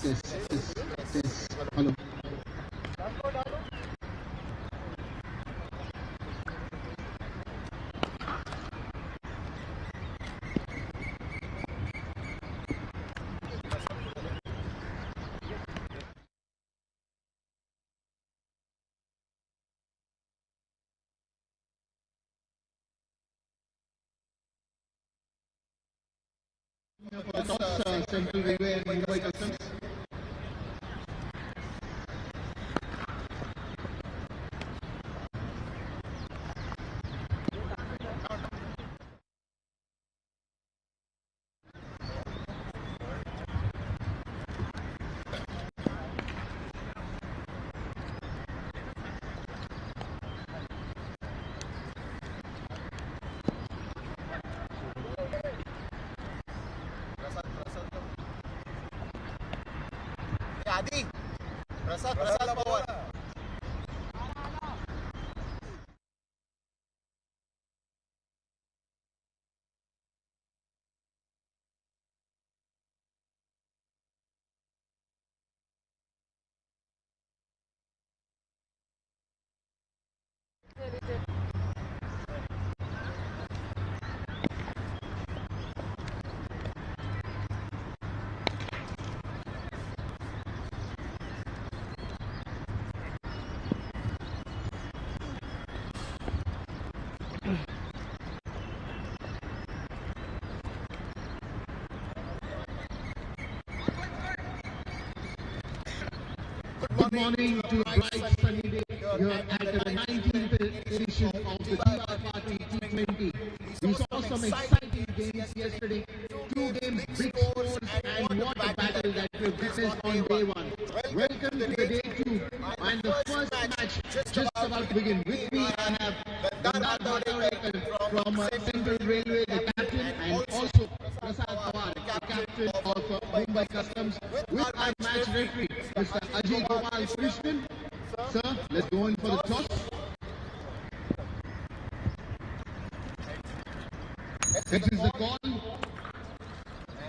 Yes, yes, yes. Hello. For the toss, Central Railway and Mumbai Customs. Adi, Prasad Pawar. Good morning to a bright sunny day here at the 19th edition of the PATIL T20. We saw some exciting games yesterday. Two games, big scores, and what a battle that we witnessed on day one. Welcome to the day two and the first match just about to begin. With me I have Gandhar from Central Railway, the captain, and also Prasad Pawar, the captain of Mumbai Customs, with our match referee, Mr. Ajay Gopal Krishnan. Sir, let's go in for the toss. This is the call.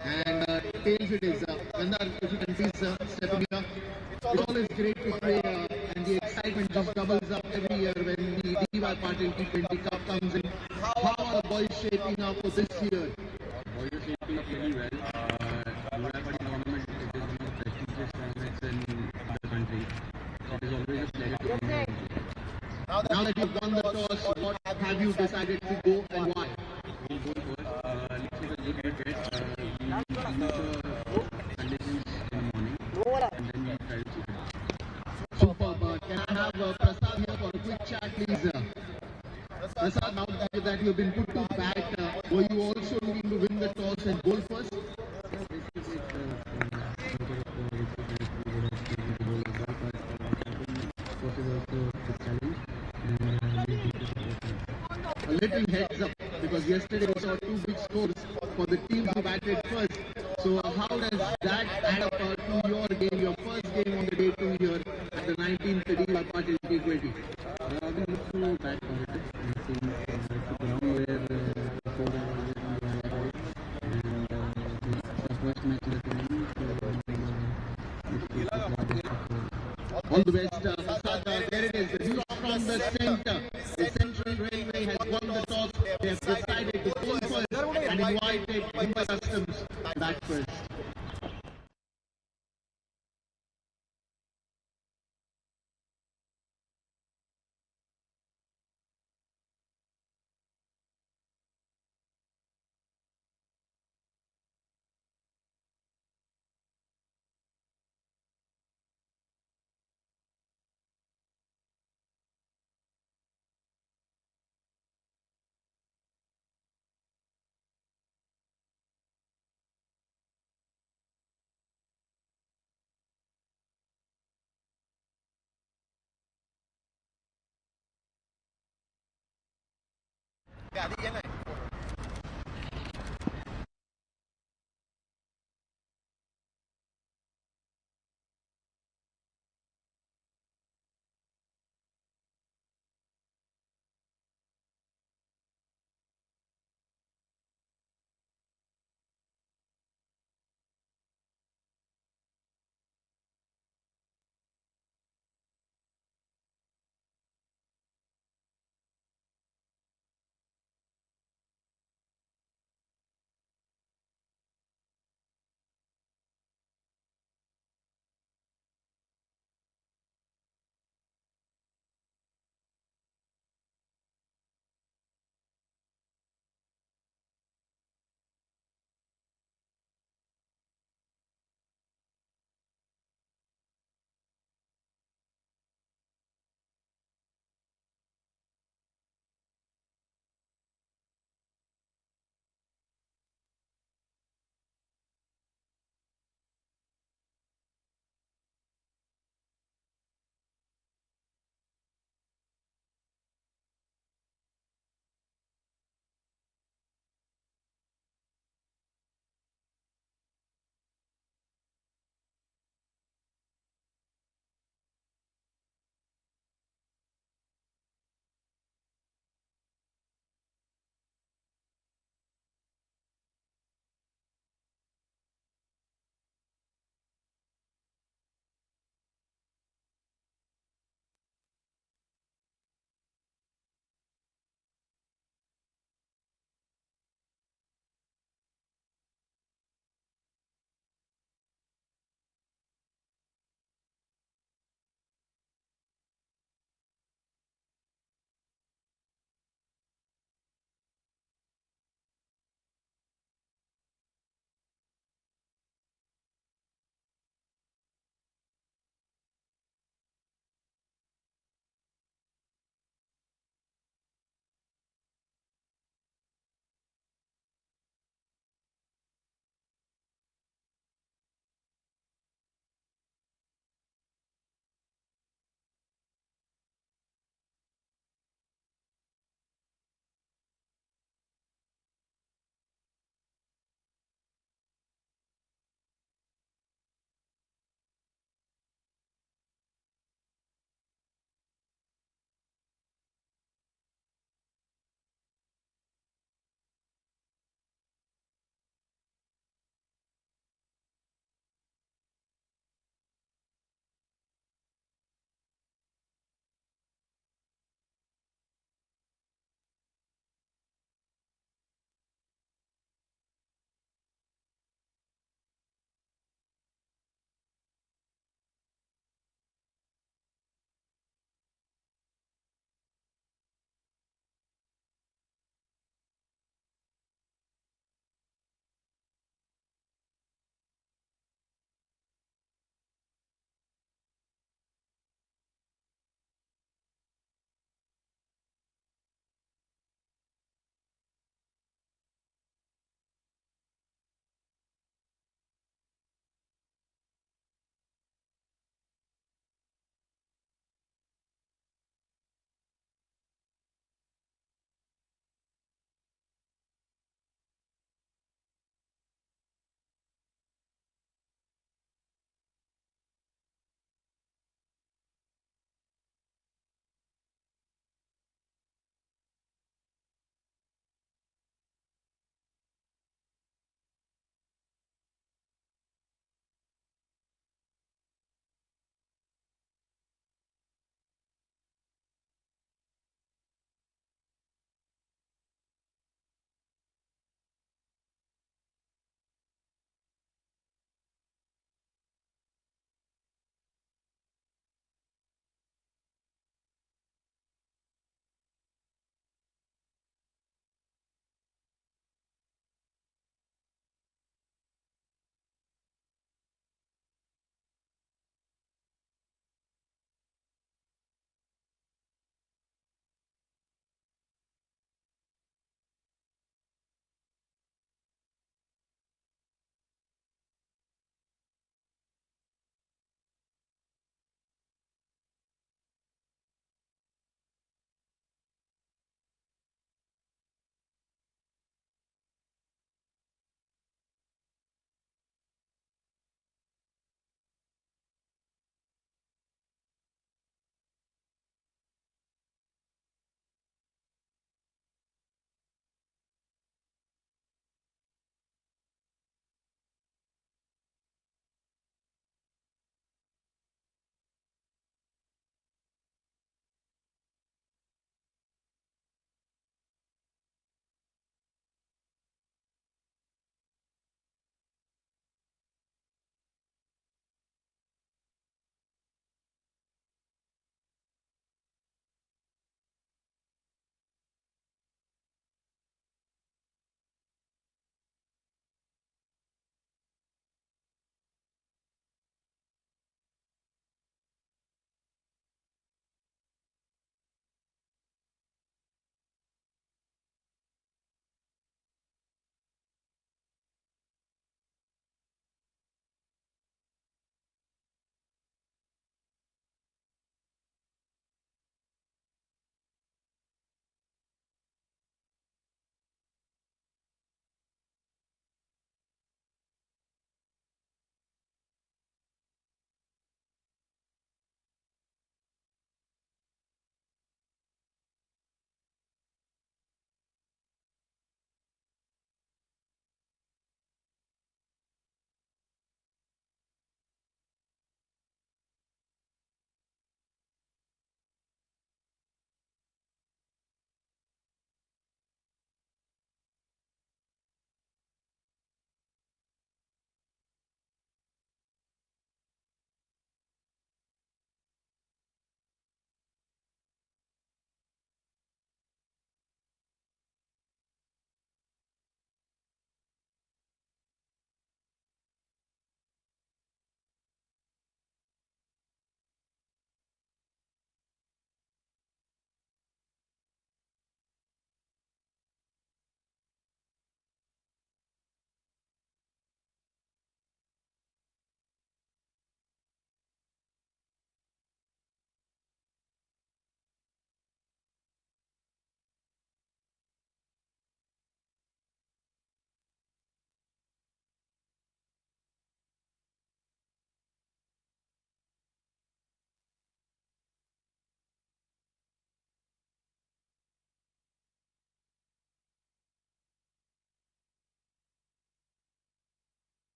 And tails it is. Gandhar, if you can please step in here. It's always great to play and the excitement just doubles up every year when the PATIL T20 Cup comes in. How are the boys shaping up for this year? Boys are shaping up really well. PATIL tournament is one of the prestigious tournaments in the country. It is always a pleasure to be here. Now that you've won the toss, what have you decided to go and why? We'll go first. Let's take a look at it. We use the conditions in the morning and then we try to see it. Superb. Can I have Prasad here for a quick chat, please? Prasad, now that you've been put to bat, were you also looking to win the toss and goal first? A little heads up, because yesterday we saw two big scores for the teams who batted first. So how does that add up to your game, your first game on the day two here at the 19th PATIL T20? We look to bat positive. I think it's a ground where before the always on the higher side, and this is the first match in the tournament, so All the best, Prasad. There it is, the news from the centre. The Central Railway has won the toss. They have decided to go first and invited Mumbai Customs back first. Adi yan eh.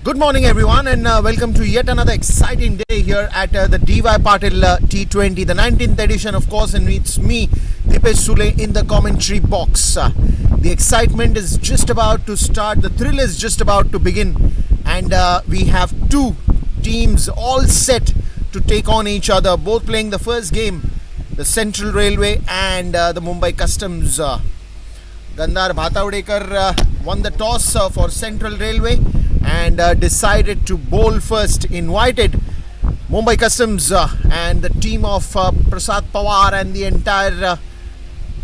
Good morning, everyone, and welcome to yet another exciting day here at the DY PATIL T20, the 19th edition, of course, and it's me, Dipesh Sule, in the commentary box. The excitement is just about to start, the thrill is just about to begin, and we have two teams all set to take on each other, both playing the first game, the Central Railway and the Mumbai Customs. Gandhar Bhatavdekar won the toss for Central Railway and decided to bowl first. Invited Mumbai Customs and the team of Prasad Pawar and the entire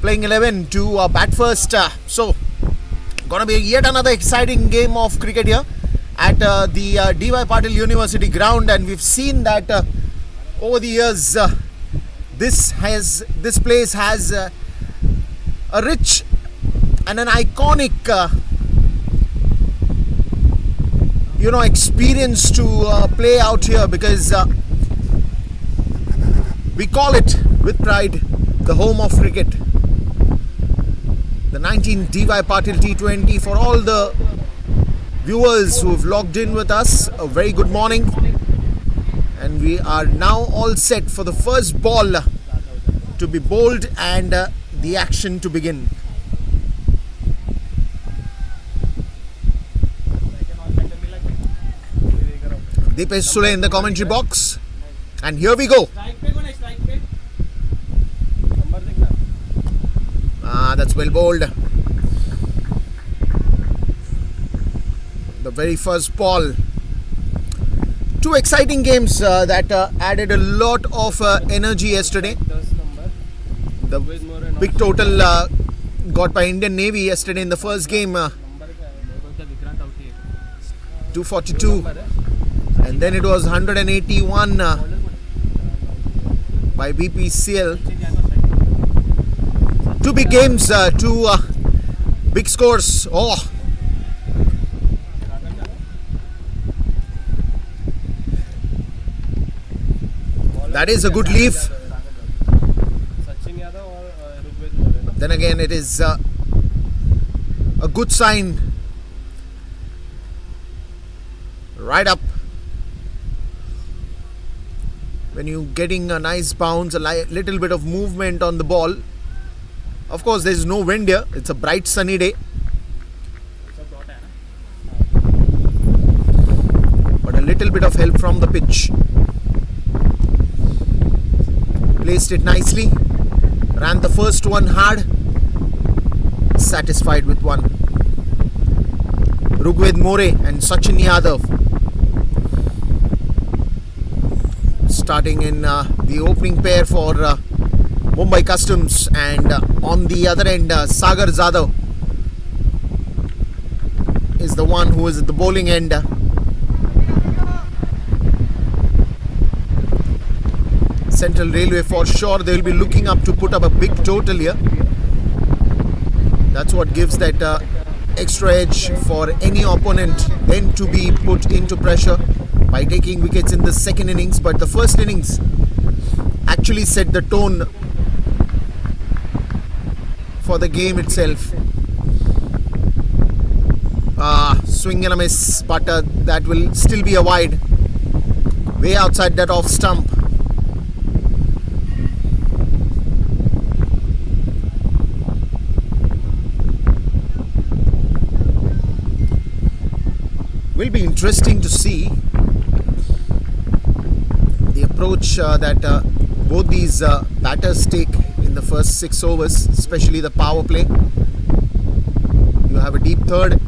playing 11 to bat first. So, gonna be yet another exciting game of cricket here at the DY Patil University ground, and we've seen that over the years this place has a rich and an iconic experience to play out here, because we call it with pride the home of cricket. The 19th DY Patil T20. For all the viewers who have logged in with us, a very good morning, and we are now all set for the first ball to be bowled and the action to begin. Dipesh Sule in the commentary box, and here we go. That's well bowled. The very first ball. Two exciting games that added a lot of energy yesterday. The big total got by Indian Navy yesterday in the first game, 242. And then it was 181 by BPCL. Two big games, two big scores. Oh, that is a good leaf. Then again, it is a good sign. Right up. When you're getting a nice bounce, a little bit of movement on the ball. Of course, there's no wind here. It's a bright sunny day. But a little bit of help from the pitch. Placed it nicely. Ran the first one hard. Satisfied with one. Rugved More and Sachin Yadav starting in the opening pair for Mumbai Customs, and on the other end Sagar Zadav is the one who is at the bowling end. Central Railway, for sure they will be looking up to put up a big total here. That's what gives that extra edge for any opponent then to be put into pressure by taking wickets in the second innings. But the first innings actually set the tone for the game itself. Swing and a miss, but that will still be a wide, way outside that off stump. Will be interesting to see the approach that both these batters take in the first 6 overs, especially the power play. You have a deep third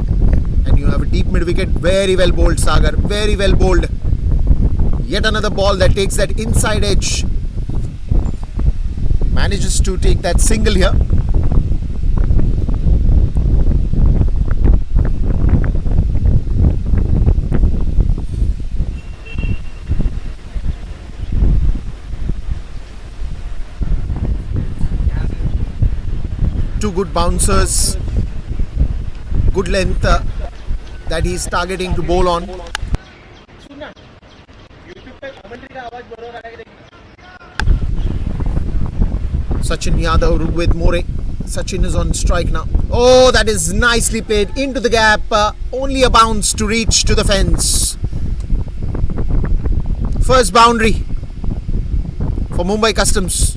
and you have a deep mid wicket. Very well bowled, Sagar. Very well bowled. Yet another ball that takes that inside edge. Manages to take that single here. Two good bouncers, good length that he is targeting to bowl on. Sachin Yadav, Rugved More. Sachin is on strike now. Oh, that is nicely played into the gap. Only a bounce to reach to the fence. First boundary for Mumbai Customs.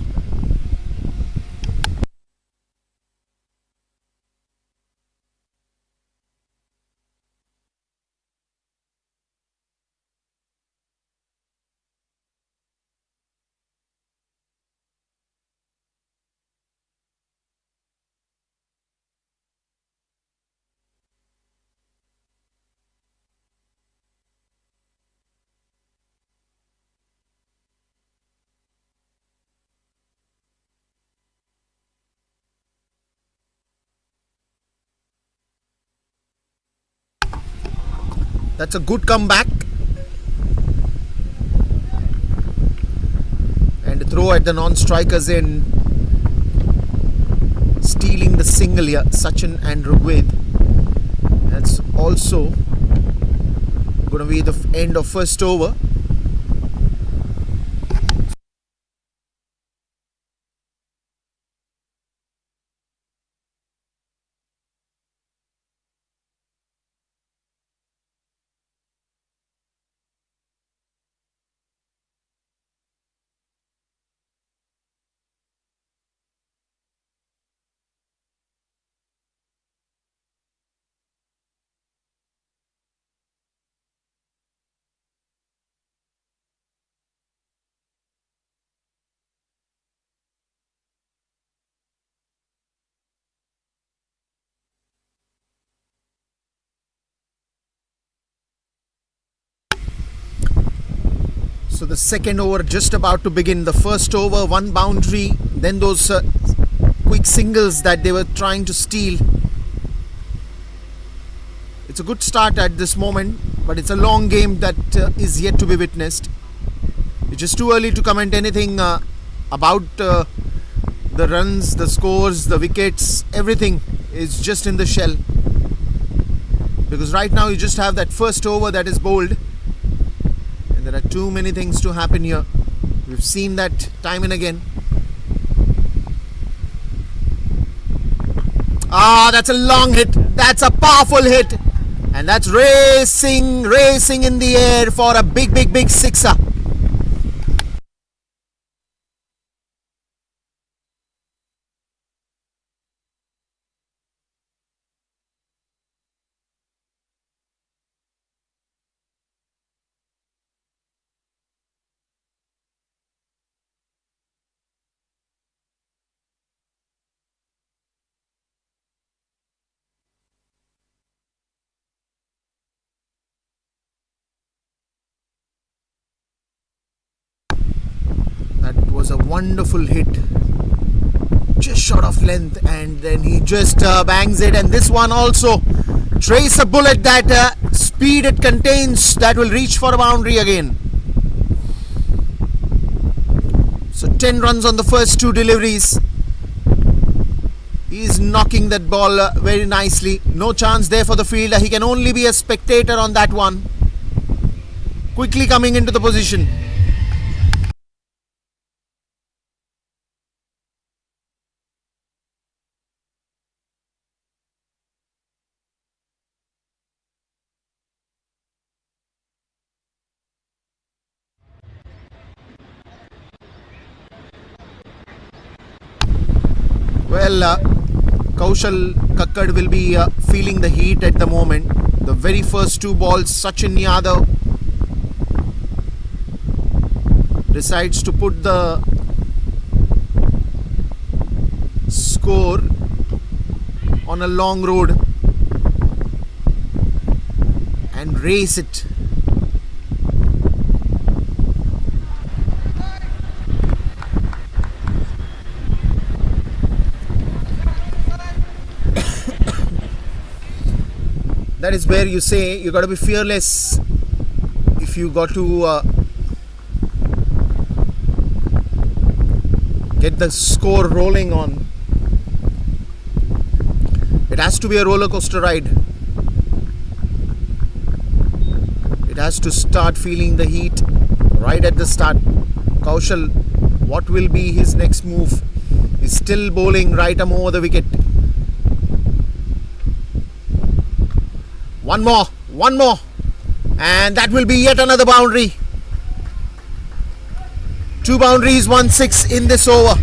That's a good comeback. And a throw at the non-strikers end. Stealing the single here, Sachin and Rugved. That's also going to be the end of first over. So the second over just about to begin. The first over, one boundary, then those quick singles that they were trying to steal. It's a good start at this moment, but it's a long game that is yet to be witnessed. It's just too early to comment anything about the runs, the scores, the wickets. Everything is just in the shell. Because right now you just have that first over that is bowled. And there are too many things to happen here. We've seen that time and again. That's a long hit. That's a powerful hit. And that's racing in the air for a big sixer. That was a wonderful hit, just short of length, and then he just bangs it. And this one also, trace a bullet that speed it contains that will reach for a boundary again. So 10 runs on the first two deliveries. He's knocking that ball very nicely. No chance there for the fielder. He can only be a spectator on that one. Quickly coming into the position. Well, Kaushal Kakkad will be feeling the heat at the moment. The very first two balls, Sachin Yadav decides to put the score on a long road and race it. That is where you say you got to be fearless if you got to get the score rolling on. It has to be a roller coaster ride. It has to start feeling the heat right at the start. Kaushal, what will be his next move? is still bowling right arm over the wicket. One more, and that will be yet another boundary. 2 boundaries, 1 6 in this over.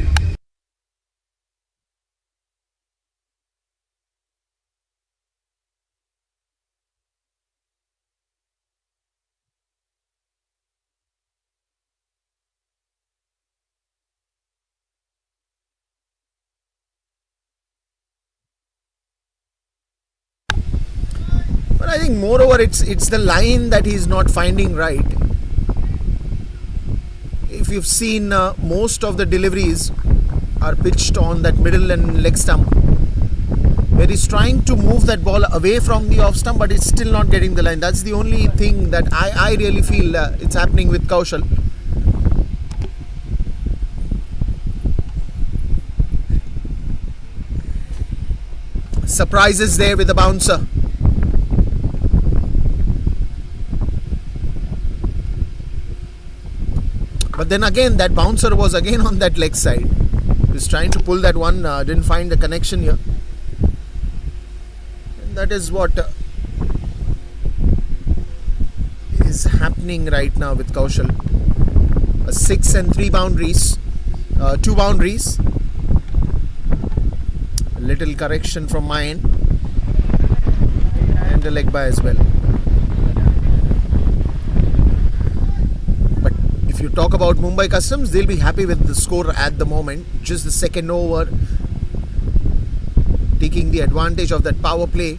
But I think moreover it's the line that he's not finding right. If you've seen, most of the deliveries are pitched on that middle and leg stump, where he's trying to move that ball away from the off stump, but it's still not getting the line. That's the only thing that I really feel it's happening with Kaushal. Surprises there with the bouncer. But then again, that bouncer was again on that leg side. He was trying to pull that one, didn't find the connection here. And that is what is happening right now with Kaushal. A 6 and 3 boundaries, 2 boundaries. A little correction from my end. And a leg by as well. If you talk about Mumbai Customs, they'll be happy with the score at the moment. Just the second over, taking the advantage of that power play.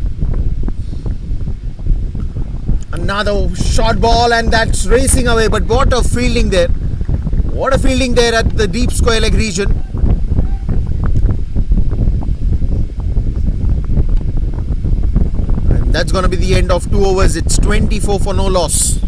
Another short ball, and that's racing away. But what a fielding there. What a fielding there at the deep square leg region. And that's going to be the end of 2 overs. It's 24 for no loss.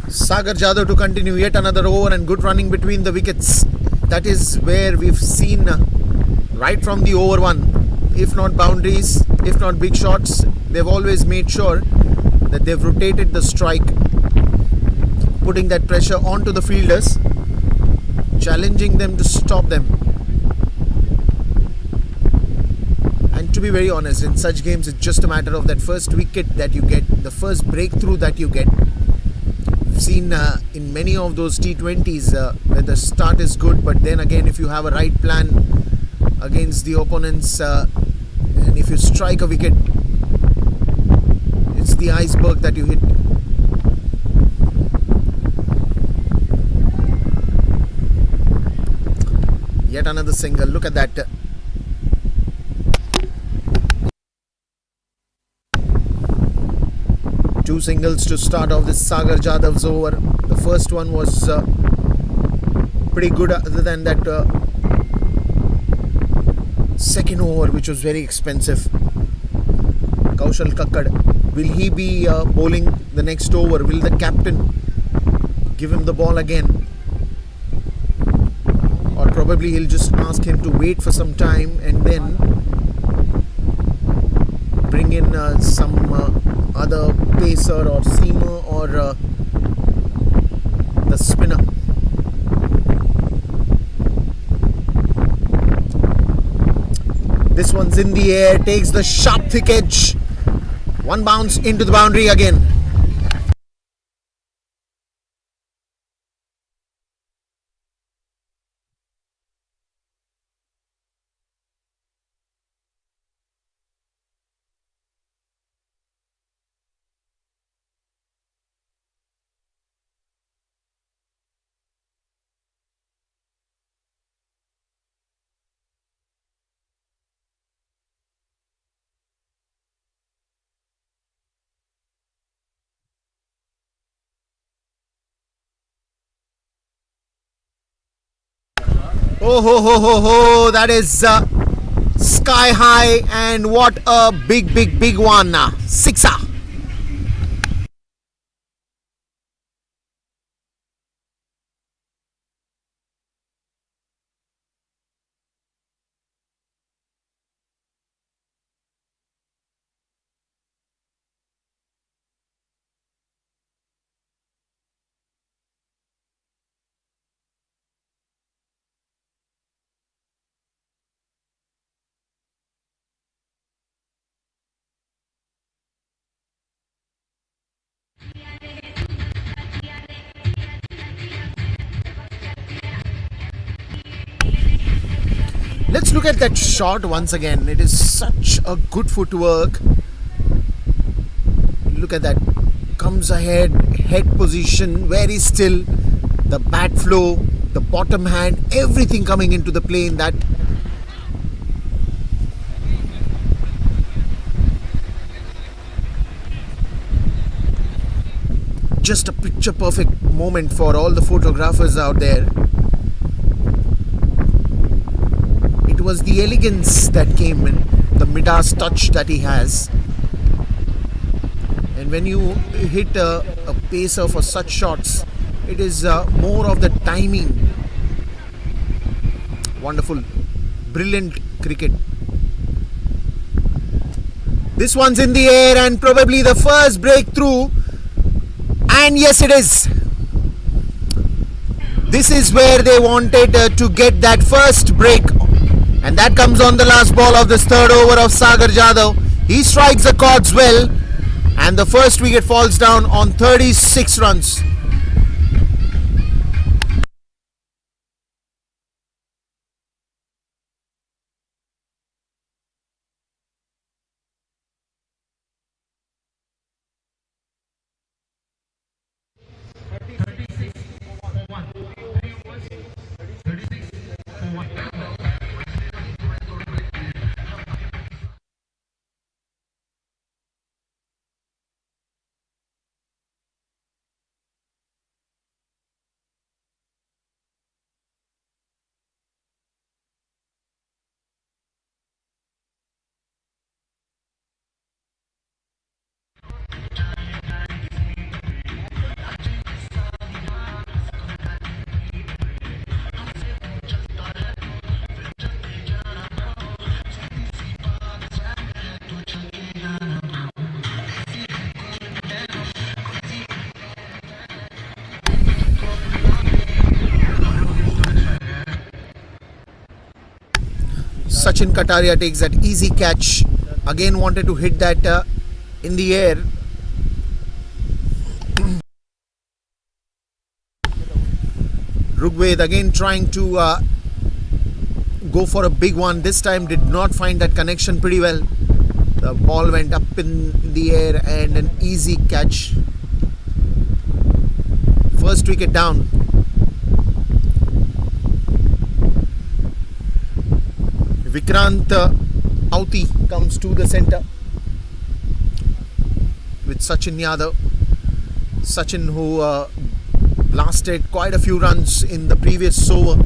Sagar Jadhav to continue yet another over, and good running between the wickets. That is where we've seen right from the over 1, if not boundaries, if not big shots, they've always made sure that they've rotated the strike, putting that pressure onto the fielders, challenging them to stop them. And to be very honest, in such games it's just a matter of that first wicket that you get, the first breakthrough that you get. Seen in many of those T20s where the start is good, but then again if you have a right plan against the opponents, and if you strike a wicket, it's the iceberg that you hit. Yet another single. Look at that. Two singles to start off this Sagar Jadhav's over. The first one was pretty good, other than that second over, which was very expensive. Kaushal Kakkad, will he be bowling the next over? Will the captain give him the ball again? Or probably he'll just ask him to wait for some time and then bring in some other pacer or seamer or the spinner. This one's in the air, takes the sharp thick edge. One bounce into the boundary again. Oh ho ho ho ho! That is sky high, and what a big one! Sixer. Let's look at that shot once again. It is such a good footwork. Look at that. Comes ahead, head position, very still. The bat flow, the bottom hand, everything coming into the play in that. Just a picture perfect moment for all the photographers out there. It was the elegance that came in, the Midas touch that he has. And when you hit a pacer for such shots, it is more of the timing. Wonderful, brilliant cricket. This one's in the air and probably the first breakthrough. And yes, it is. This is where they wanted to get that first break. And that comes on the last ball of this third over of Sagar Jadhav. He strikes the chords well. And the first wicket falls down on 36 runs. Sachin Kataria takes that easy catch. Again wanted to hit that in the air. Rugved again trying to go for a big one. This time did not find that connection pretty well. The ball went up in the air and an easy catch. First wicket down. Vikrant Auti comes to the centre with Sachin Yadav. Sachin, who blasted quite a few runs in the previous over.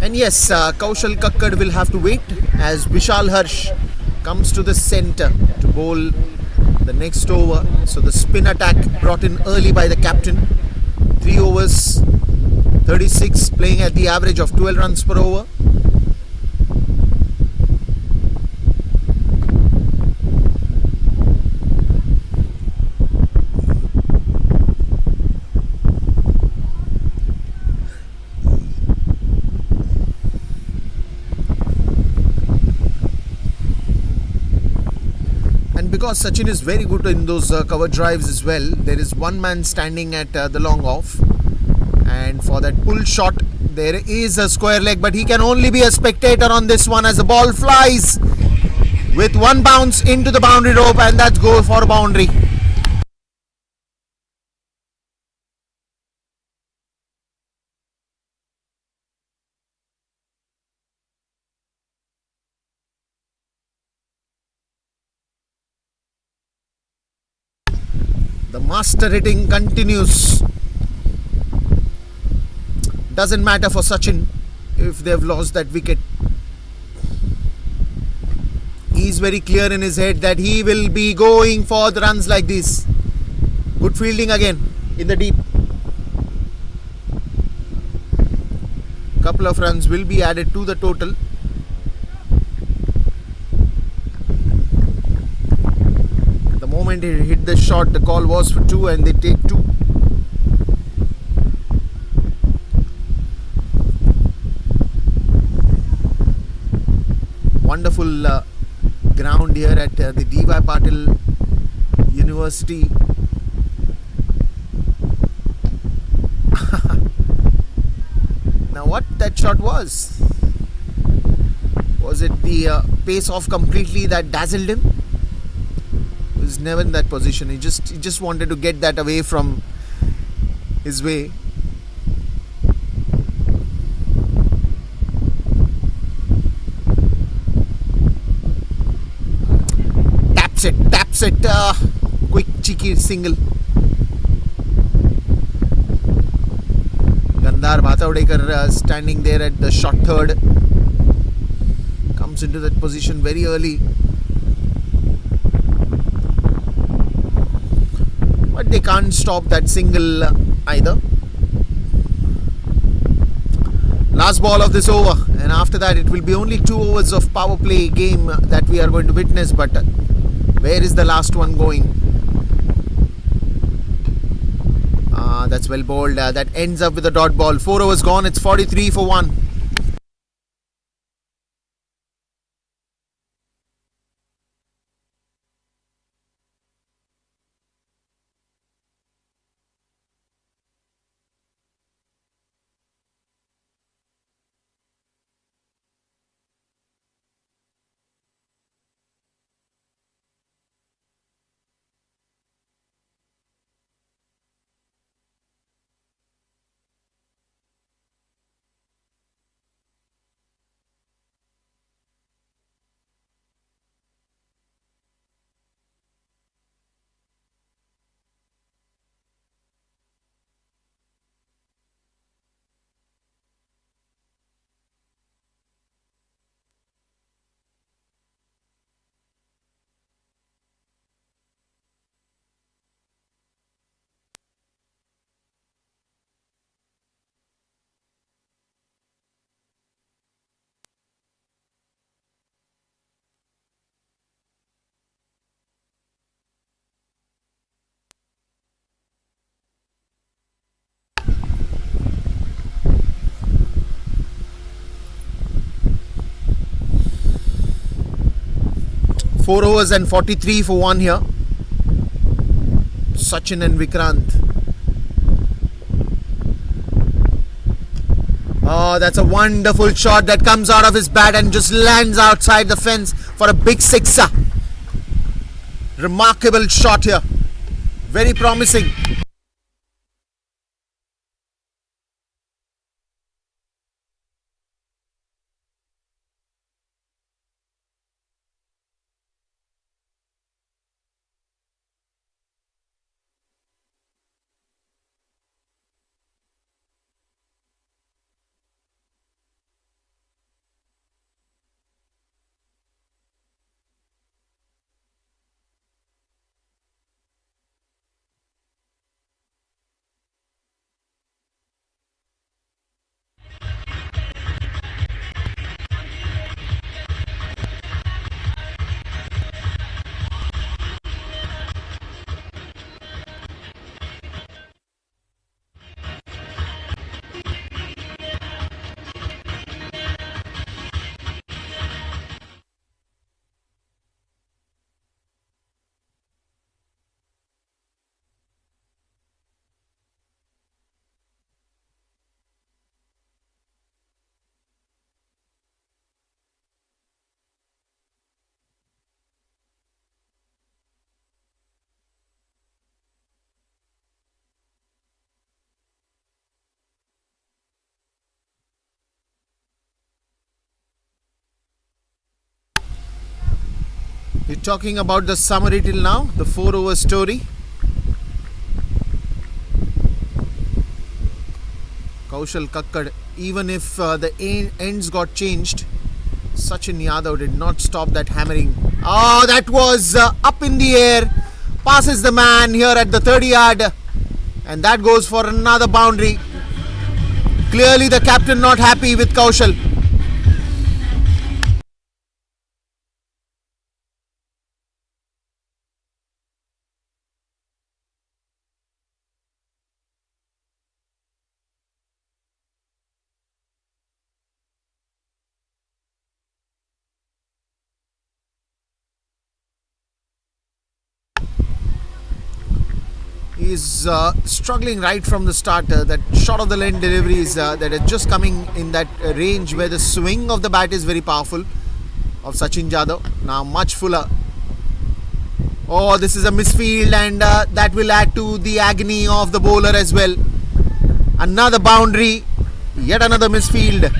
And yes, Kaushal Kakkad will have to wait as Vishal Harsh comes to the centre to bowl the next over. So the spin attack brought in early by the captain. 3 overs, 36, playing at the average of 12 runs per over. And because Sachin is very good in those cover drives as well, there is one man standing at the long off. And for that pull shot, there is a square leg, but he can only be a spectator on this one as the ball flies with one bounce into the boundary rope, and that's goal for a boundary. The master hitting continues. Doesn't matter for Sachin if they've lost that wicket. He's very clear in his head that he will be going for the runs like this. Good fielding again in the deep. Couple of runs will be added to the total. The moment he hit the shot, the call was for 2 and they take 2. Wonderful ground here at the D.Y. Patil University. Now what that shot was? Was it the pace off completely that dazzled him? He was never in that position. He just wanted to get that away from his way. Taps it, quick cheeky single. Gandhar Bhatavdekar standing there at the short third. Comes into that position very early. But they can't stop that single either. Last ball of this over, and after that it will be only 2 overs of power play game that we are going to witness. But where is the last one going? That's well bowled. That ends up with a dot ball. 4 overs gone. It's 43 for 1. Four overs and 43 for 1 here. Sachin and Vikrant. Oh, that's a wonderful shot that comes out of his bat and just lands outside the fence for a big sixer. Remarkable shot here. Very promising. You're talking about the summary till now, the 4 over story. Kaushal Kakkad, even if the ends got changed, Sachin Yadav did not stop that hammering. Oh, that was up in the air. Passes the man here at the 30 yard. And that goes for another boundary. Clearly the captain not happy with Kaushal. He's struggling right from the start. That short of the lane deliveries that are just coming in that range where the swing of the bat is very powerful of Sachin Yadav. Now much fuller. Oh, this is a misfield, and that will add to the agony of the bowler as well. Another boundary, yet another misfield.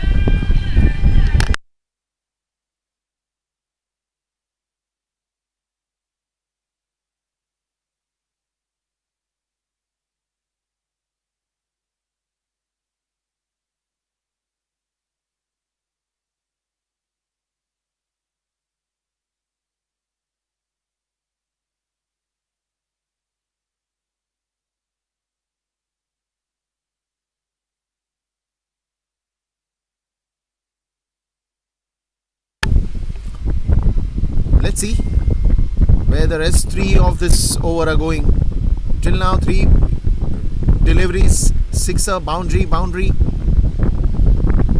Let's see where the rest three of this over are going. Till now, 3 deliveries, 6er, boundary.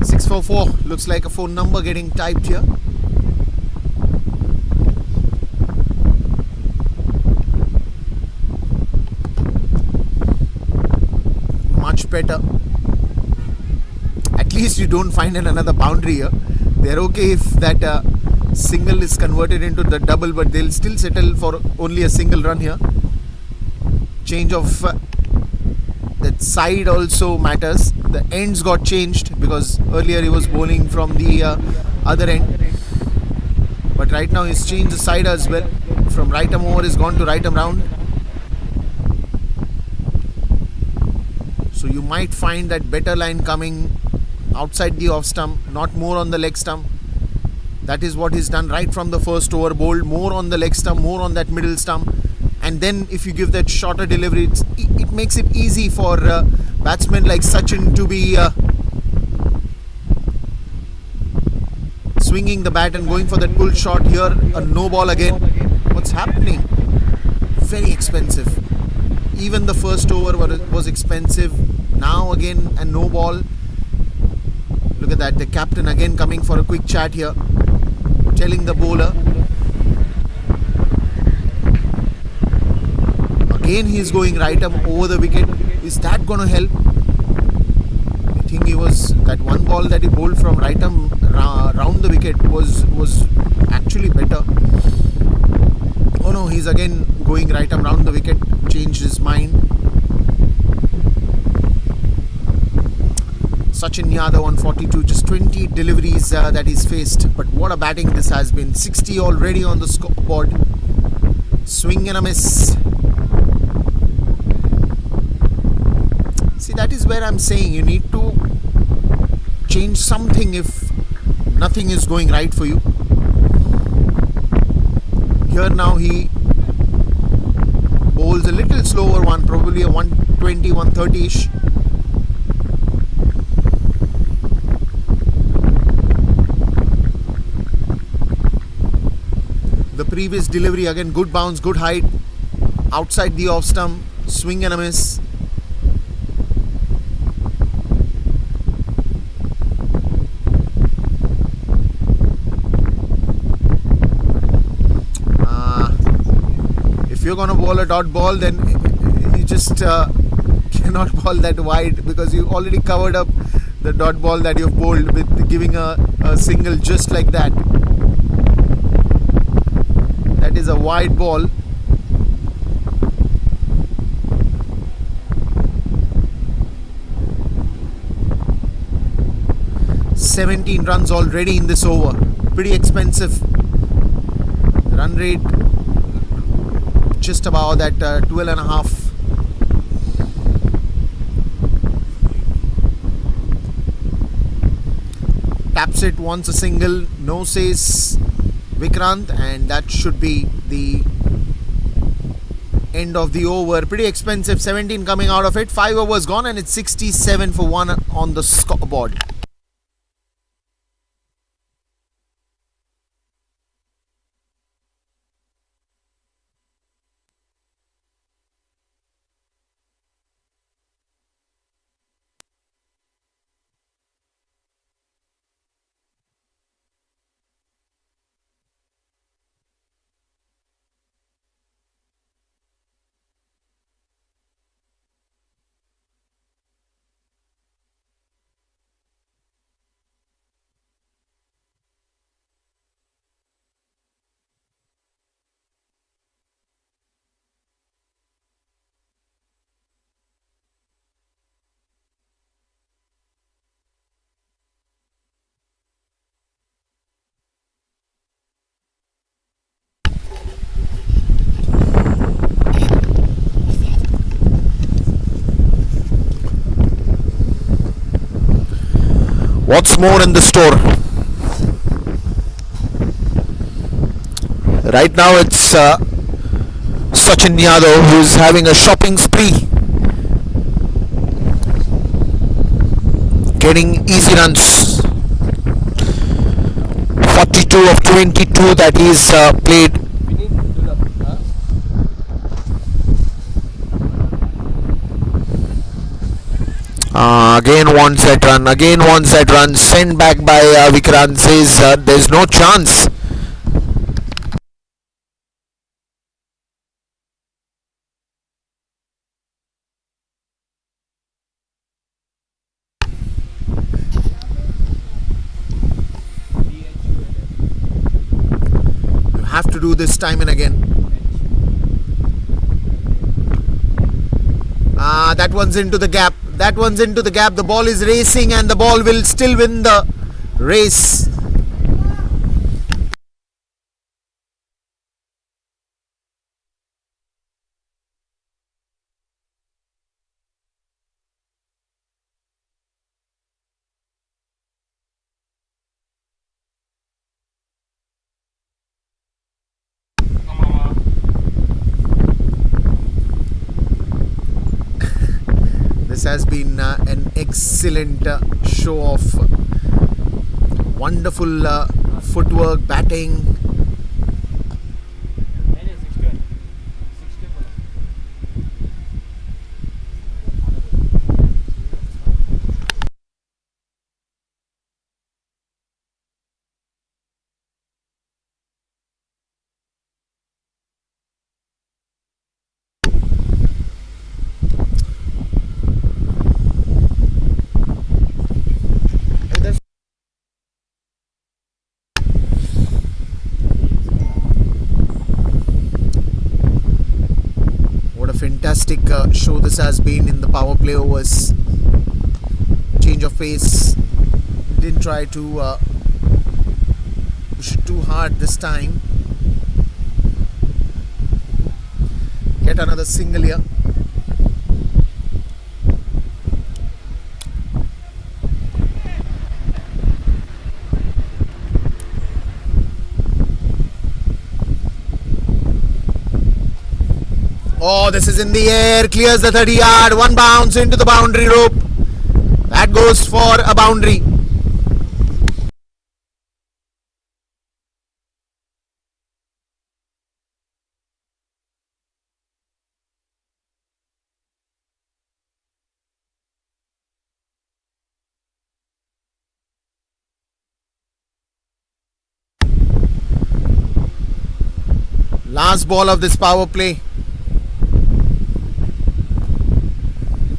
644 looks like a phone number getting typed here. Much better. At least you don't find another boundary here. They're okay if that single is converted into the double, but they'll still settle for only a single run here. Change of that side also matters. The ends got changed because earlier he was bowling from the other end, but right now he's changed the side as well. From right arm over he's gone to right arm round. So you might find that better line coming outside the off stump, not more on the leg stump. That is what he's done right from the first over. Bowled more on the leg stump, more on that middle stump, and then if you give that shorter delivery, it makes it easy for batsmen like Sachin to be swinging the bat and going for that pull shot. Here a no ball again. What's happening? Very expensive. Even the first over was expensive. Now again a no ball. Look at that, the captain again coming for a quick chat here, telling the bowler. Again he is going right arm over the wicket. Is that going to help? I think he was, that one ball that he bowled from right arm round the wicket was actually better. Oh no, he's again going right arm round the wicket. Changed his mind. Sachin Yadav on 42, just 20 deliveries that he's faced, but what a batting this has been. 60 already on the scoreboard. Swing and a miss. See, that is where I'm saying you need to change something if nothing is going right for you. Here now he bowls a little slower one, probably a 120, 130-ish. The previous delivery again, good bounce, good height, outside the off stump, swing and a miss. If you're going to bowl a dot ball, then you just cannot bowl that wide, because you already covered up the dot ball that you've bowled with giving a single just like that. That is a wide ball. $17 runs already in this over. Pretty expensive. Run rate just about that 12.5. taps it, wants a single, no says Vikrant, and that should be the end of the over. Pretty expensive, 17 coming out of it. 5 overs gone, and it's 67 for 1 on the scoreboard. What's more in the store? Right now it's Sachin Yadav who's having a shopping spree, getting easy runs. 42 of 22 that he's played. Again wants that run, sent back by Vikrant, says there's no chance. You have to do this time and again. That one's into the gap. The ball is racing, and the ball will still win the race. This has been an excellent show of wonderful footwork, batting. Fantastic show this has been in the power play overs. Change of pace. Didn't try to push it too hard this time. Get another single here. Oh, this is in the air, clears the 30 yard, one bounce into the boundary rope. That goes for a boundary. Last ball of this power play.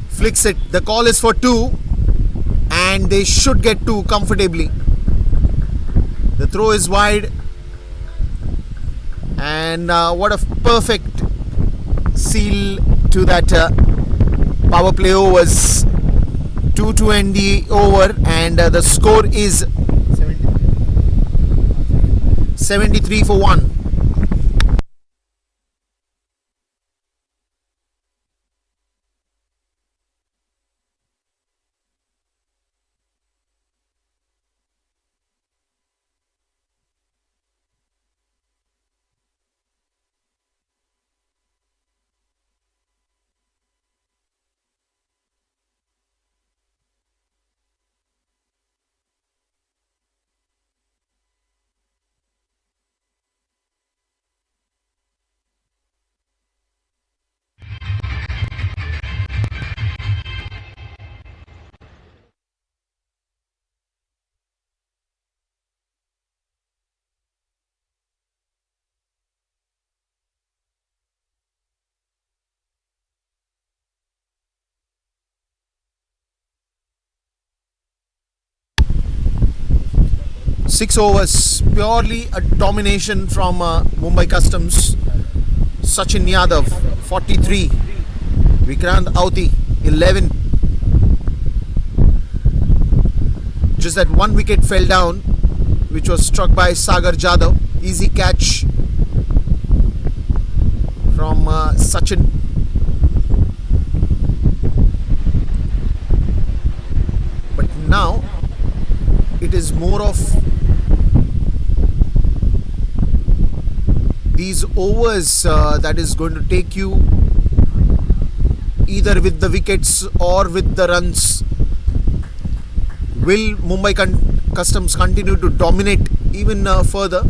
Flicks it. The call is for 2, and they should get 2 comfortably. The throw is wide, and what a perfect seal to that power play overs. 2 to end the over, and the score is 73 for 1. 6 overs, purely a domination from Mumbai Customs. Sachin Yadav, 43. Vikrant Auti, 11. Just that one wicket fell down, which was struck by Sagar Jadhav. Easy catch from Sachin. But now it is more of these overs that is going to take you either with the wickets or with the runs. Will Mumbai Customs continue to dominate even further,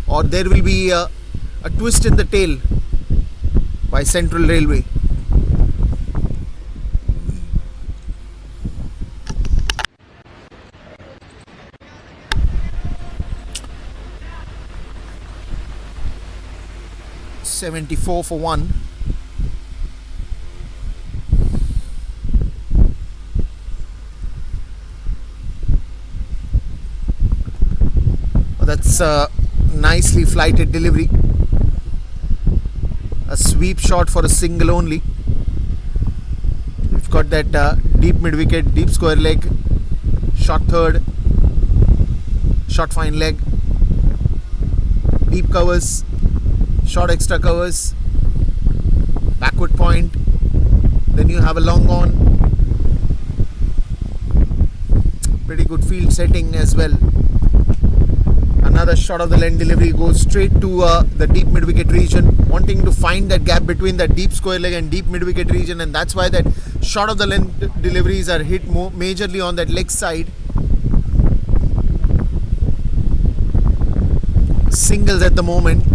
or there will be a twist in the tail by Central Railway? $74 for 1. That's a nicely flighted delivery. A sweep shot for a single only. We've got that deep mid wicket, deep square leg, short third, short fine leg, deep covers, short extra covers, backward point. Then you have a long on. Pretty good field setting as well. Another shot of the length delivery goes straight to the deep mid wicket region, wanting to find that gap between that deep square leg and deep mid wicket region, and that's why that shot of the length deliveries are hit majorly on that leg side. Singles at the moment.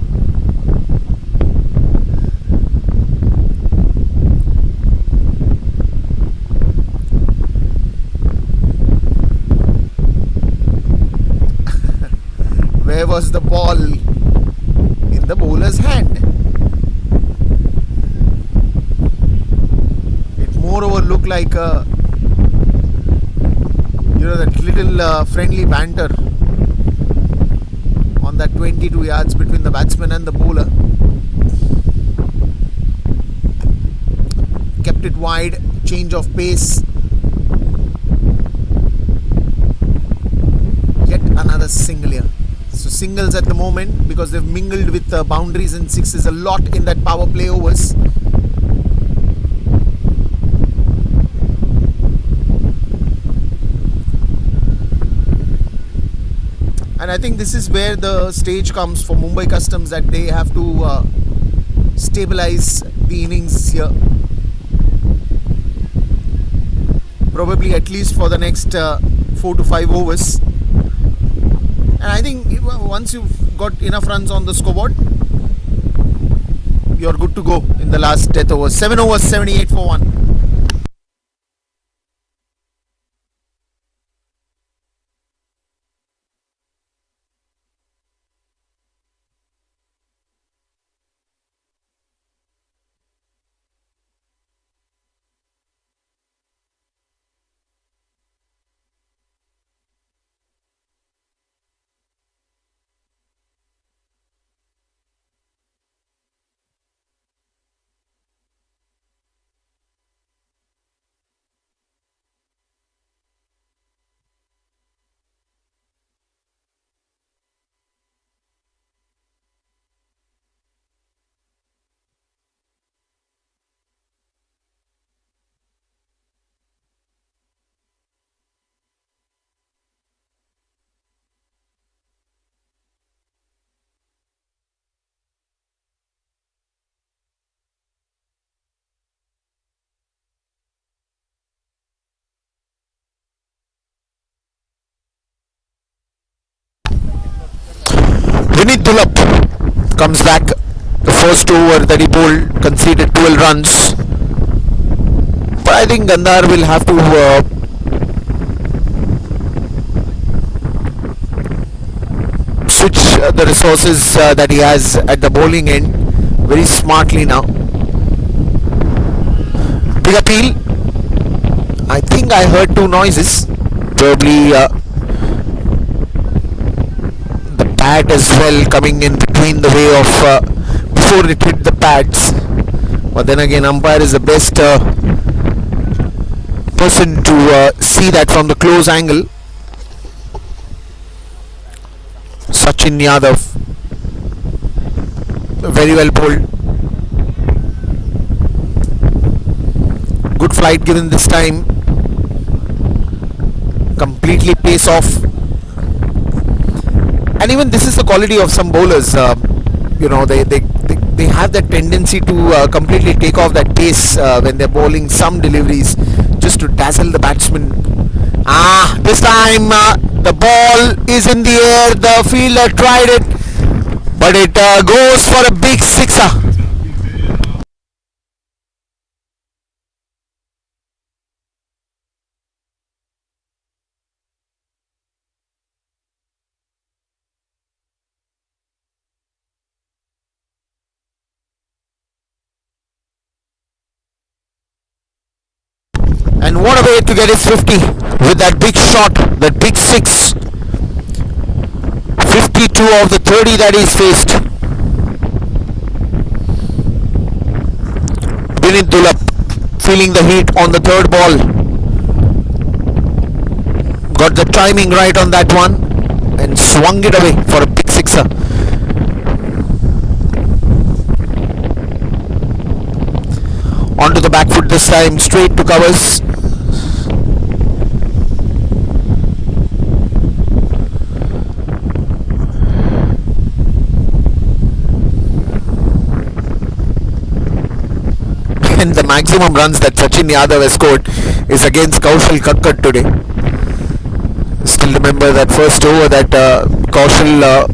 Where was the ball? In the bowler's hand. It moreover looked like that little friendly banter on that 22 yards between the batsman and the bowler. Kept it wide, change of pace. Yet another single here. So singles at the moment, because they've mingled with boundaries and sixes a lot in that power play overs. And I think this is where the stage comes for Mumbai Customs, that they have to stabilize the innings here. Probably at least for the next 4 to 5 overs. And I think once you've got enough runs on the scoreboard, you're good to go in the last death overs. 7 overs, 78 for 1. Vinit Dulap comes back. The first over that he bowled conceded 12 runs. But I think Gandhar will have to switch the resources that he has at the bowling end very smartly now. Big appeal. I think I heard 2 noises. Probably bat as well coming in between the way of before it hit the pads. But then again, umpire is the best person to see that from the close angle. Sachin Yadav, very well bowled. Good flight given this time. Completely pace off. And even this is the quality of some bowlers. They have that tendency to completely take off that pace when they're bowling some deliveries just to dazzle the batsman. This time the ball is in the air. The fielder tried it, but it goes for a big sixer. And what a way to get his 50 with that big shot, that big six. 52 of the 30 that he's faced. Vinit Dulap feeling the heat on the third ball. Got the timing right on that one and swung it away for a big sixer. Onto the back foot this time, straight to covers. And the maximum runs that Sachin Yadav has scored is against Kaushal Kakkar today. Still remember that first over that Kaushal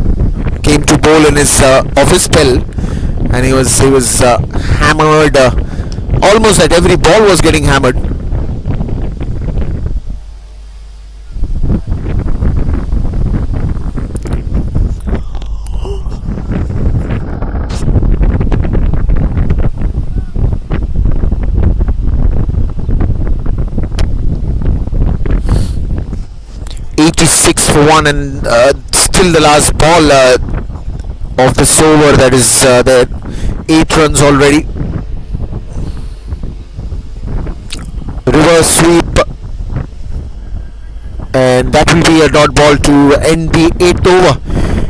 came to bowl in his office spell, and he was hammered. Almost at every ball was getting hammered. For 1, and still the last ball of this over, that is there. 8 runs already. Reverse sweep, and that will be a dot ball to end the 8th over.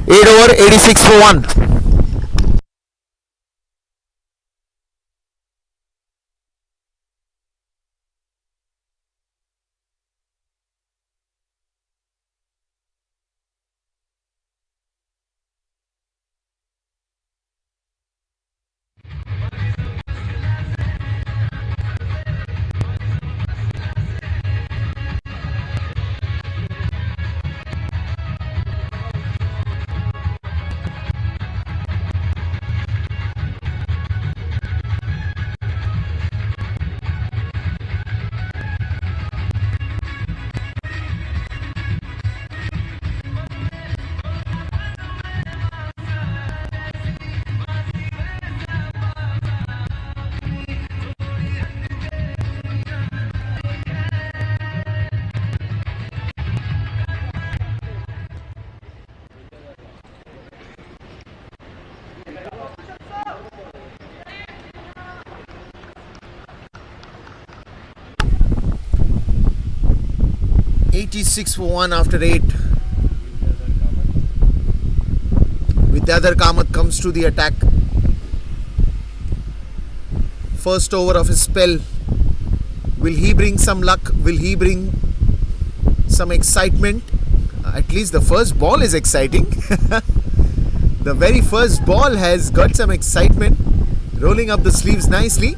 8 over, 86 for 1. $86 for 1 after 8. Vidyadhar Kamath comes to the attack. First over of his spell. Will he bring some luck? Will he bring some excitement? At least the first ball is exciting. The very first ball has got some excitement. Rolling up the sleeves nicely.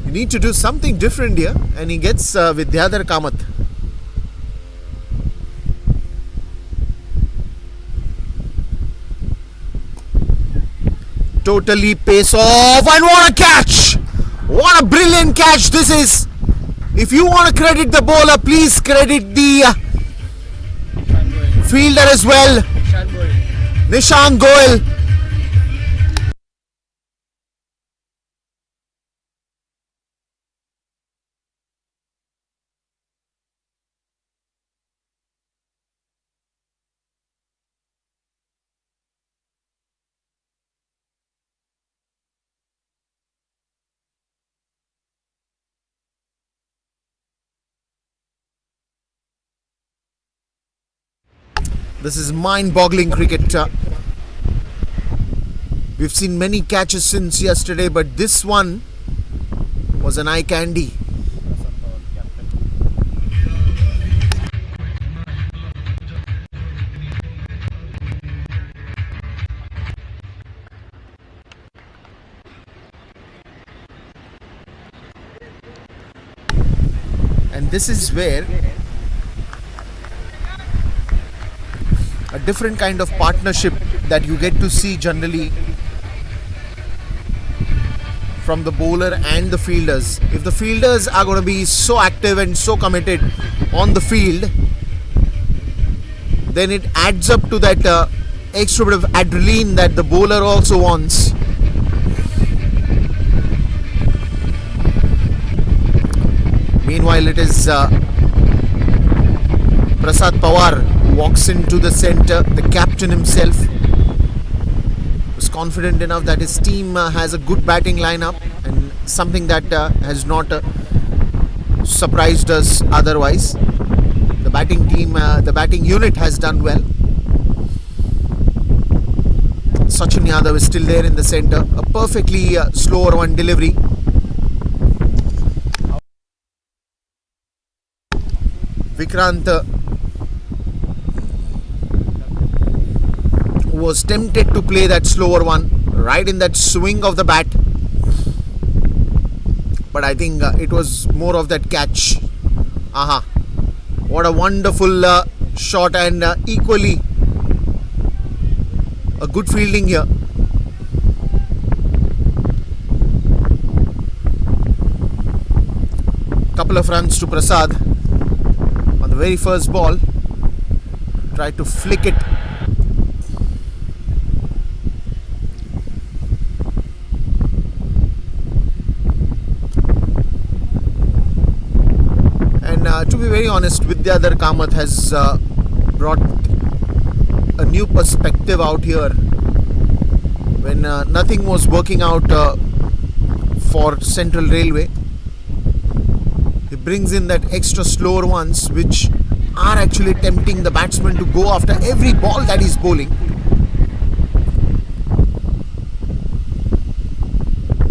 You need to do something different here, and he gets Vidyadhar Kamath. Totally pace off, and what a catch! What a brilliant catch this is! If you want to credit the bowler, please credit the fielder as well. Nishant Goyal. This is mind-boggling cricket. We've seen many catches since yesterday, but this one was an eye candy. And this is where a different kind of partnership that you get to see generally from the bowler and the fielders. If the fielders are going to be so active and so committed on the field, then it adds up to that extra bit of adrenaline that the bowler also wants. Meanwhile, it is Prasad Pawar who walks into the centre, the captain himself. Was confident enough that his team has a good batting lineup, and something that has not surprised us otherwise. The batting team, the batting unit has done well. Sachin Yadav is still there in the centre. A perfectly slower one delivery. Vikrant was tempted to play that slower one right in that swing of the bat, but I think it was more of that catch. Aha! What a wonderful shot, and equally a good fielding here. Couple of runs to Prasad on the very first ball. Tried to flick it. And to be very honest, Vidyadhar Kamath has brought a new perspective out here when nothing was working out for Central Railway. He brings in that extra slower ones which are actually tempting the batsman to go after every ball that he's bowling.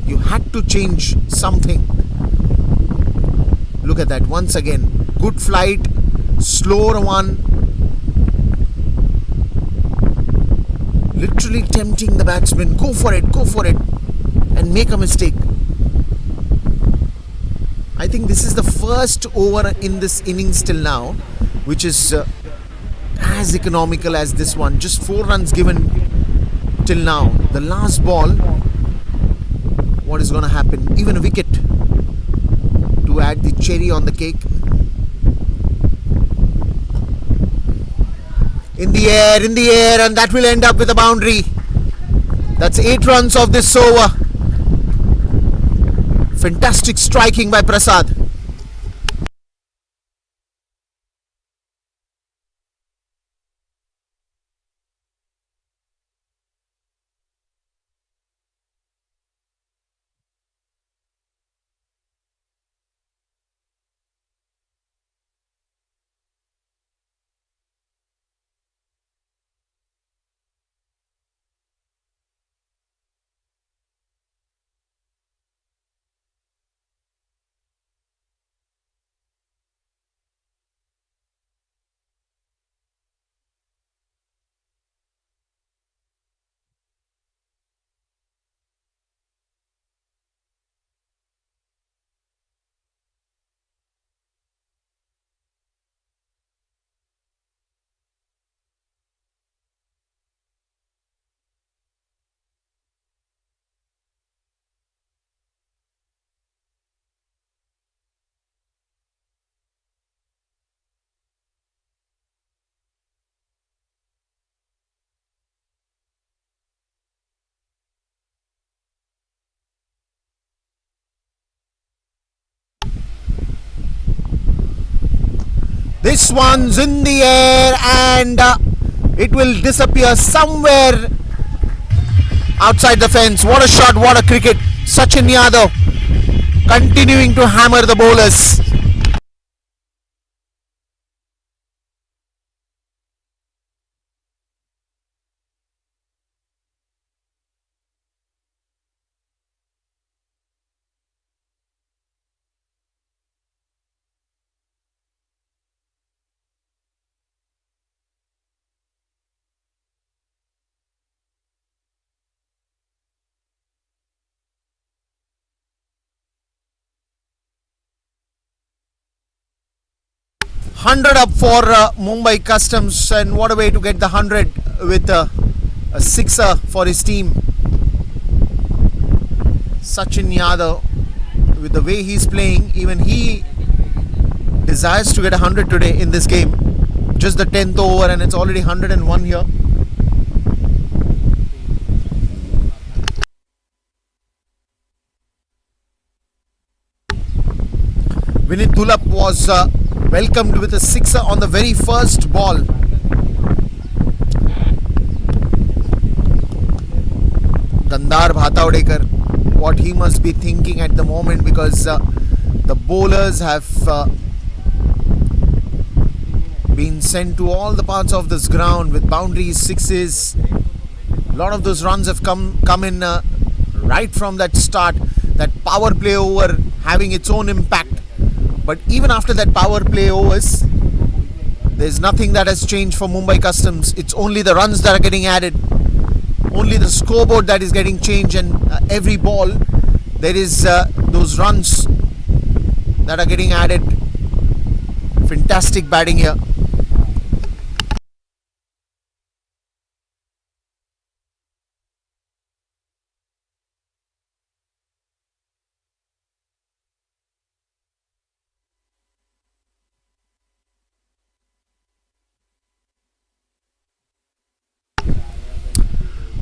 You had to change something. Look at that once again. Good flight, slower one. Literally tempting the batsman. Go for it, and make a mistake. I think this is the first over in this innings till now which is as economical as this one. Just 4 runs given till now. The last ball, what is going to happen? Even a wicket to add the cherry on the cake. In the air, and that will end up with a boundary. That's 8 runs of this over. Fantastic striking by Prasad. This one's in the air, and it will disappear somewhere outside the fence. What a shot, what a cricket. Sachin Yadav continuing to hammer the bowlers. 100 up for Mumbai Customs, and what a way to get the 100 with a sixer for his team. Sachin Yadav, with the way he's playing, even he desires to get 100 today in this game. Just the 10th over and it's already 101 here. Vinit Dulap was welcomed with a sixer on the very first ball. Gandhar Bhatavdekar, what he must be thinking at the moment, because the bowlers have been sent to all the parts of this ground with boundaries, sixes. A lot of those runs have come in right from that start. That power play over having its own impact. But even after that power play overs, there's nothing that has changed for Mumbai Customs. It's only the runs that are getting added, only the scoreboard that is getting changed, and every ball there is those runs that are getting added. Fantastic batting here.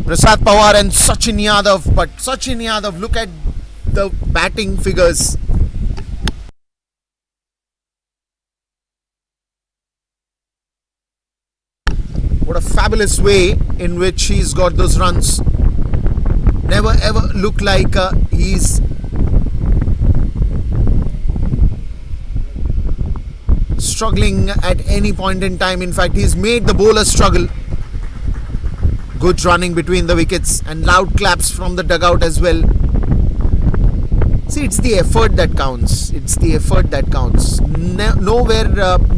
Prasad Pawar and Sachin Yadav, but Sachin Yadav, look at the batting figures. What a fabulous way in which he's got those runs. Never ever look like he's struggling at any point in time. In fact, he's made the bowler struggle. Good running between the wickets and loud claps from the dugout as well. See, it's the effort that counts. It's the effort that counts. Nowhere,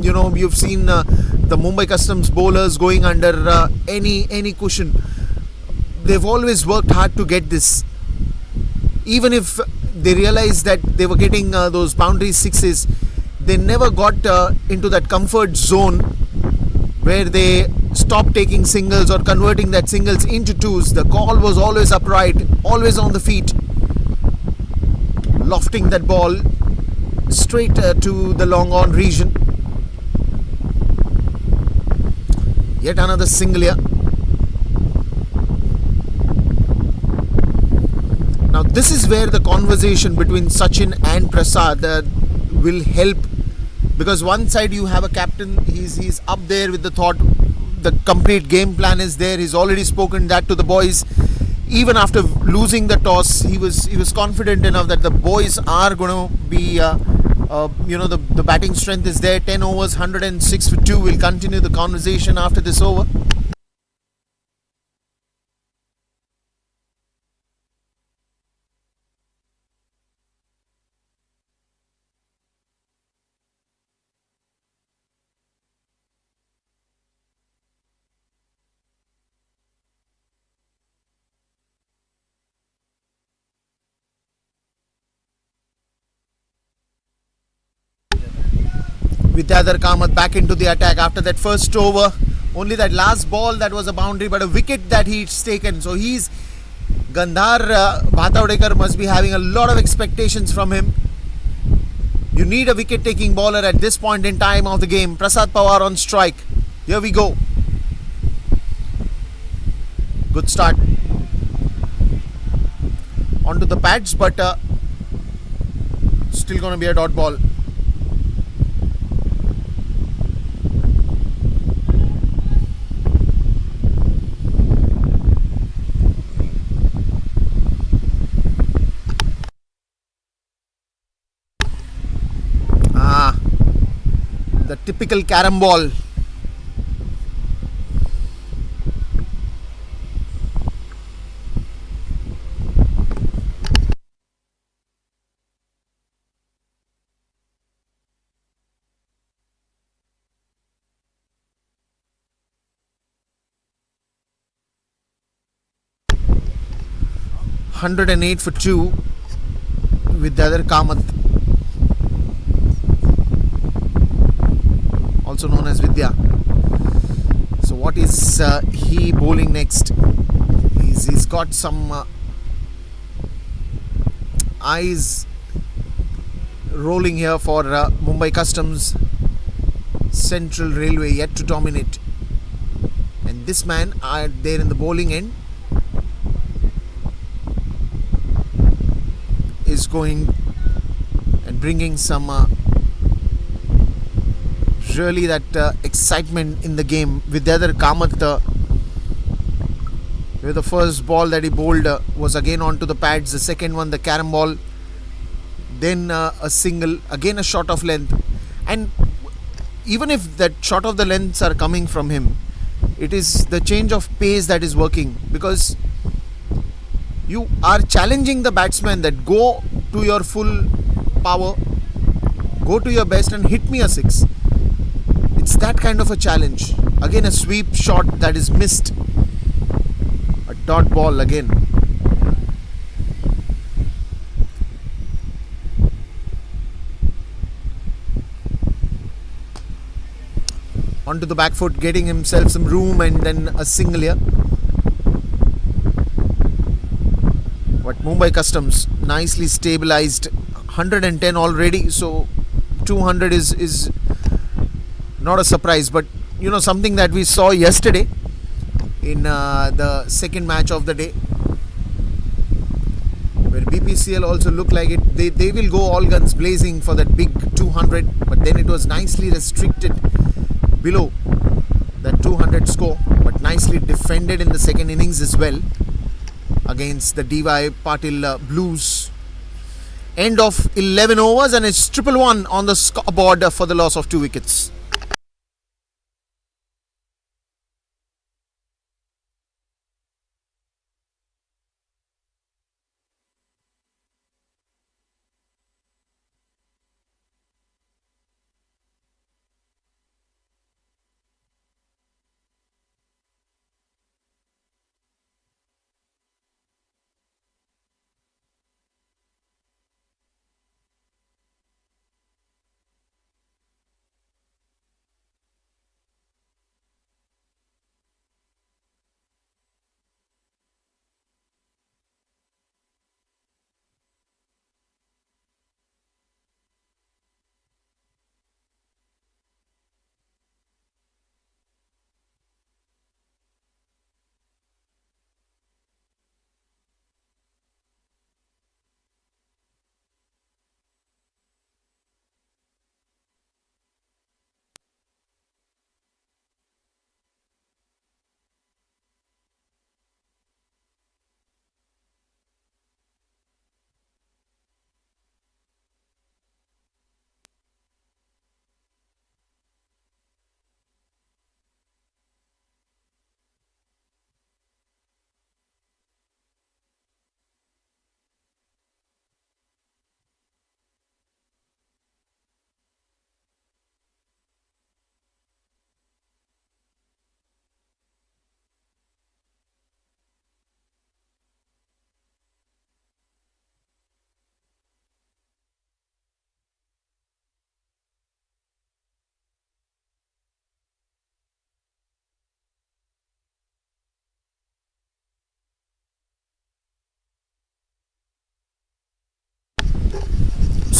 you've seen the Mumbai Customs bowlers going under any cushion. They've always worked hard to get this. Even if they realized that they were getting those boundary sixes, they never got into that comfort zone where they stopped taking singles or converting that singles into twos. The call was always upright, always on the feet, lofting that ball straight to the long on region. Yet another single here. Now this is where the conversation between Sachin and Prasad will help, because one side you have a captain, he's up there with the thought, the complete game plan is there. He's already spoken that to the boys. Even after losing the toss, he was confident enough that the boys are going to be, the batting strength is there. 10 overs, 106 for 2. We'll continue the conversation after this over. Vidyadhar Kamath back into the attack after that first over. Only that last ball that was a boundary, but a wicket that he's taken. So Gandhar Bhatavdekar must be having a lot of expectations from him. You need a wicket taking bowler at this point in time of the game. Prasad Pawar on strike. Here we go. Good start. Onto the pads, but still going to be a dot ball. The typical carom ball. (108 for 2) with the other Kamath. also known as Vidya. So what is he bowling next? He's got some eyes rolling here for Mumbai Customs. Central Railway yet to dominate, and this man there in the bowling end is going and bringing some really that excitement in the game. Vidyadhar Kamath, where the first ball that he bowled was again onto the pads, the second one the carom ball, then a single, again a shot of length, and even if that shot of the lengths are coming from him, it is the change of pace that is working, because you are challenging the batsman that go to your full power, go to your best and hit me a six. It's that kind of a challenge. Again a sweep shot that is missed, a dot ball again. Onto the back foot, getting himself some room, and then a single here. But Mumbai Customs nicely stabilized, 110 already, so 200 is not a surprise, but something that we saw yesterday in the second match of the day, where BPCL also looked like it. They will go all guns blazing for that big 200, but then it was nicely restricted below that 200 score, but nicely defended in the second innings as well against the DY Patil Blues. End of 11 overs, and it's 1-1 on the scoreboard for the loss of 2 wickets.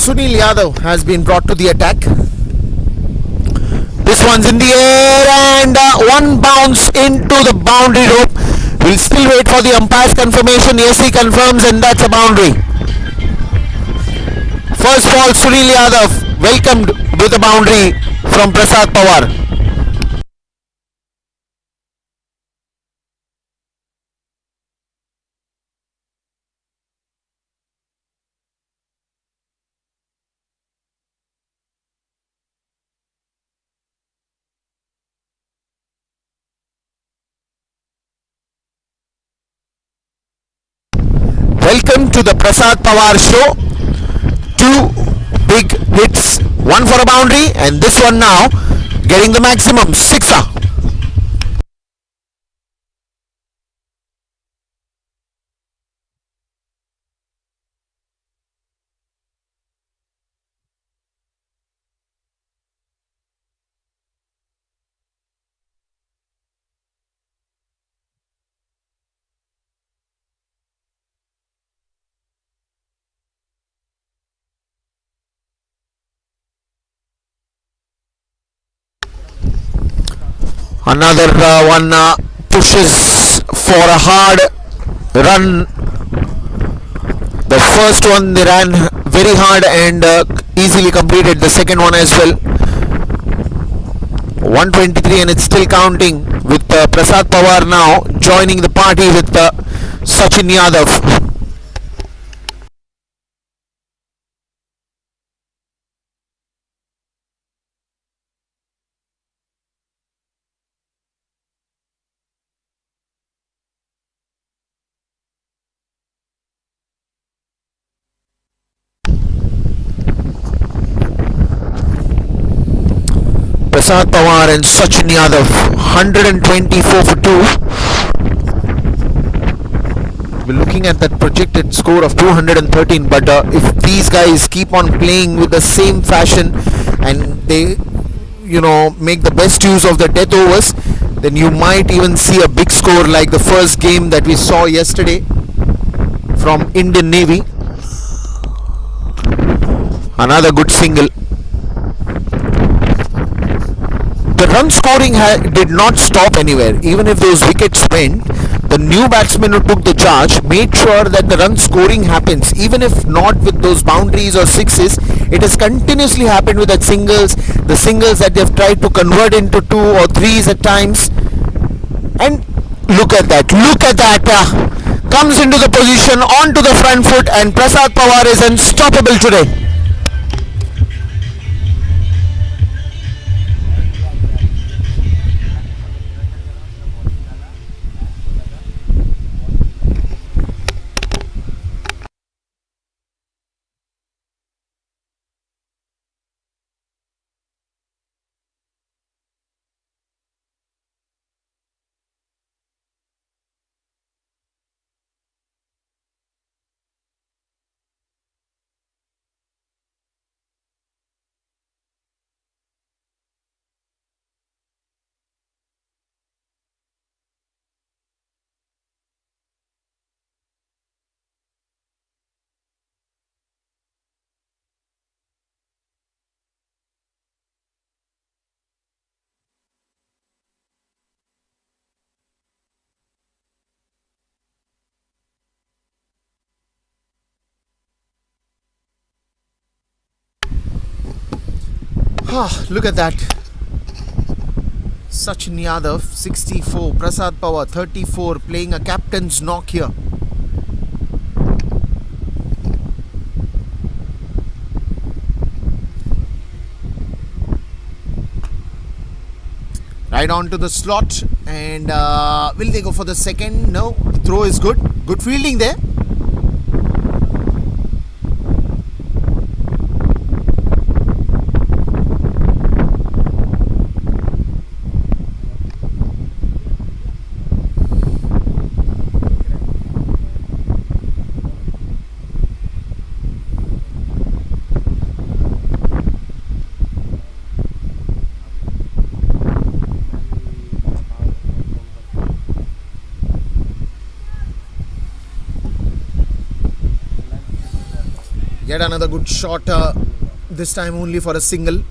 Sunil Yadav has been brought to the attack. This one's in the air, and one bounce into the boundary rope. We'll still wait for the umpire's confirmation. Yes, he confirms, and that's a boundary. First ball, Sunil Yadav welcomed with a boundary from Prasad Pawar. Welcome to the Prasad Pawar show. 2 big hits, one for a boundary, and this one now getting the maximum sixer. Another one pushes for a hard run. The first one they ran very hard and easily completed the second one as well. 123 and it's still counting with Prasad Pawar now joining the party with Sachin Yadav. Prasad Pawar and Sachin Yadav, 124 for 2. We're looking at that projected score of 213, but if these guys keep on playing with the same fashion and they make the best use of the death overs, then you might even see a big score like the first game that we saw yesterday from Indian Navy. Another good single. The run scoring did not stop anywhere. Even if those wickets went, the new batsman who took the charge made sure that the run scoring happens. Even if not with those boundaries or sixes, it has continuously happened with the singles that they've tried to convert into 2 or 3s at times. And look at that. Comes into the position, onto the front foot, and Prasad Pawar is unstoppable today. Look at that. Sachin Yadav 64, Prasad Pawar 34, playing a captain's knock here. Right on to the slot, and will they go for the second? No, the throw is good. Good fielding there. Yet another good shot, this time only for a single.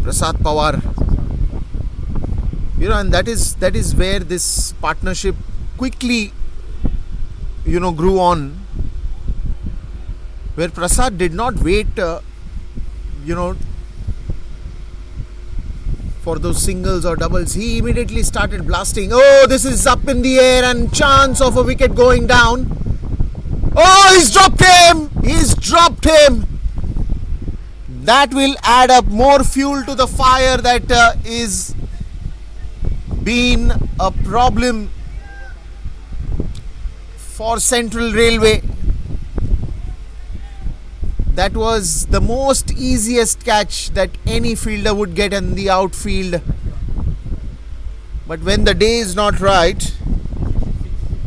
Prasad Pawar. And that is where this partnership quickly, grew on. Where Prasad did not wait, for those singles or doubles. He immediately started blasting. Oh, this is up in the air and chance of a wicket going down. Oh, he's dropped him. That will add up more fuel to the fire that is been a problem for Central Railway. That was the most easiest catch that any fielder would get in the outfield. But when the day is not right,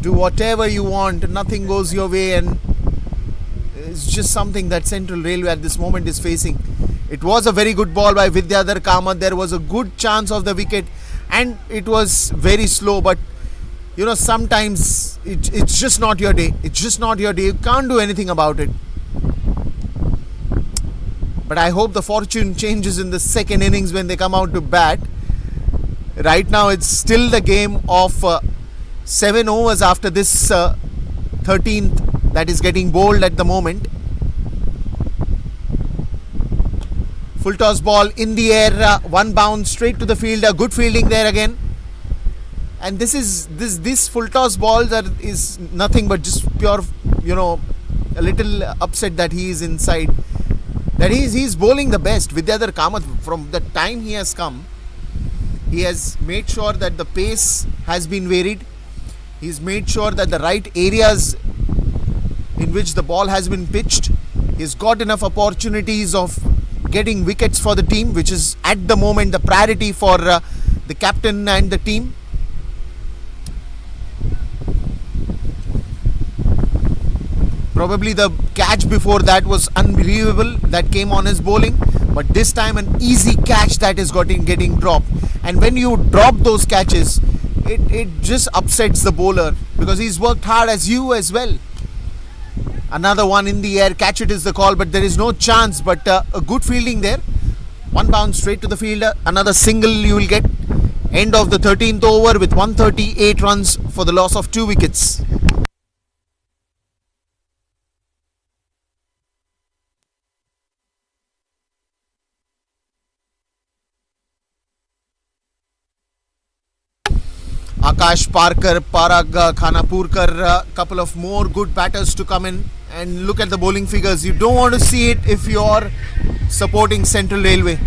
do whatever you want, nothing goes your way, and it's just something that Central Railway at this moment is facing. It was a very good ball by Vidyadhar Kamath. There was a good chance of the wicket and it was very slow, but sometimes it's just not your day. You can't do anything about it. But I hope the fortune changes in the second innings when they come out to bat, Right now it's still the game of 7 overs after this 13th that is getting bowled at the moment. Full toss ball in the air, one bounce straight to the fielder. Good fielding there again. And this full toss balls is nothing but just pure, a little upset that he is inside. That he's bowling the best. Vidyadhar Kamath, from the time he has come, he has made sure that the pace has been varied. He's made sure that the right areas in which the ball has been pitched, he's got enough opportunities of getting wickets for the team, which is at the moment the priority for the captain and the team. Probably the catch before that was unbelievable, that came on his bowling, but this time an easy catch that is getting dropped. And when you drop those catches, it just upsets the bowler, because he's worked hard as you as well. Another one in the air, catch it is the call, but there is no chance. But a good fielding there. One bounce straight to the fielder. Another single you will get. End of the 13th over with 138 runs for the loss of 2 wickets. Akash Parkar, Parag Khanapurkar, couple of more good batters to come in. And look at the bowling figures. You don't want to see it if you're supporting Central Railway.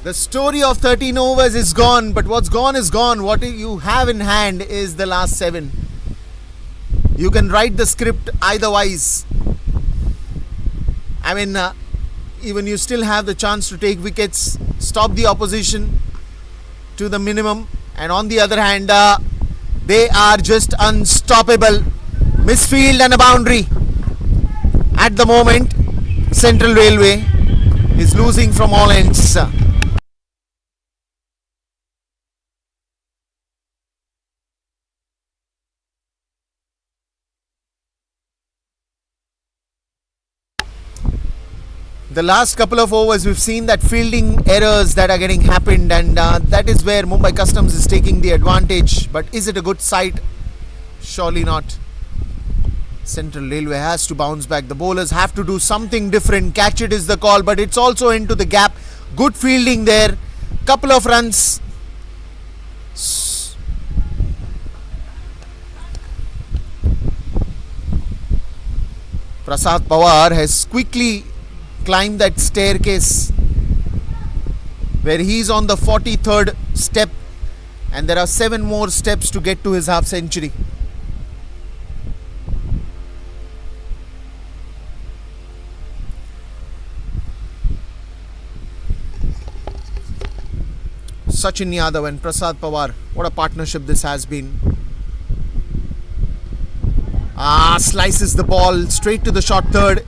The story of 13 overs is gone, but what's gone is gone. What you have in hand is the last 7. You can write the script eitherwise. I mean, even you still have the chance to take wickets, stop the opposition to the minimum, and on the other hand, they are just unstoppable. Misfield and a boundary. At the moment, Central Railway is losing from all ends. The last couple of overs, we've seen that fielding errors that are getting happened, and that is where Mumbai Customs is taking the advantage. But is it a good sight? Surely not. Central Railway has to bounce back. The bowlers have to do something different. Catch it is the call, but it's also into the gap. Good fielding there. Couple of runs. Prasad Pawar has quickly climbed that staircase where he's on the 43rd step, and there are 7 more steps to get to his half century. Sachin Yadav and Prasad Pawar, what a partnership this has been. Slices the ball straight to the short third.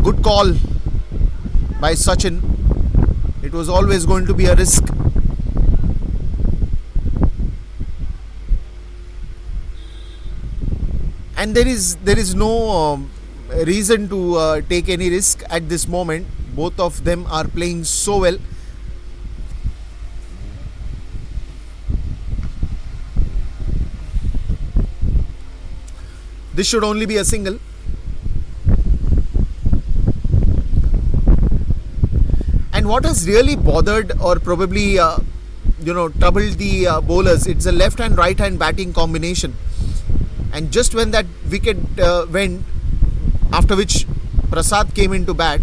Good call by Sachin. It was always going to be a risk. And there is no reason to take any risk at this moment. Both of them are playing so well. This should only be a single. And what has really bothered or probably troubled the bowlers, it's a left and right hand batting combination. And just when that wicket went, after which Prasad came into bat,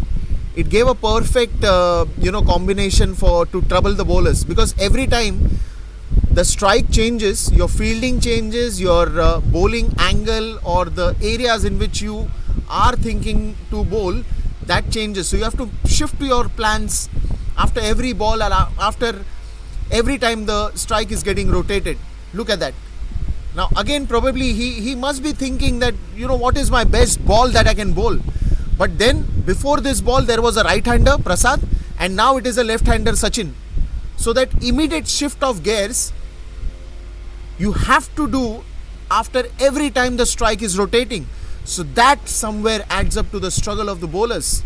it gave a perfect combination to trouble the bowlers, because every time the strike changes, your fielding changes, your bowling angle or the areas in which you are thinking to bowl, that changes. So you have to shift your plans after every ball and after every time the strike is getting rotated. Look at that. Now again, probably he must be thinking that, what is my best ball that I can bowl. But then before this ball there was a right-hander, Prasad, and now it is a left-hander, Sachin. So that immediate shift of gears you have to do after every time the strike is rotating. So that somewhere adds up to the struggle of the bowlers.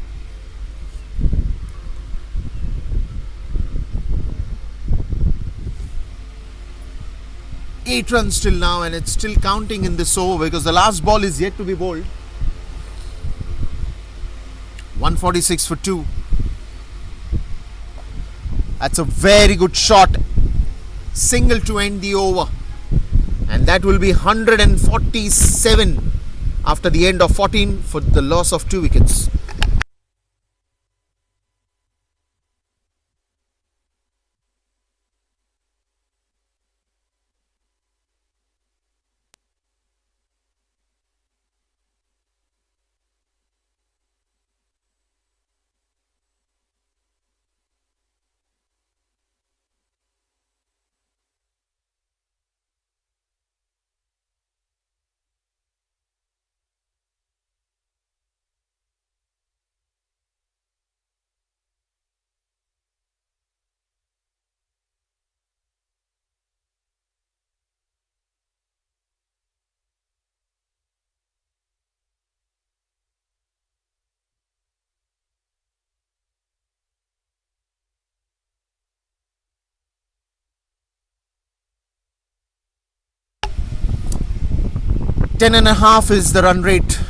Eight runs till now, and it's still counting in this over because the last ball is yet to be bowled. 146 for 2. That's a very good shot. Single to end the over. And that will be 147 after the end of 14 for the loss of 2 wickets. Ten and a half is the run rate.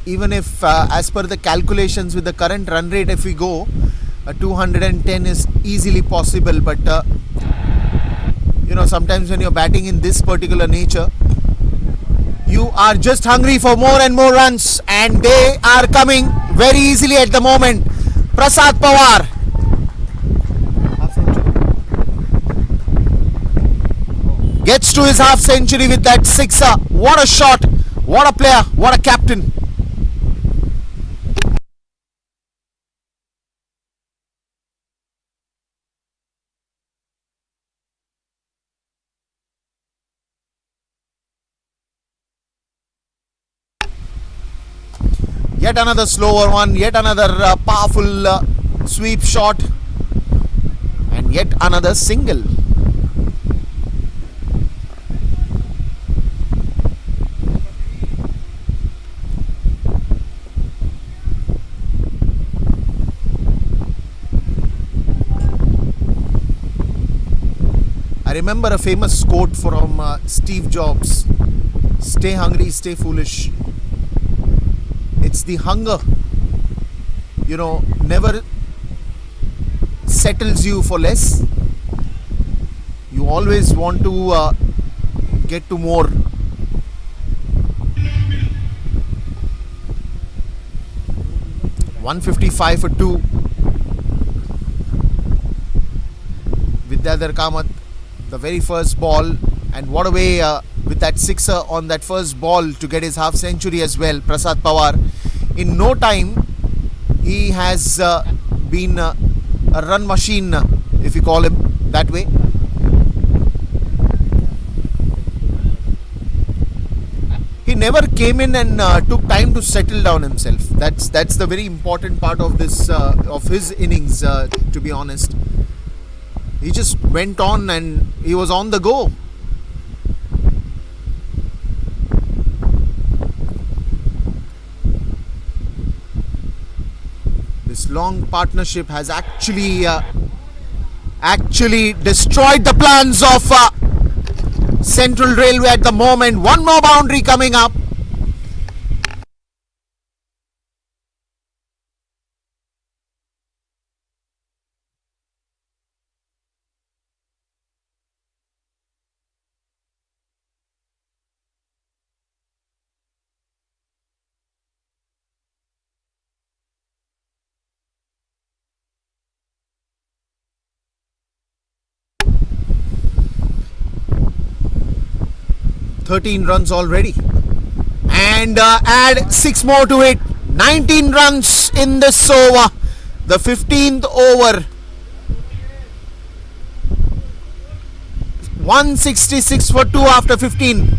Even if as per the calculations with the current run rate, if we go, 210 is easily possible. But sometimes when you're batting in this particular nature, you are just hungry for more and more runs, and they are coming very easily at the moment. Prasad Pawar gets to his half century with that sixer. What a shot, what a player, what a captain. Yet another slower one, yet another powerful sweep shot, and yet another single. I remember a famous quote from Steve Jobs: "Stay hungry, stay foolish." It's the hunger, never settles you for less. You always want to get to more. $155 for 2. Vidyadhar Kamath, the very first ball, and what a way with that sixer on that first ball to get his half century as well. Prasad Pawar, in no time he has been a run machine, if you call him that way. He never came in and took time to settle down himself. That's the very important part of this of his innings, to be honest. He just went on and he was on the go. This long partnership has actually destroyed the plans of Central Railway at the moment. One more boundary coming up. "13 runs already. and add 6 more to it. 19 runs in this over, the 15th over. 166 for 2 after 15.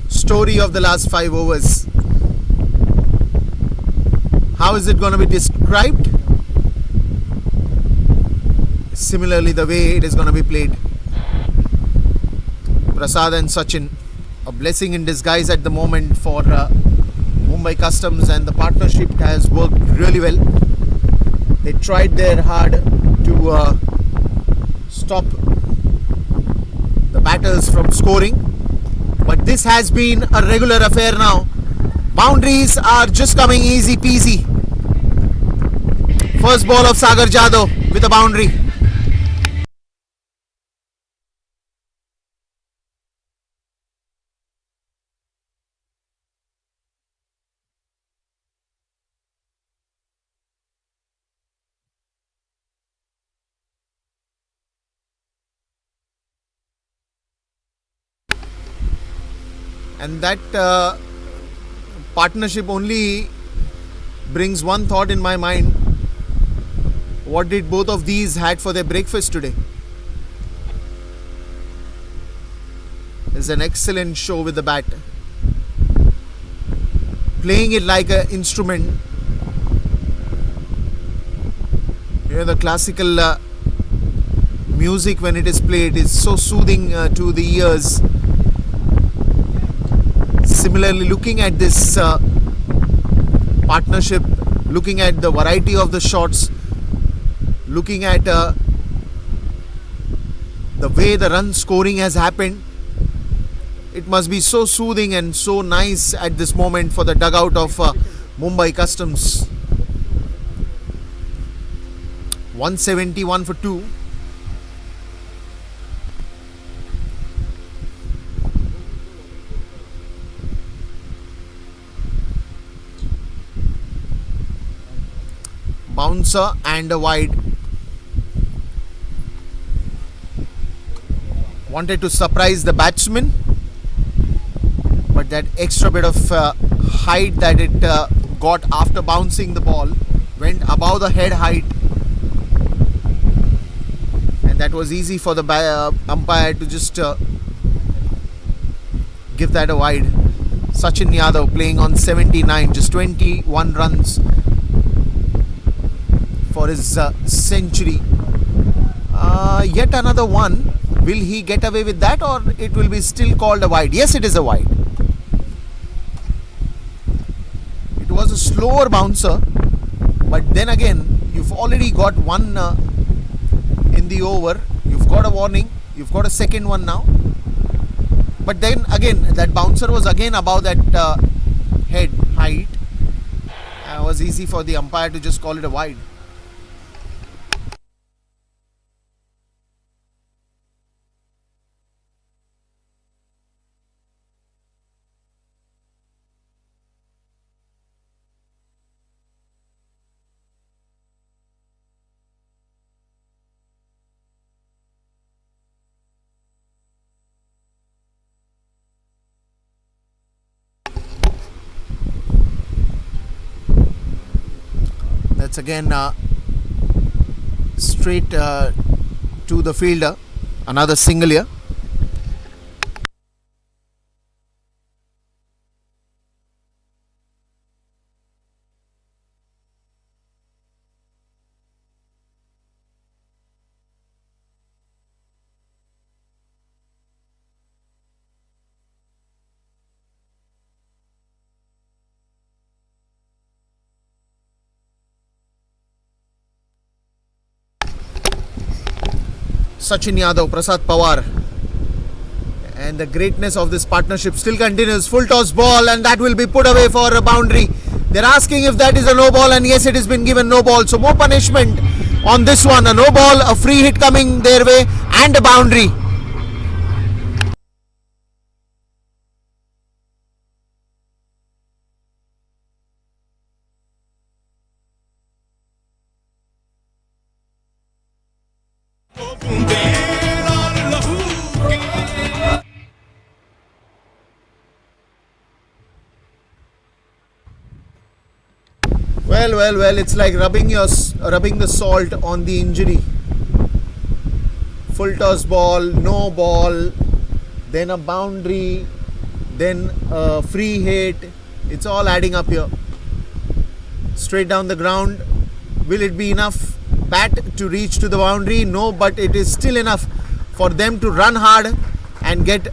Story of the last 5 overs. How is it going to be described? Similarly, the way it is going to be played. Prasad and Sachin, a blessing in disguise at the moment for Mumbai Customs, and the partnership has worked really well. They tried their hard to stop the batters from scoring, but this has been a regular affair now. Boundaries are just coming easy peasy. First ball of Sagar Jadhav with a boundary. And that partnership only brings one thought in my mind. What did both of these had for their breakfast today? It's an excellent show with the bat. Playing it like an instrument. You know, the classical music when it is played is so soothing to the ears. Similarly, looking at this partnership, looking at the variety of the shots, looking at the way the run scoring has happened, it must be so soothing and so nice at this moment for the dugout of Mumbai Customs. 171 for 2. Bouncer and a wide. Wanted to surprise the batsman, but that extra bit of height that it got after bouncing the ball went above the head height, and that was easy for the umpire to just give that a wide. Sachin Yadav playing on 79, just 21 runs for his century. Yet another one. Will he get away with that, or it will be still called a wide? Yes, it is a wide. It was a slower bouncer, but then again, you've already got one in the over. You've got a warning. You've got a second one now. But then again, that bouncer was again above that head height. It was easy for the umpire to just call it a wide. That's again straight to the fielder. Another single here. Sachin Yadav, Prasad Pawar, and the greatness of this partnership still continues. Full toss ball, and that will be put away for a boundary. They're asking if that is a no ball, and yes, it has been given no ball. So more punishment on this one. A no ball, a free hit coming their way, and a boundary. Well, it's like rubbing the salt on the injury. Full toss ball, no ball, then a boundary, then a free hit. It's all adding up here. Straight down the ground. Will it be enough bat to reach to the boundary? No, but it is still enough for them to run hard and get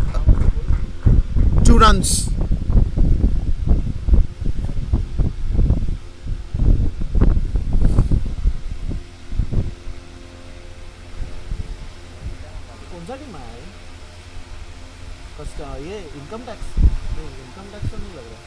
2 runs. ये income tax तो नहीं लग रहा.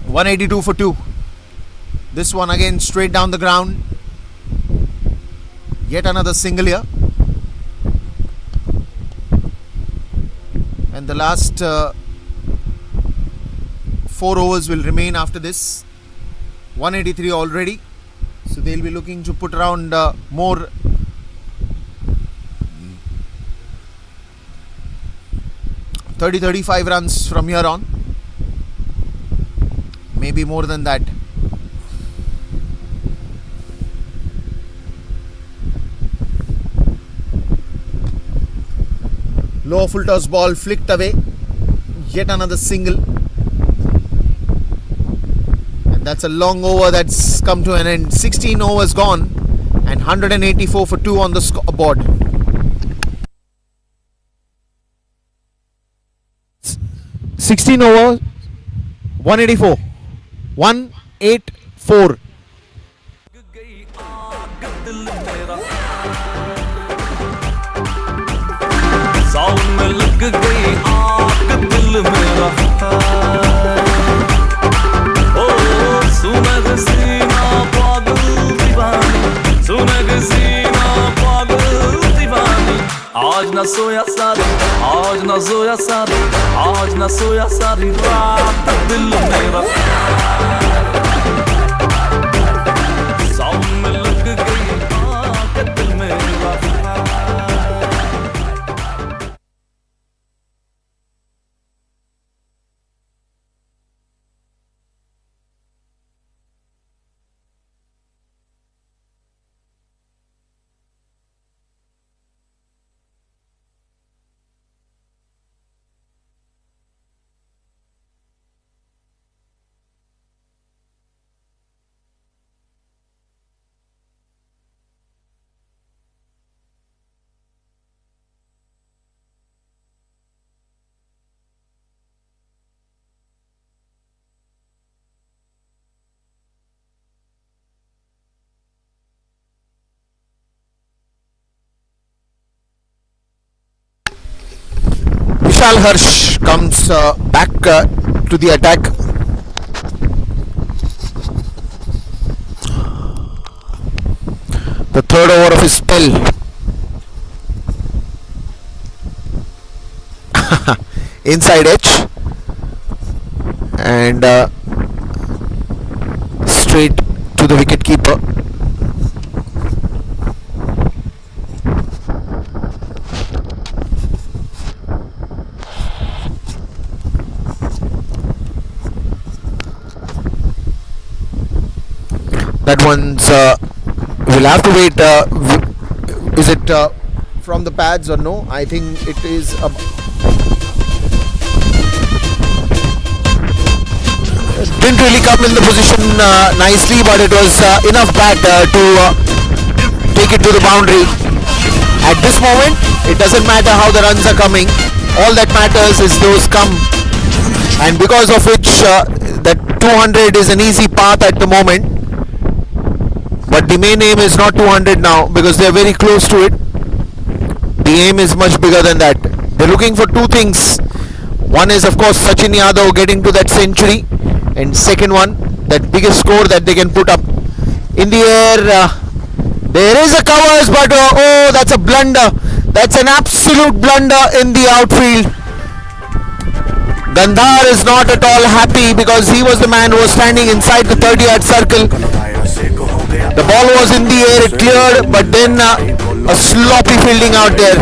182 for 2. This one again straight down the ground. Yet another single here. And the last 4 overs will remain after this. 183 already. So they'll be looking to put around more 30-35 runs from here on. Maybe more than that. Low full toss ball flicked away. Yet another single. And that's a long over that's come to an end. 16 overs gone and 184 for 2 on the scoreboard. 16 over, 184. 184. लग गई आग दिल मेरा ओ सुनग सीना पागल दीवानी सुनग सीना पागल दीवानी आज न सोया सारी आज न सोया सारी आज न सोया सारी रात दिल मेरा साउंड में लग गई आग दिल मेरा Vishal Harsh comes back to the attack. The third over of his spell. Inside edge. and straight to the wicket keeper. That one's we'll have to wait. Is it from the pads or no? I think it is. Didn't really come in the position nicely, but it was enough bat to take it to the boundary. At this moment, it doesn't matter how the runs are coming. All that matters is those come, and because of which that 200 is an easy path at the moment. But the main aim is not 200 now because they are very close to it. The aim is much bigger than that. They're looking for two things. One is of course Sachin Yadav getting to that century, and second one, that biggest score that they can put up. In the air, there is a covers, but oh, that's a blunder. That's an absolute blunder in the outfield. Gandhar is not at all happy because he was the man who was standing inside the 30-yard circle. The ball was in the air, it cleared, but then a sloppy fielding out there.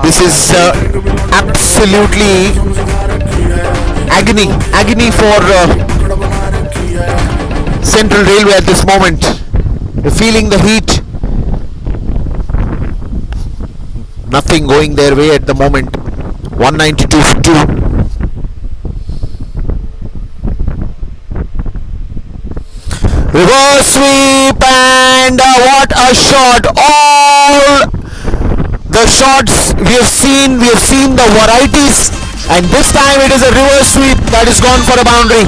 This is absolutely agony for Central Railway at this moment. They're feeling the heat. Nothing going their way at the moment. 192 for 2. Reverse sweep, and what a shot. All the shots we have seen the varieties, and this time it is a reverse sweep that is gone for a boundary.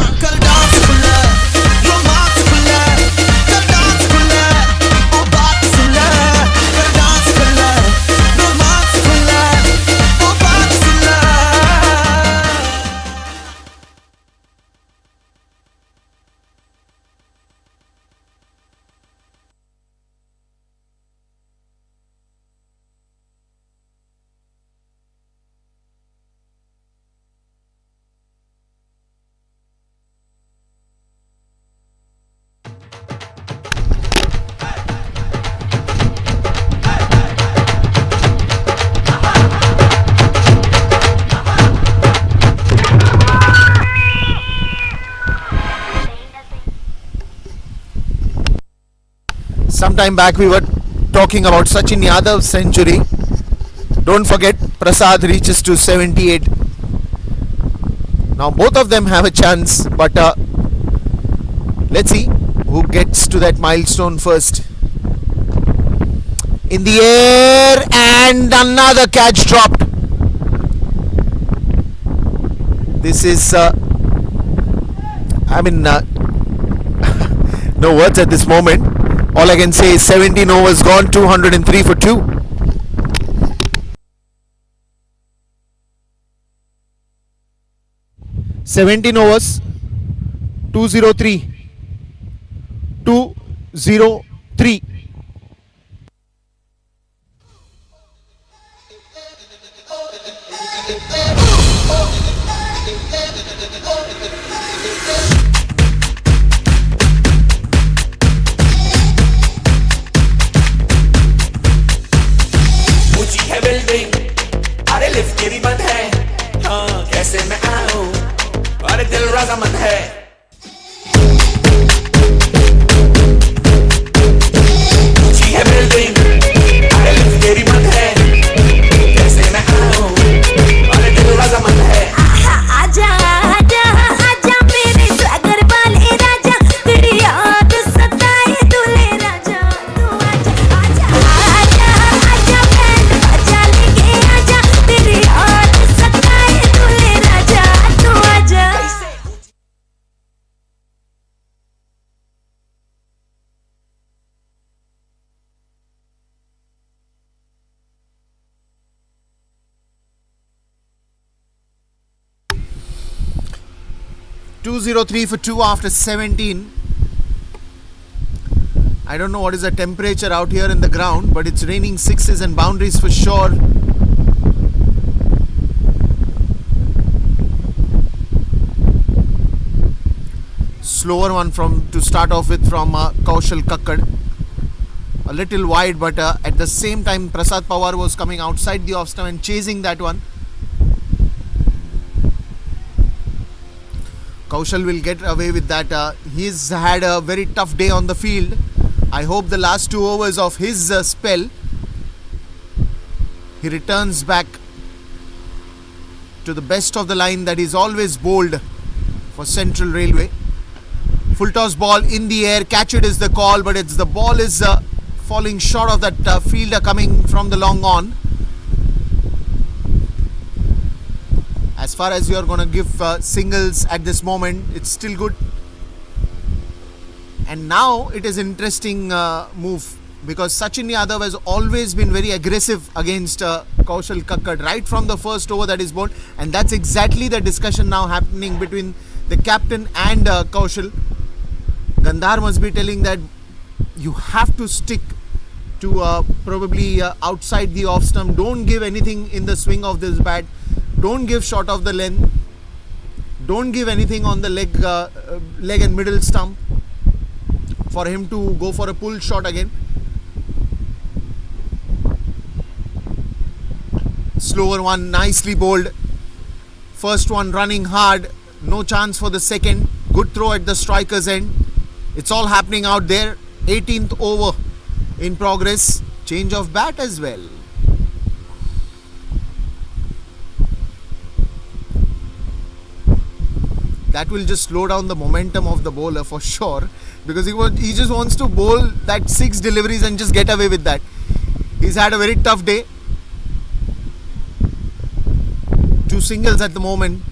Sometime back we were talking about Sachin Yadav's century. Don't forget, Prasad reaches to 78. Now both of them have a chance, but let's see who gets to that milestone first. In the air, and another catch dropped. This is no words at this moment. All I can say is 17 overs gone, 203 for 2. (17 overs, 203. 203. (203 for 2 after 17. I don't know what is the temperature out here in the ground, but it's raining sixes and boundaries for sure. slower one to start off with from Kaushal Kakkad. A little wide, but at the same time Prasad Pawar was coming outside the off stump and chasing that one. Kaushal will get away with that. He's had a very tough day on the field. I hope the last 2 overs of his spell, he returns back to the best of the line that he's always bowled for Central Railway. Full toss ball in the air, catch it is the call, but the ball is falling short of that fielder coming from the long on. As far as you're going to give singles at this moment, it's still good. And now it is interesting move, because Sachin Yadav has always been very aggressive against Kaushal Kakkad right from the first over that is bowled, and that's exactly the discussion now happening between the captain and Kaushal. Gandhar must be telling that you have to stick to probably outside the off stump. Don't give anything in the swing of this bat. Don't give short of the length. Don't give anything on the leg and middle stump for him to go for a pull shot again. Slower one, nicely bowled. First one running hard. No chance for the second. Good throw at the striker's end. It's all happening out there. 18th over in progress. Change of bat as well. That will just slow down the momentum of the bowler for sure, because he just wants to bowl that 6 deliveries and just get away with that. He's had a very tough day. 2 singles at the moment.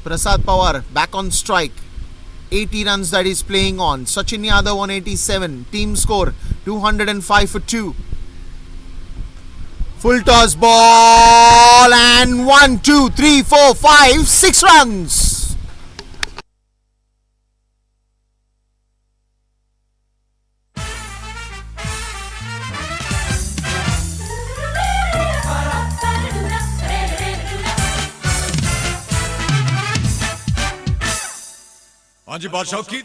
Prasad Pawar back on strike. 80 runs that he's playing on. Sachin Yadav 187. Team score 205 for 2. Full toss ball and 1, 2, 3, 4, 5, 6 runs. हाँ जी बादशाह की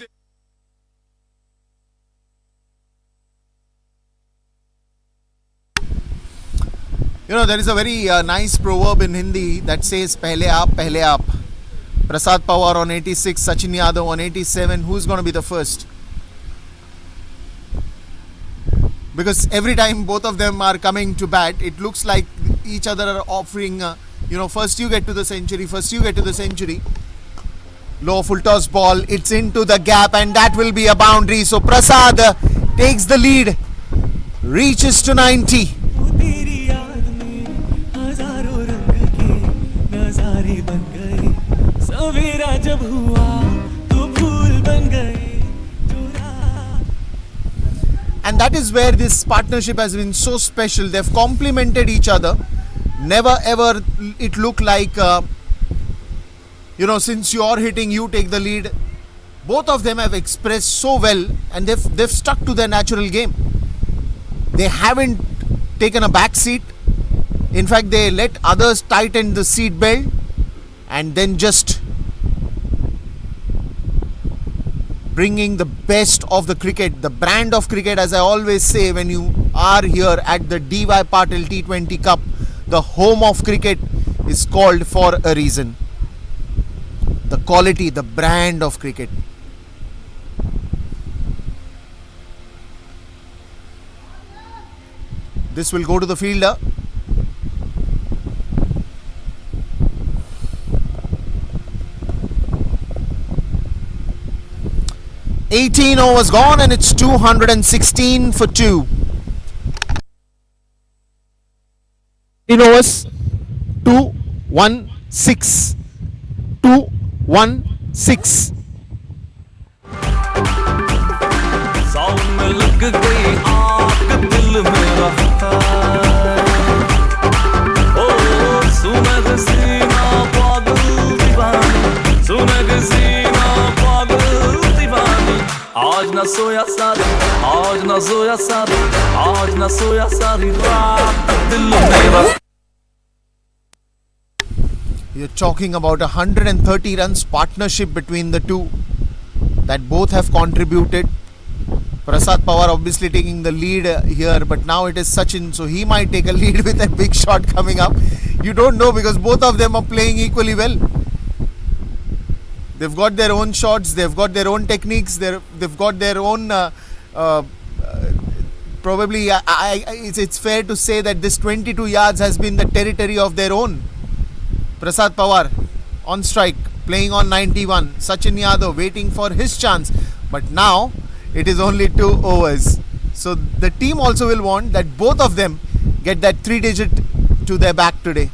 You know, there is a very nice proverb in Hindi that says pehle aap. Prasad Pawar on 86, Sachin Yadav on 87. Who's going to be the first? Because every time both of them are coming to bat, it looks like each other are offering, first you get to the century. Low full toss ball, it's into the gap, and that will be a boundary. So Prasad takes the lead, reaches to 90. And that is where this partnership has been so special. They've complemented each other. Never ever it looked like since you're hitting, you take the lead. Both of them have expressed so well, and they've stuck to their natural game. They haven't taken a back seat. In fact, they let others tighten the seat belt and then just bringing the best of the cricket, the brand of cricket, as I always say when you are here at the DY Patil T20 Cup. The home of cricket is called for a reason. The quality, the brand of cricket. This will go to the fielder. $18 overs gone, and it's 216 for 2. 18 overs, 216. 216. सावन में लग गई आग दिल मेरा ओ सुनग सीना पागल दीवानी सुनग सीना पागल दीवानी आज न सोया सारी आज न सोया सारी आज न सोया सारी रात दिल मेरा. You're talking about 130 runs partnership between the two. that both have contributed. Prasad Pawar obviously taking the lead here, but now it is Sachin, so he might take a lead with a big shot coming up. You don't know, because both of them are playing equally well. They've got their own shots, they've got their own techniques, they've got their own probably it's fair to say that this 22 yards has been the territory of their own. Prasad Pawar on strike, playing on 91. Sachin Yadav waiting for his chance, but now it is only 2 overs. So the team also will want that both of them get that 3-digit to their back today.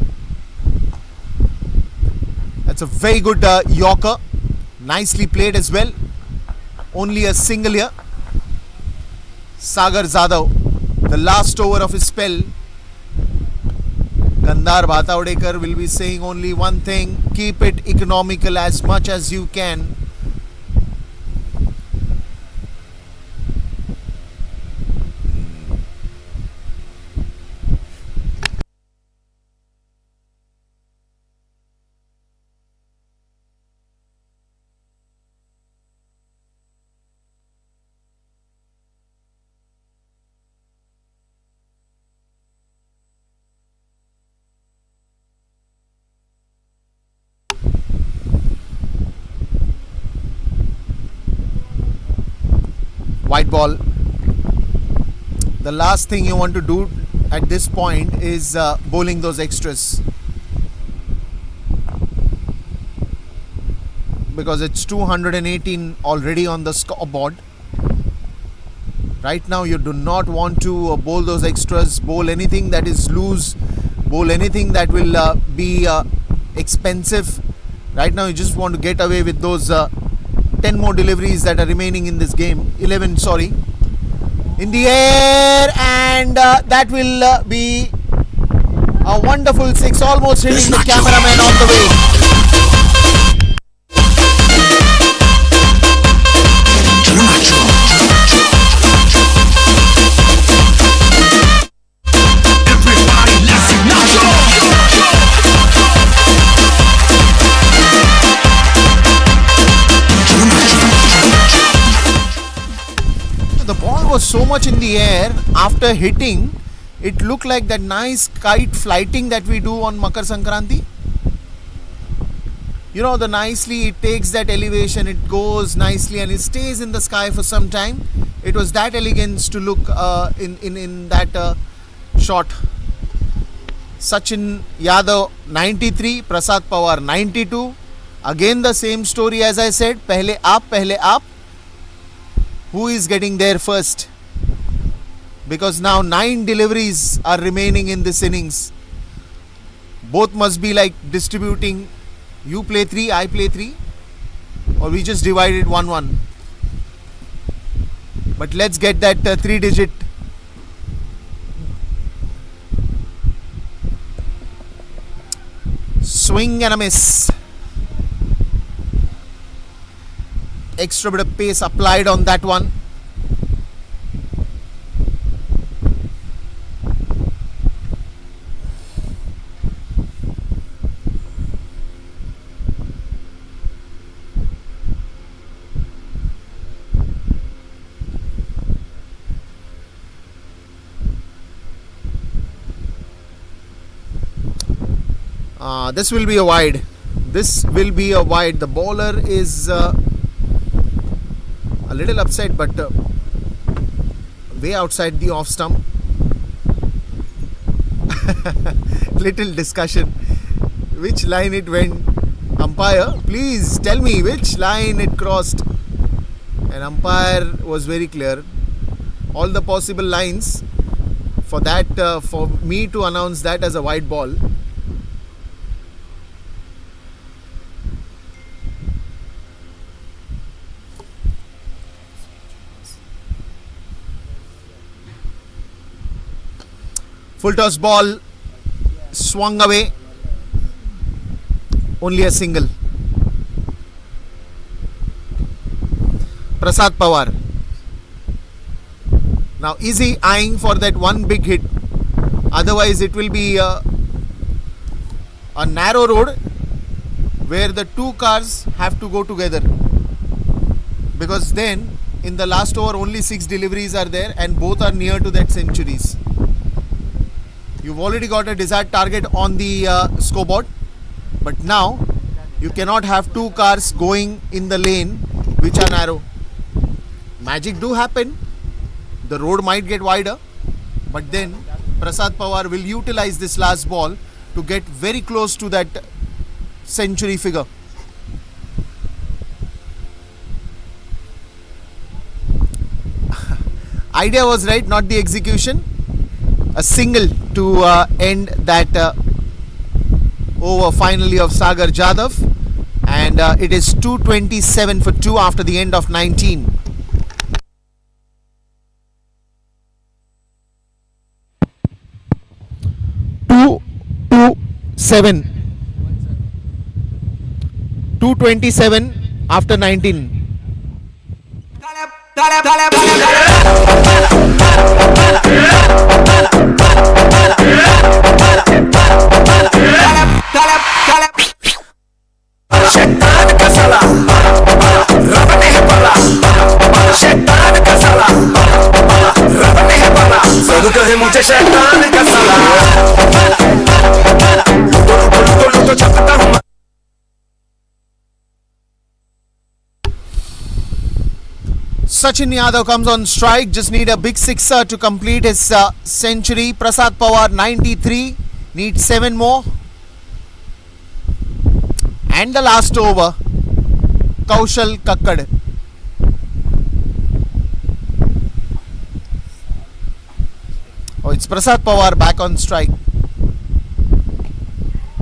That's a very good Yorker. Nicely played as well. Only a single here. Sagar Jadhav, the last over of his spell. Gandhar Bhatavadekar will be saying only one thing: keep it economical as much as you can. White ball. The last thing you want to do at this point is bowling those extras, because it's 218 already on the scoreboard. Right now you do not want to bowl those extras, bowl anything that is loose, bowl anything that will be expensive. Right now you just want to get away with those 10 more deliveries that are remaining in this game. 11, sorry. In the air, and that will be a wonderful 6, almost hitting the cameraman on the way. The ball was so much in the air, after hitting it looked like that nice kite flighting that we do on Makar Sankranti. You know, the nicely it takes that elevation, it goes nicely and it stays in the sky for some time. It was that elegance to look in that shot. Sachin Yadav 93, Prasad Pawar 92. Again the same story as I said, pehle aap. Who is getting there first? Because now 9 deliveries are remaining in this innings. Both must be like distributing, you play 3, I play 3, or we just divided 1-1. But let's get that 3-digit. Swing and a miss. Extra bit of pace applied on that one. This will be a wide. This will be a wide. The bowler is a little upset, but way outside the off stump. Little discussion. Which line it went? Umpire, please tell me which line it crossed. And umpire was very clear. All the possible lines for that, for me to announce that as a wide ball. Full toss ball swung away. Only a single. Prasad Pawar. Now is he eyeing for that one big hit? Otherwise it will be a narrow road where the two cars have to go together. because then in the last over only 6 deliveries are there and both are near to that centuries. You've already got a desired target on the scoreboard, but now you cannot have two cars going in the lane which are narrow. Magic do happen, the road might get wider, but then Prasad Pawar will utilize this last ball to get very close to that century figure. Idea was right, not the execution. A single to end that over finally of Sagar Jadhav, and it is 227 for 2 after the end of 19. Two 227 after 19. कहे मुझे शैतान का साला लूटो छपता हूँ. Sachin Yadav comes on strike, just need a big sixer to complete his century. Prasad Pawar 93, needs 7 more. And the last over, Kaushal Kakkad. Oh, it's Prasad Pawar back on strike.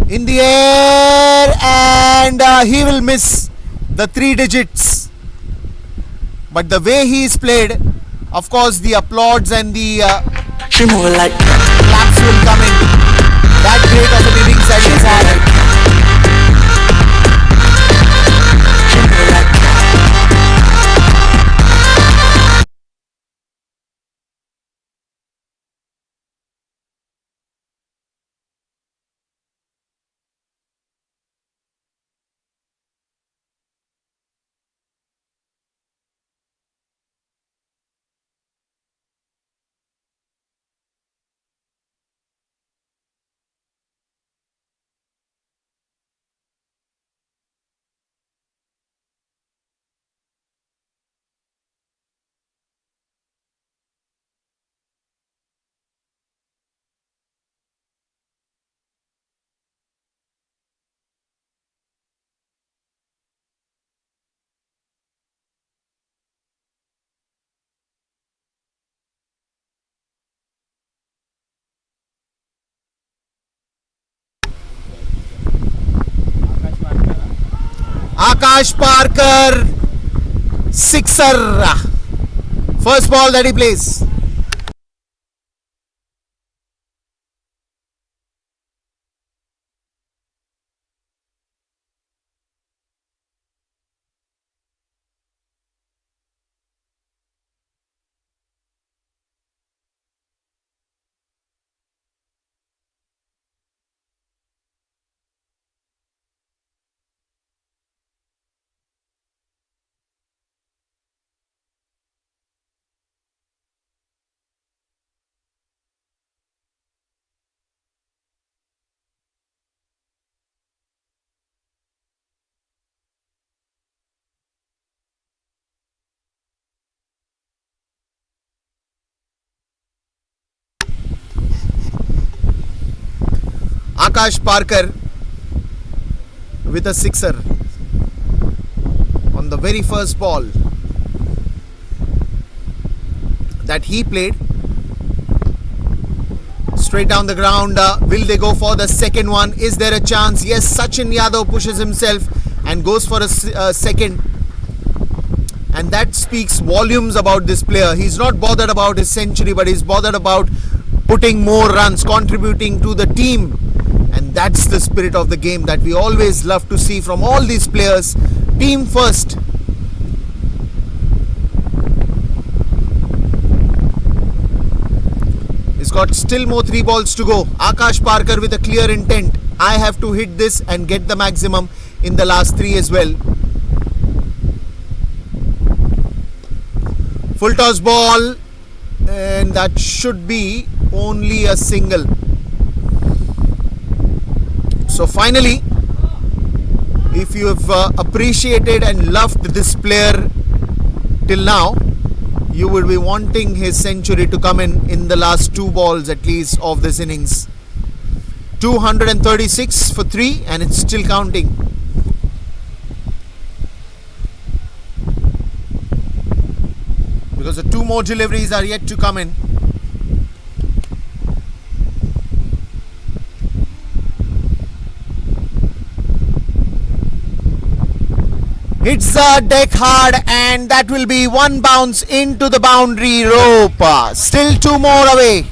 In the air, and he will miss the 3 digits. But the way he is played, of course, the applauds and the claps will come in. That great of an innings that he's had. Akash Parker, sixer. First ball that he plays. Akash Parker with a sixer on the very first ball that he played. Straight down the ground. Will they go for the second one? Is there a chance? Yes, Sachin Yadav pushes himself and goes for a second. And that speaks volumes about this player. He's not bothered about his century, but he's bothered about putting more runs, contributing to the team. And that's the spirit of the game that we always love to see from all these players. Team first. He's got still more 3 balls to go. Akash Parker with a clear intent. I have to hit this and get the maximum in the last 3 as well. Full toss ball, and that should be only a single. So finally, if you have appreciated and loved this player till now, you will be wanting his century to come in the last 2 balls at least of this innings. 236 for 3, and it's still counting. Because the 2 more deliveries are yet to come in. Hits the deck hard, and that will be 1 bounce into the boundary rope. Still 2 more away.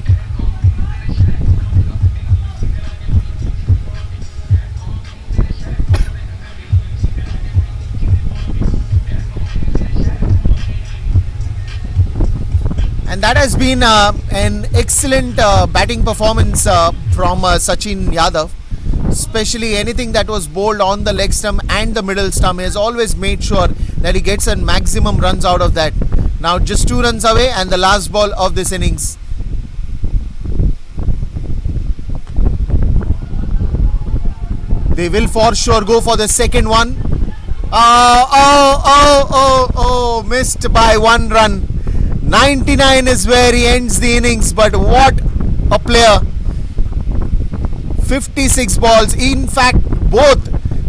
And that has been an excellent batting performance from Sachin Yadav. Especially anything that was bowled on the leg stump and the middle stump, he has always made sure that he gets a maximum runs out of that. Now just 2 runs away, and the last ball of this innings. They will for sure go for the second one. Missed by 1 run. 99 is where he ends the innings, but what a player. 56 balls. In fact, both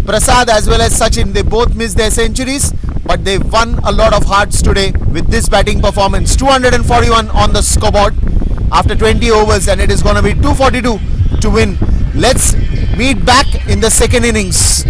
Prasad as well as Sachin, they both missed their centuries, but they won a lot of hearts today with this batting performance. 241 on the scoreboard after 20 overs, and it is going to be 242 to win. Let's meet back in the second innings.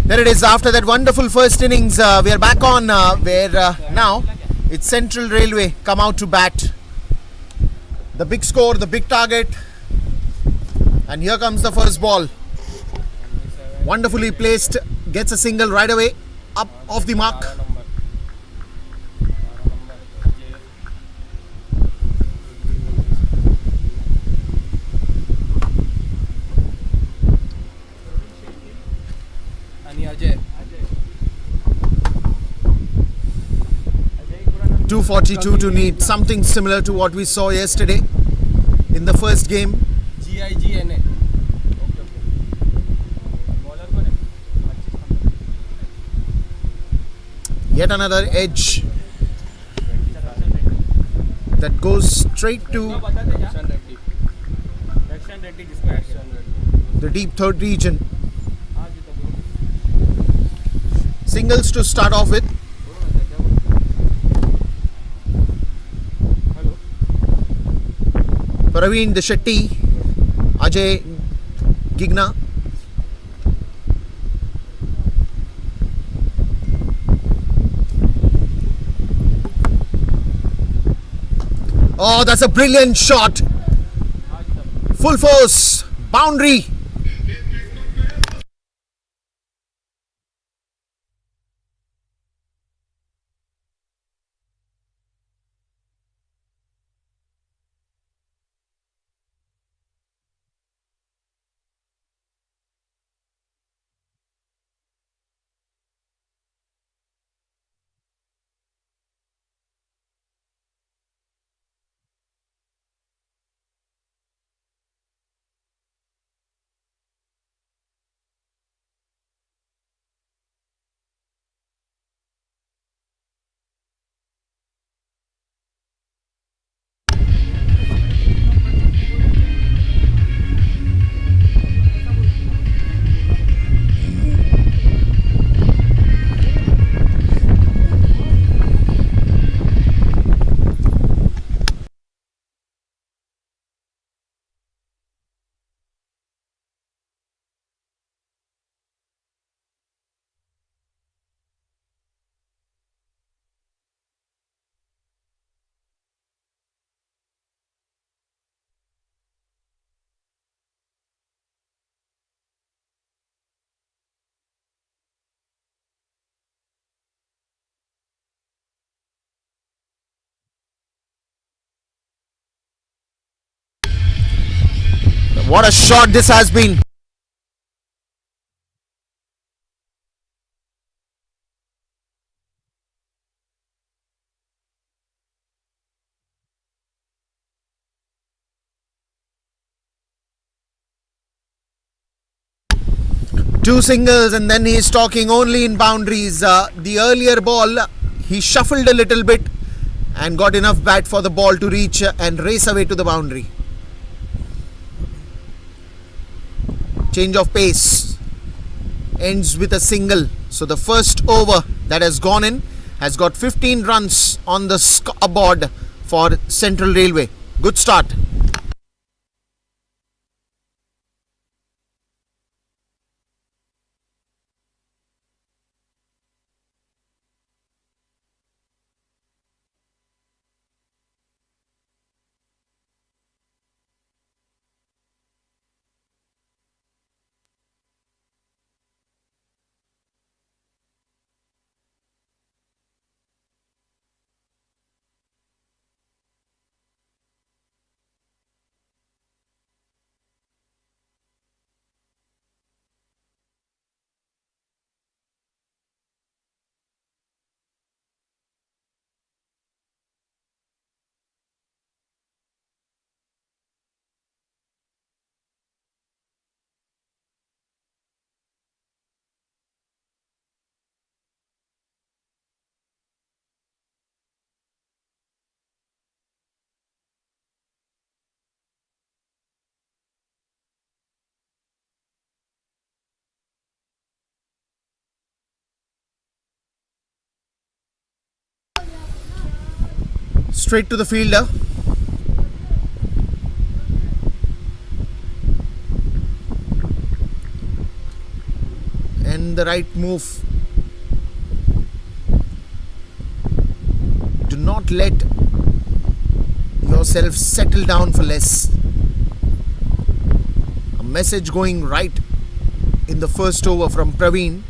There it is. After that wonderful first innings, we are back on where now it's Central Railway come out to bat. The big score, the big target, and here comes the first ball. Wonderfully placed, gets a single right away, up off the mark. आणि Ajay 242 to need, something similar to what we saw yesterday in the first game. GIGNA. Yet another edge that goes straight to the deep third region. Singles to start off with. Praveen the Shetty, Ajay Gigna. Oh, that's a brilliant shot. Full force, boundary. What a shot this has been. Two singles, and then he is talking only in boundaries. The earlier ball, he shuffled a little bit and got enough bat for the ball to reach and race away to the boundary. Change of pace ends with a single. So the first over that has gone in has got 15 runs on the scoreboard for Central Railway. Good start. Straight to the fielder. and the right move. Do not let yourself settle down for less. A message going right in the first over from Praveen.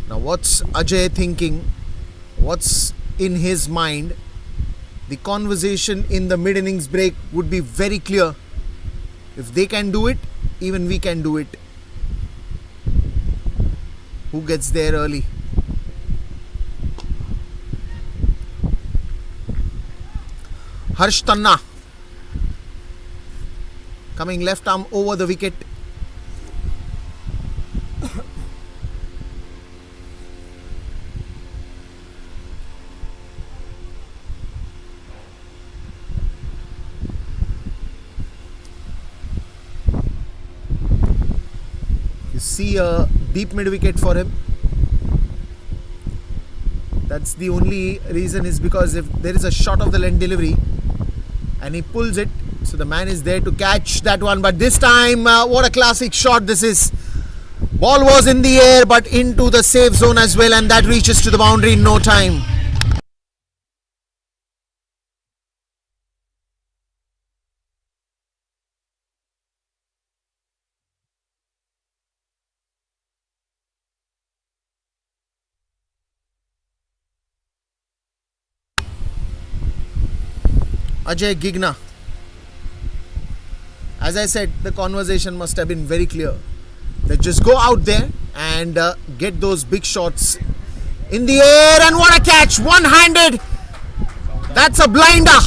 Now what's Ajay thinking? What's in his mind? The conversation in the mid-innings break would be very clear. If they can do it, even we can do it. Who gets there early? Harsh Tanna coming left arm over the wicket. You see a deep mid wicket for him. That's the only reason, is because if there is a shot of the length delivery and he pulls it, so the man is there to catch that one. But this time, what a classic shot this is. Ball was in the air but into the safe zone as well, and that reaches to the boundary in no time. Ajay Gigna. As I said, the conversation must have been very clear. Let's just go out there and get those big shots in the air. And what a catch! One-handed. That's a blinder.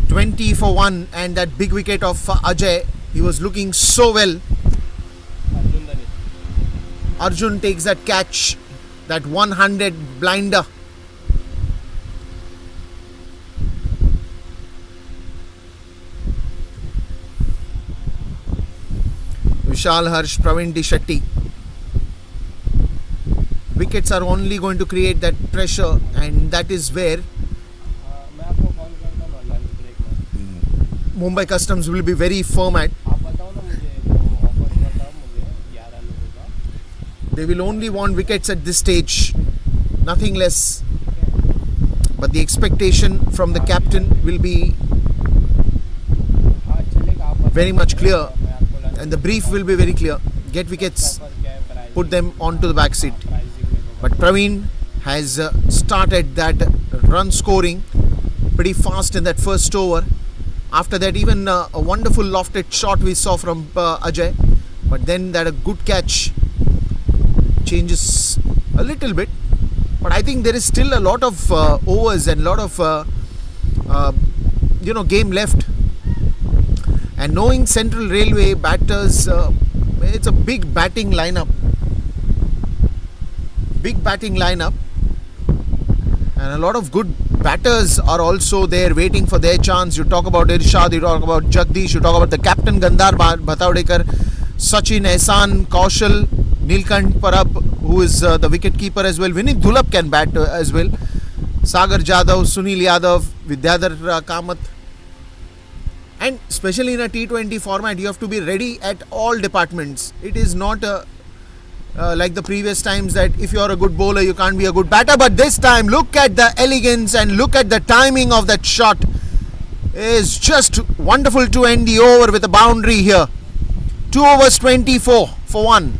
$20 for 1, and that big wicket of Ajay. He was looking so well. Arjun takes that catch, that one-handed blinder. Vishal Harsh, Praveen Shetty. Wickets are only going to create that pressure, and that is where Mumbai Customs will be very firm at. They will only want wickets at this stage, nothing less. But the expectation from the captain will be very much clear, and the brief will be very clear. Get wickets, put them onto the back seat. But Praveen has started that run scoring pretty fast in that first over. After that, even a wonderful lofted shot we saw from Ajay. But then that a good catch changes a little bit. But I think there is still a lot of overs and a lot of game left. And knowing Central Railway batters, it's a big batting lineup. And a lot of good batters are also there waiting for their chance. You talk about Irshad, you talk about Jagdish, you talk about the captain Gandhar Bhatavdekar, Sachin, Ehsan, Kaushal, Nilkant Parab, who is the wicket keeper as well. Vinit Dhulap can bat as well. Sagar Jadhav, Sunil Yadav, Vidyadhar Kamath. And especially in a T20 format, you have to be ready at all departments. It is not like the previous times that if you are a good bowler, you can't be a good batter. But this time, look at the elegance and look at the timing of that shot. It's just wonderful to end the over with a boundary here. 2 overs 24 for 1.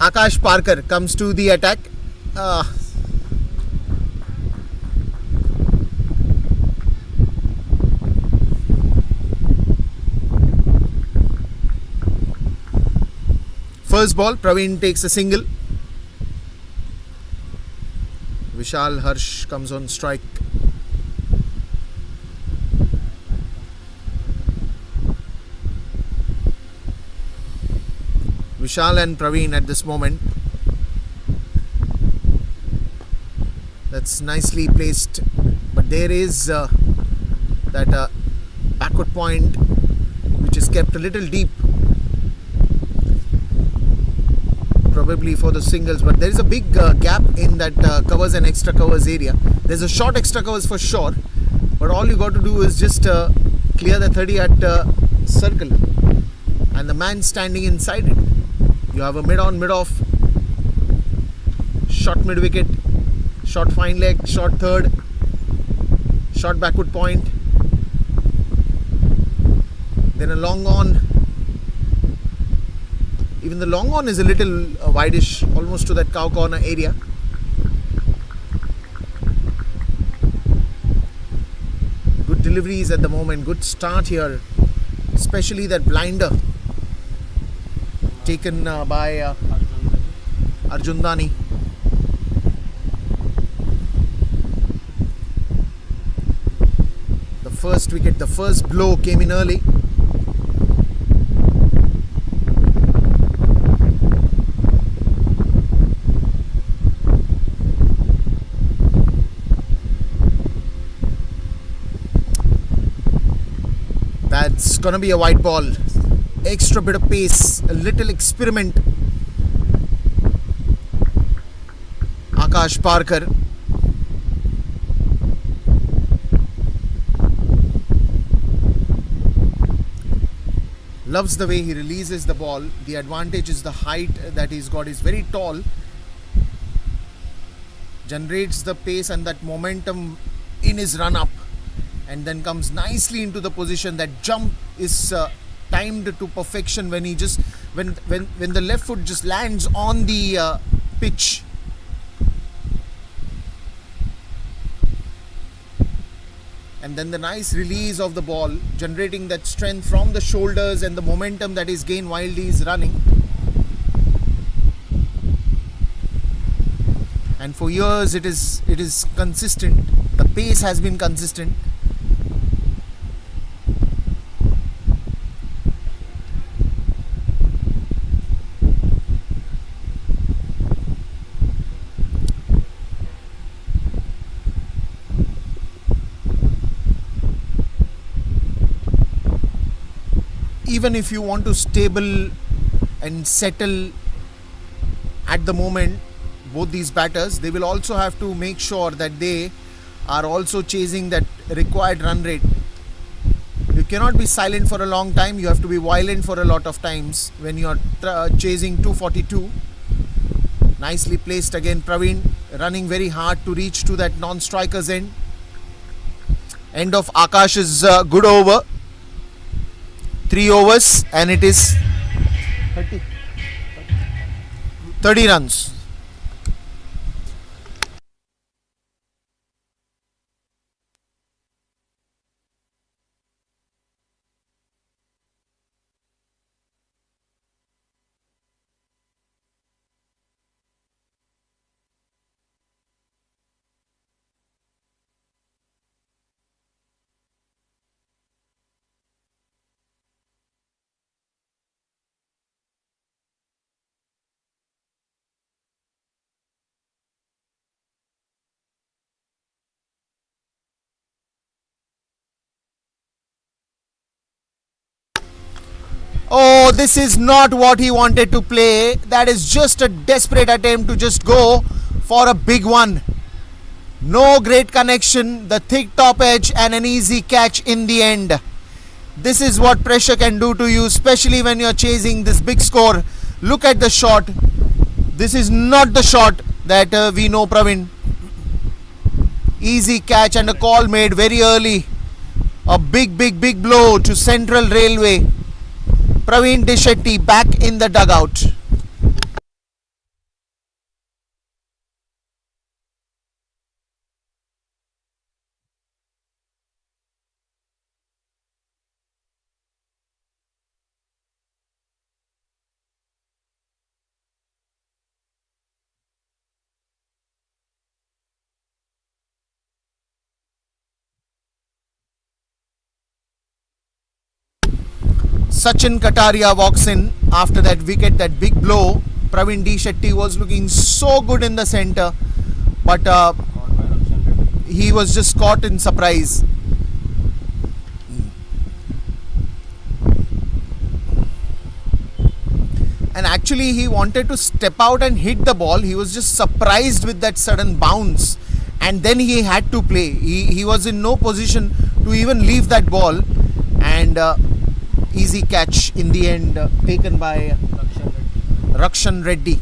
Akash Parker comes to the attack. First ball, Praveen takes a single. Vishal Harsh comes on strike. Vishal and Praveen at this moment. That's nicely placed, but there is that backward point which is kept a little deep, probably for the singles, but there is a big gap in that covers and extra covers area. There's a short extra covers for sure, but all you got to do is just clear the 30 at circle and the man standing inside it. You have a mid-on, mid-off, short mid-wicket, short fine leg, short third, short backward point, then a long on. Even the long on is a little wideish, almost to that cow corner area. Good deliveries at the moment, good start here, especially that blinder taken by Arjundani. The first wicket, the first blow came in early. That's gonna be a white ball. Extra bit of pace, a little experiment. Akash Parker. Loves the way he releases the ball. The advantage is the height that he's got. He's very tall. Generates the pace and that momentum in his run up, and then comes nicely into the position. That jump is timed to perfection when he just when the left foot just lands on the pitch. And then the nice release of the ball, generating that strength from the shoulders and the momentum that is gained while he is running. And for years it is consistent. The pace has been consistent. Even if you want to stable and settle at the moment, both these batters, they will also have to make sure that they are also chasing that required run rate. You cannot be silent for a long time. You have to be violent for a lot of times when you are chasing 242. Nicely placed again, Praveen, running very hard to reach to that non-striker's end. End of Akash's good over. 3 overs and it is 30 runs. Oh, this is not what he wanted to play. That is just a desperate attempt to just go for a big one. No great connection, the thick top edge, and an easy catch in the end. This is what pressure can do to you, especially when you're chasing this big score. Look at the shot. This is not the shot that we know, Praveen. Easy catch and a call made very early. A big blow to Central Railway. Praveen Dishetty back in the dugout. Sachin Kataria walks in after that wicket, that big blow. Praveen Dishetty was looking so good in the center, but he was just caught in surprise. And actually he wanted to step out and hit the ball. He was just surprised with that sudden bounce, and then he had to play. He was in no position to even leave that ball, and easy catch in the end taken by Rakshan Reddy.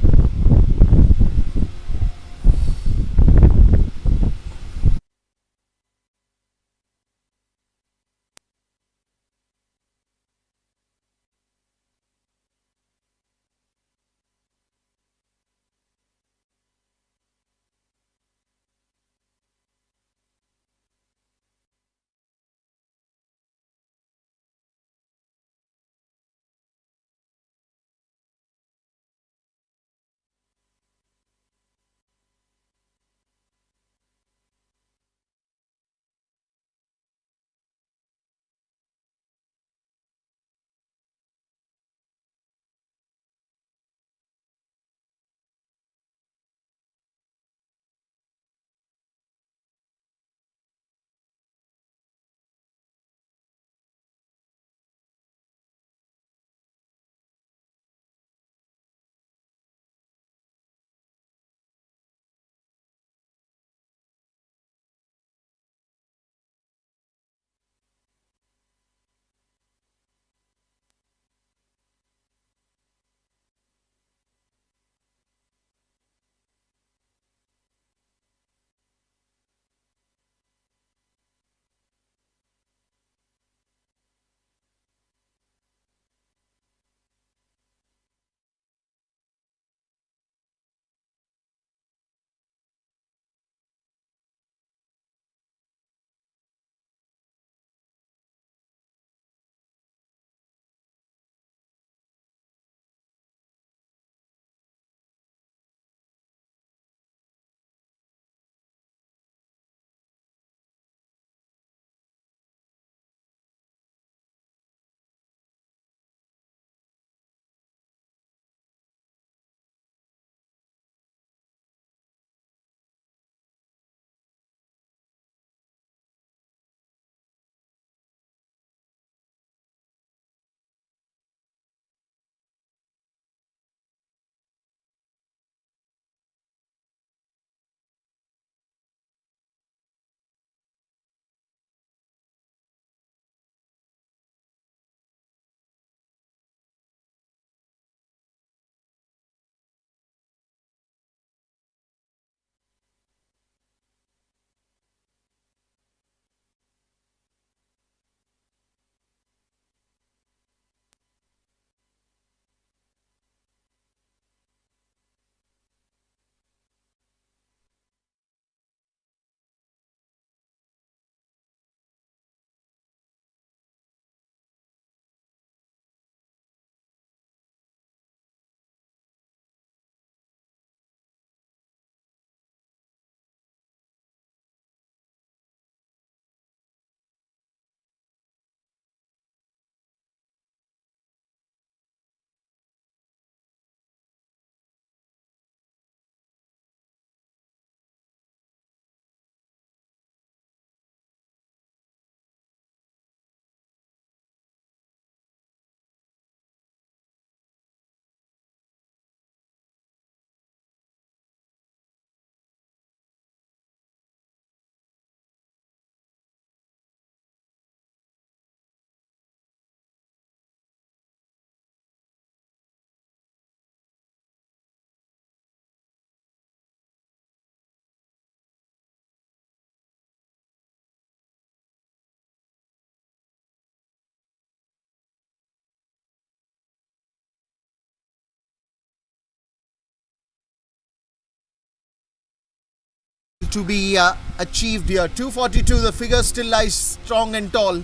to be achieved here. 242, the figure still lies strong and tall.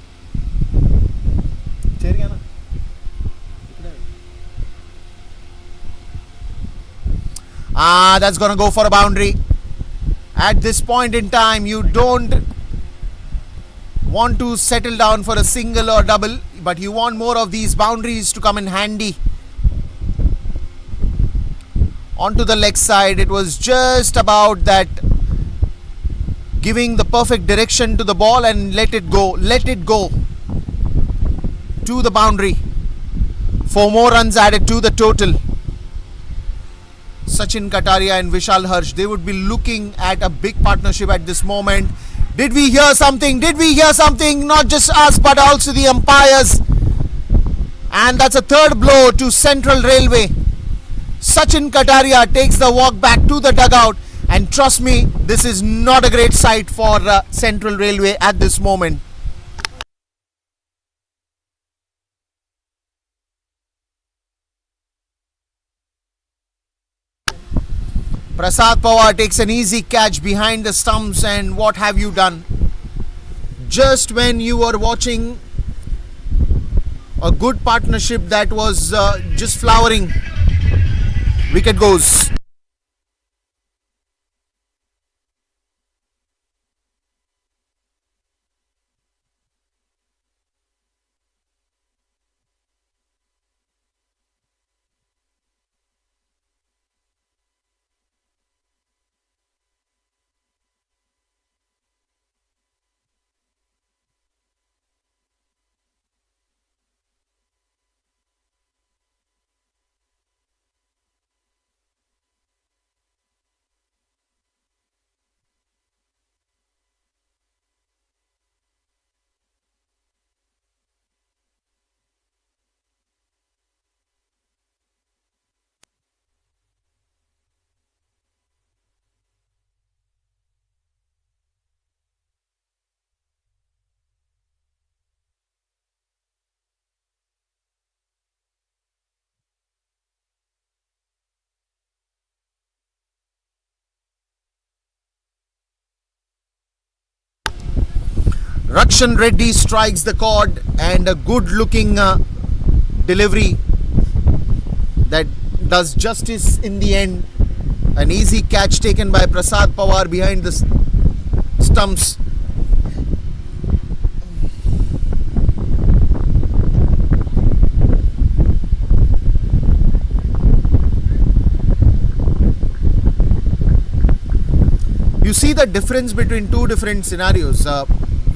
That's gonna go for a boundary. At this point in time, you don't want to settle down for a single or double, but you want more of these boundaries to come in handy. Onto the leg side, it was just about that, giving the perfect direction to the ball and let it go to the boundary. 4 more runs added to the total. Sachin Kataria and Vishal Harsh, they would be looking at a big partnership at this moment. Did we hear something? Not just us, but also the umpires. And that's a third blow to Central Railway. Sachin Kataria takes the walk back to the dugout, and trust me, this is not a great sight for Central Railway at this moment. Prasad Pawar takes an easy catch behind the stumps, and what have you done? Just when you were watching a good partnership that was just flowering, wicket goes. Rakshan Reddy strikes the chord, and a good looking delivery that does justice in the end. An easy catch taken by Prasad Pawar behind the stumps. You see the difference between two different scenarios.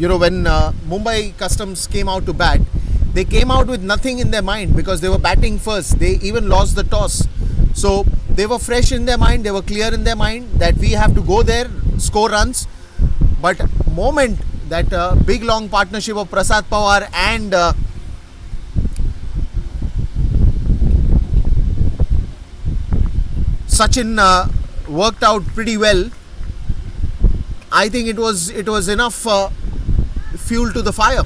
When Mumbai Customs came out to bat, they came out with nothing in their mind because they were batting first. They even lost the toss. So they were fresh in their mind, they were clear in their mind that we have to go there, score runs. But moment that big long partnership of Prasad Pawar and Sachin worked out pretty well. I think it was enough fuel to the fire.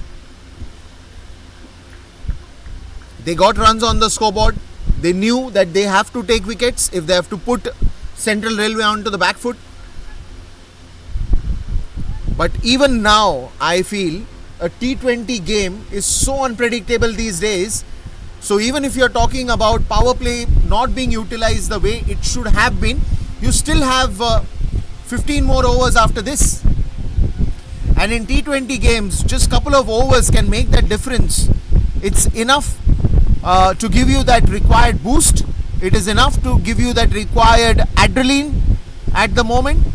They got runs on the scoreboard. They knew that they have to take wickets if they have to put Central Railway onto the back foot. But even now, I feel a T20 game is so unpredictable these days. So even if you're talking about power play not being utilized the way it should have been, you still have 15 more overs after this. And in T20 games, just a couple of overs can make that difference. It's enough to give you that required boost. It is enough to give you that required adrenaline at the moment.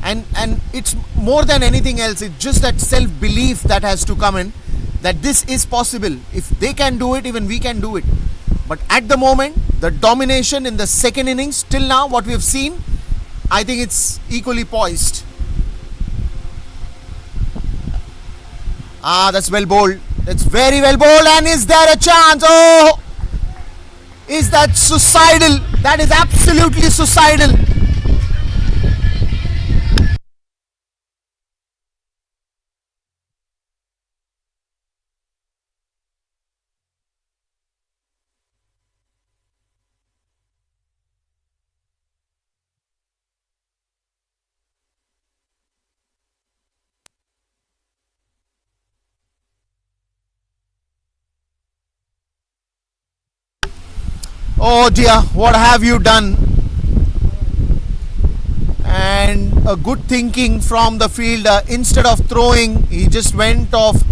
And it's more than anything else. It's just that self-belief that has to come in, that this is possible. If they can do it, even we can do it. But at the moment, the domination in the second innings, till now, what we have seen, I think it's equally poised. That's well bowled. That's very well bowled. And is there a chance? Oh! Is that suicidal? That is absolutely suicidal. Oh dear, what have you done? And a good thinking from the fielder. Instead of throwing, he just went off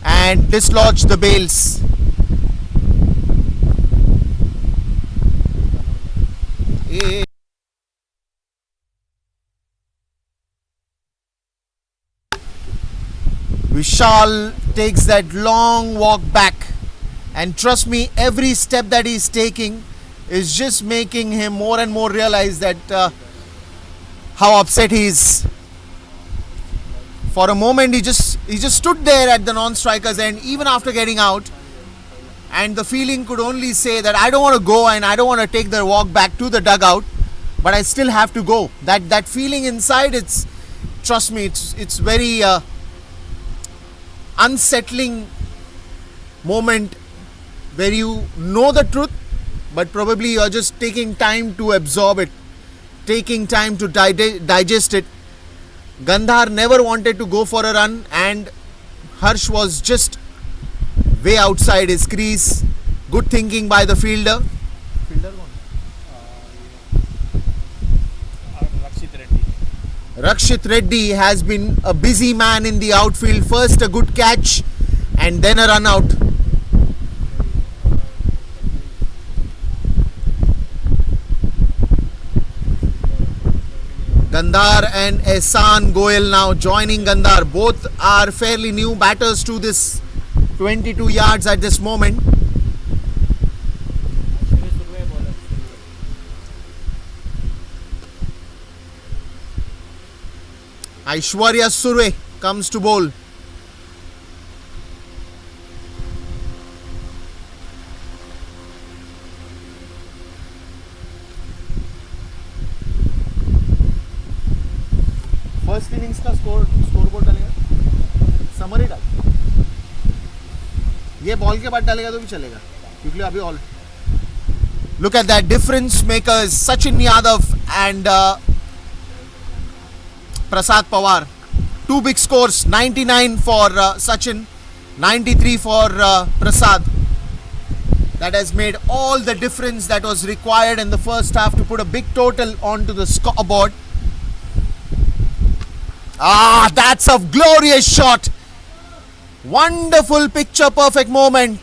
and dislodged the bails. Vishal takes that long walk back, and trust me, every step that he's taking is just making him more and more realize that how upset he is. For a moment he just stood there at the non-striker's end even after getting out, and the feeling could only say that I don't want to go and I don't want to take the walk back to the dugout, but I still have to go. That feeling inside, trust me, it's very unsettling moment where you know the truth, but probably you're just taking time to absorb it, taking time to digest it. Gandhar never wanted to go for a run, and Harsh was just way outside his crease. Good thinking by the fielder. Rakshit Reddy has been a busy man in the outfield. First a good catch and then a run out. Gandhar and Ehsan Goyal now joining Gandhar. Both are fairly new batters to this 22 yards at this moment. Aishwarya Surve comes to bowl. First innings का score board डालेगा, summary डाल, ये ball के बाद डालेगा तो भी चलेगा क्योंकि अभी all. Look at that difference makers Sachin Yadav and Prasad Pawar. Two big scores, 99 for Sachin, 93 for Prasad. That has made all the difference that was required in the first half to put a big total onto the scoreboard. Ah, that's a glorious shot. Wonderful picture perfect moment.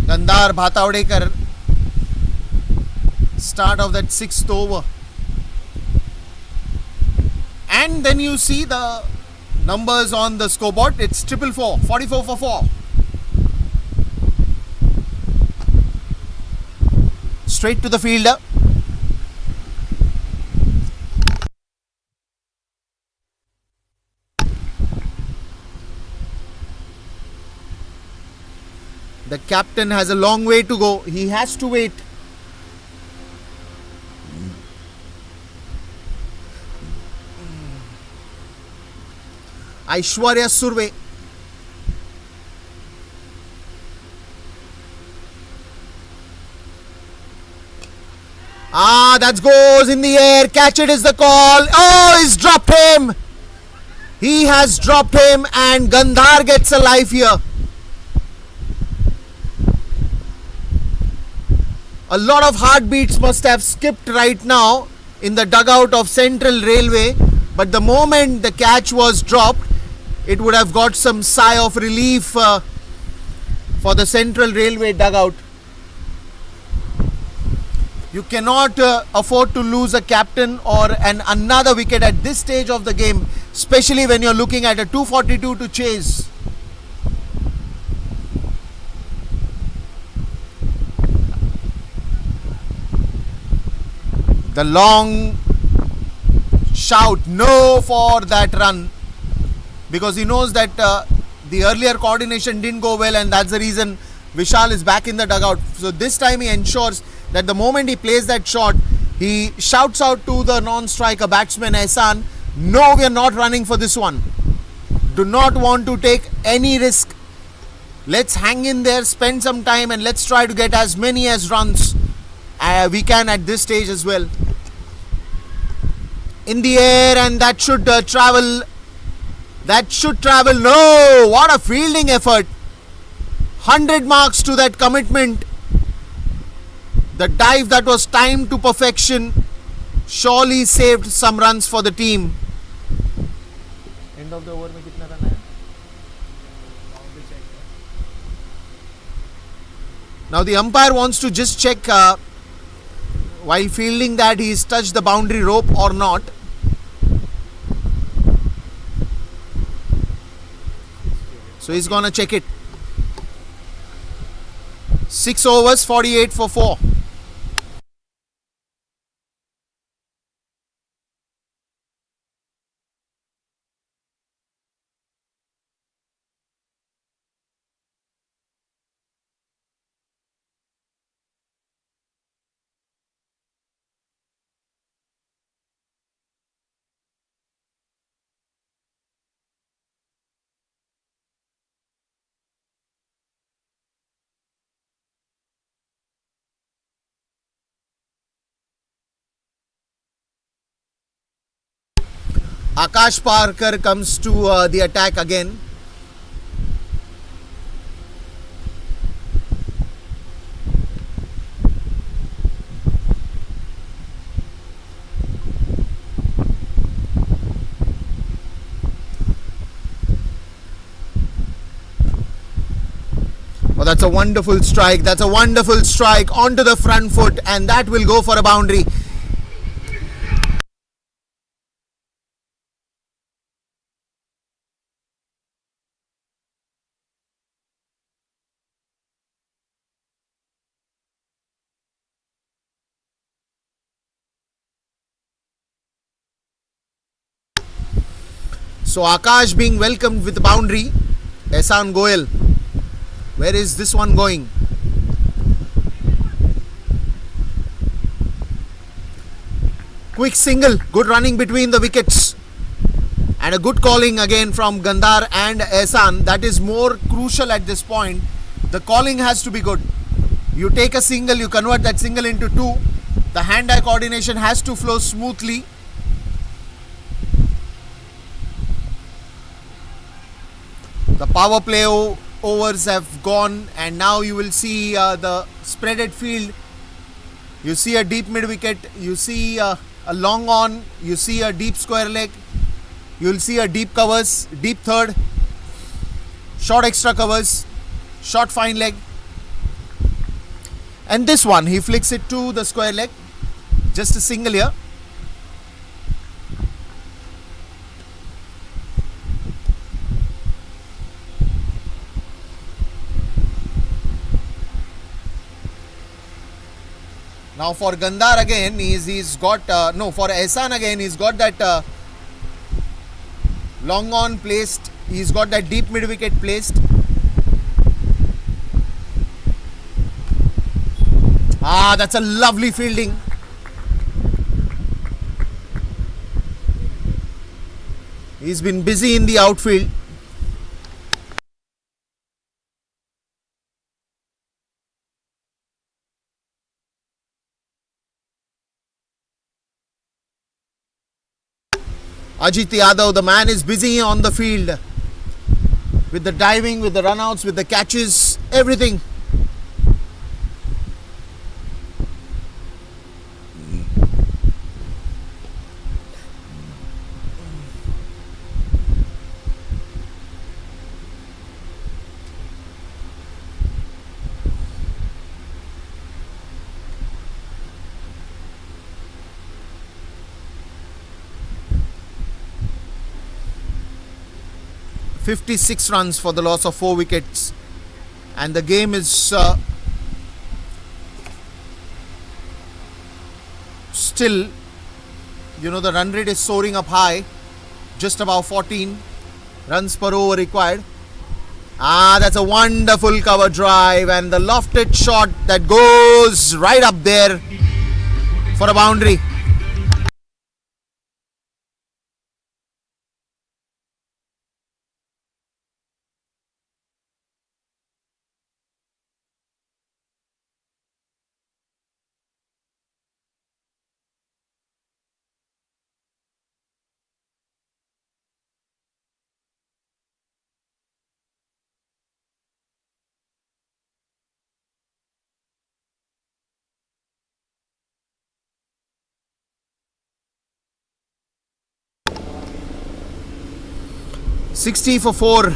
Gandhar Bhatavdekar, start of that 6th over, and then you see the numbers on the scoreboard. It's 444, 44 for 4. Straight to the fielder. The captain has a long way to go. He has to wait. Aishwarya Surve. Ah, that goes in the air. Catch it is the call. Oh, he's dropped him. He has dropped him, and Gandhar gets a life here. A lot of heartbeats must have skipped right now in the dugout of Central Railway, but the moment the catch was dropped, it would have got some sigh of relief for the Central Railway dugout. You cannot afford to lose a captain or another wicket at this stage of the game, especially when you're looking at a 242 to chase. The long shout no for that run, because he knows that the earlier coordination didn't go well, and that's the reason Vishal is back in the dugout. So this time he ensures that the moment he plays that shot, he shouts out to the non-striker batsman Ehsan, no, we are not running for this one. do not want to take any risk. Let's hang in there, spend some time, and let's try to get as many as runs we can at this stage as well. In the air, and that should travel. That should travel. No! What a fielding effort. 100 marks to that commitment. The dive that was timed to perfection surely saved some runs for the team. End of the over में कितना run है? Now the umpire wants to just check while fielding that he's touched the boundary rope or not. So he's gonna check it. 6 overs, 48 for 4. Akash Parker comes to the attack again. Oh, that's a wonderful strike. That's a wonderful strike onto the front foot, and that will go for a boundary. So Akash being welcomed with the boundary. Ehsan Goel. Where is this one going? Quick single. Good running between the wickets. And a good calling again from Gandhar and Ehsan. That is more crucial at this point. The calling has to be good. You take a single, you convert that single into two. The hand-eye coordination has to flow smoothly. The power play overs have gone, and now you will see the spreaded field. You see a deep mid wicket, you see a long on, you see a deep square leg, you will see a deep covers, deep third, short extra covers, short fine leg, and this one he flicks it to the square leg. Just a single here. Now for Gandhar again, he's got for Ehsan again, he's got that long on placed. He's got that deep mid wicket placed. That's a lovely fielding. He's been busy in the outfield. Ajit Yadav, the man is busy on the field with the diving, with the runouts, with the catches, everything. "56 runs for the loss of 4 wickets, and the game is still, the run rate is soaring up high, just about 14 runs per over required. That's a wonderful cover drive, and the lofted shot that goes right up there for a boundary. 60 for 4.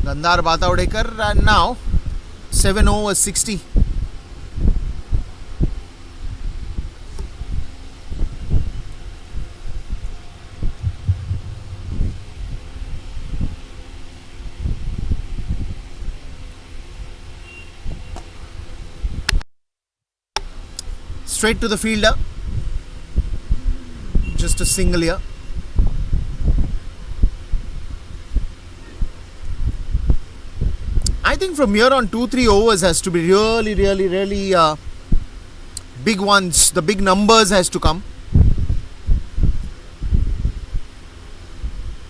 Gandhar Batavdekar, and now 7 overs 60. Straight to the fielder. Just a single here. I think from here on 2-3 overs has to be really big ones. The big numbers has to come.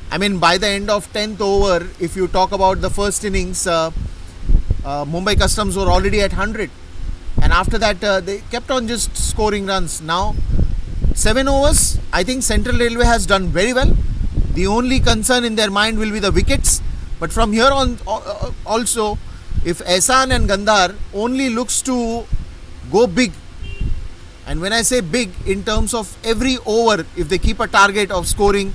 I mean, by the end of 10th over, if you talk about the first innings, Mumbai Customs were already at 100, and after that they kept on just scoring runs. Now 7 overs, I think Central Railway has done very well. The only concern in their mind will be the wickets. But from here on also, if Ehsan and Gandhar only looks to go big, and when I say big in terms of every over, if they keep a target of scoring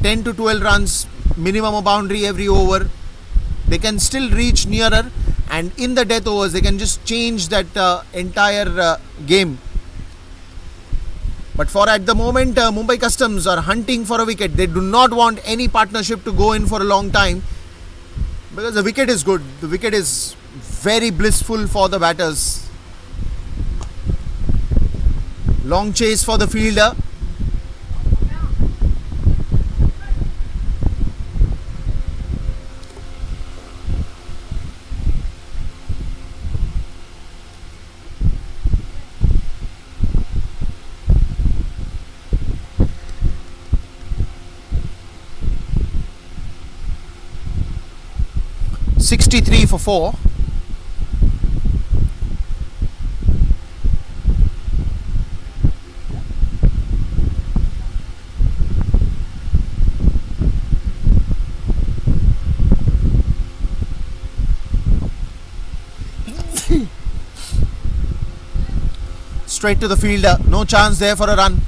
10 to 12 runs, minimum a boundary every over, they can still reach nearer, and in the death overs they can just change that entire game. But for at the moment, Mumbai Customs are hunting for a wicket. They do not want any partnership to go in for a long time, because the wicket is good. The wicket is very blissful for the batters. Long chase for the fielder. $63 for 4. Straight to the fielder. No chance there for a run.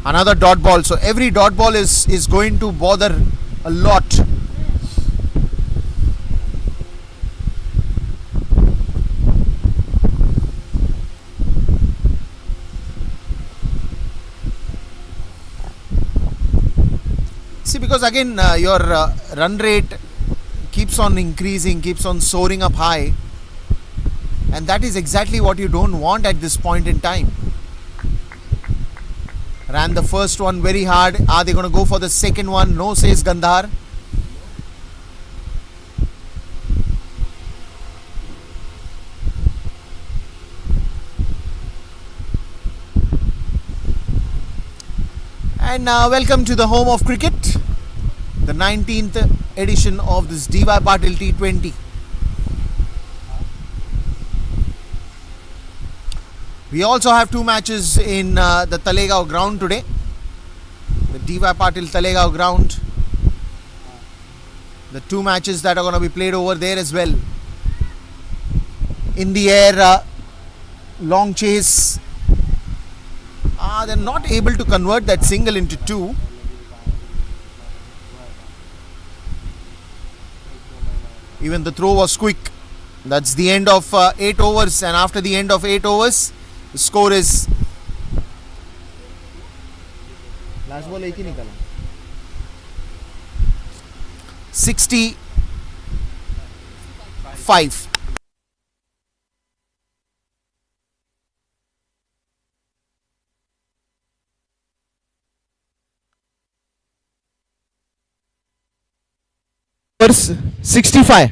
Another dot ball. So every dot ball is going to bother a lot. See, because again your run rate keeps on increasing, keeps on soaring up high, and that is exactly what you don't want at this point in time. Ran the first one very hard. Are they going to go for the second one? No, says Gandhar. And welcome to the home of cricket, the 19th edition of this DY Patil T20. We also have 2 matches in the Talegaon ground today. The DY Patil Talegaon ground. The 2 matches that are going to be played over there as well. In the air, long chase. They're not able to convert that single into 2. Even the throw was quick. That's the end of 8 overs, and after the end of 8 overs, the score is last ball 65. Verse 65.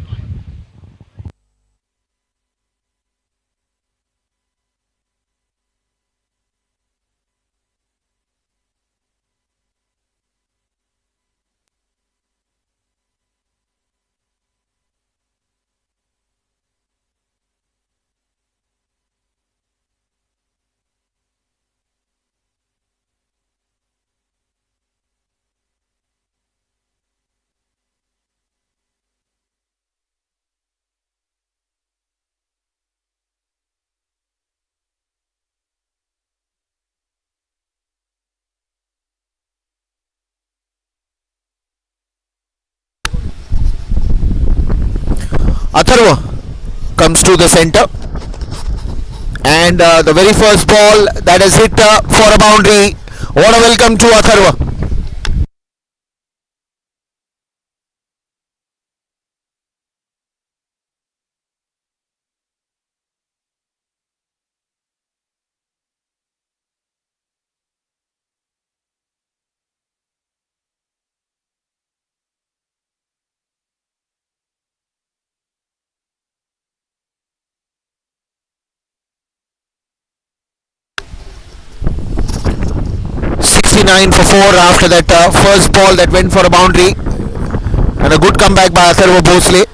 Atharva comes to the center, and the very first ball that is hit for a boundary. What a welcome to Atharva. For 4 after that first ball that went for a boundary, and a good comeback by Atharva Bhosle.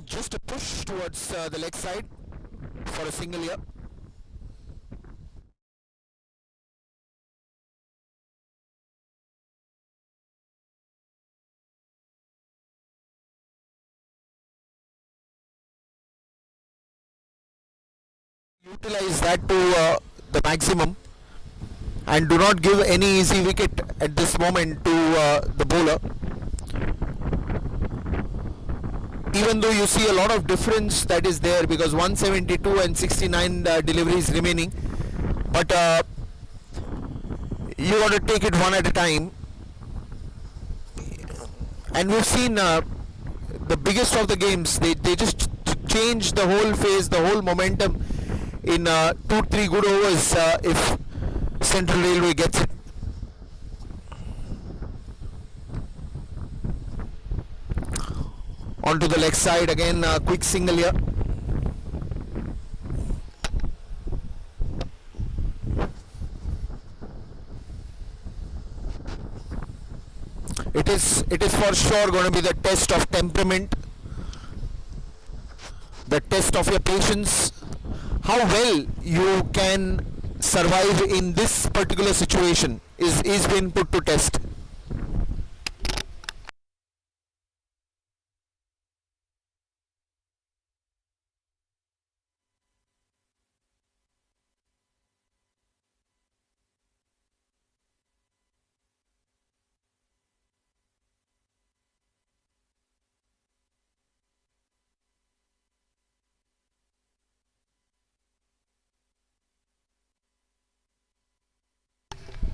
Just a push towards the leg side for a single here. Utilize that to the maximum and do not give any easy wicket at this moment to the bowler. Even though you see a lot of difference that is there, because 172 and 69 deliveries remaining, but you got to take it one at a time. And we've seen the biggest of the games, they just change the whole phase, the whole momentum in 2-3 good overs if Central Railway gets it. Onto the leg side again, quick single here. It is for sure going to be the test of temperament, the test of your patience, how well you can survive in this particular situation is being put to test.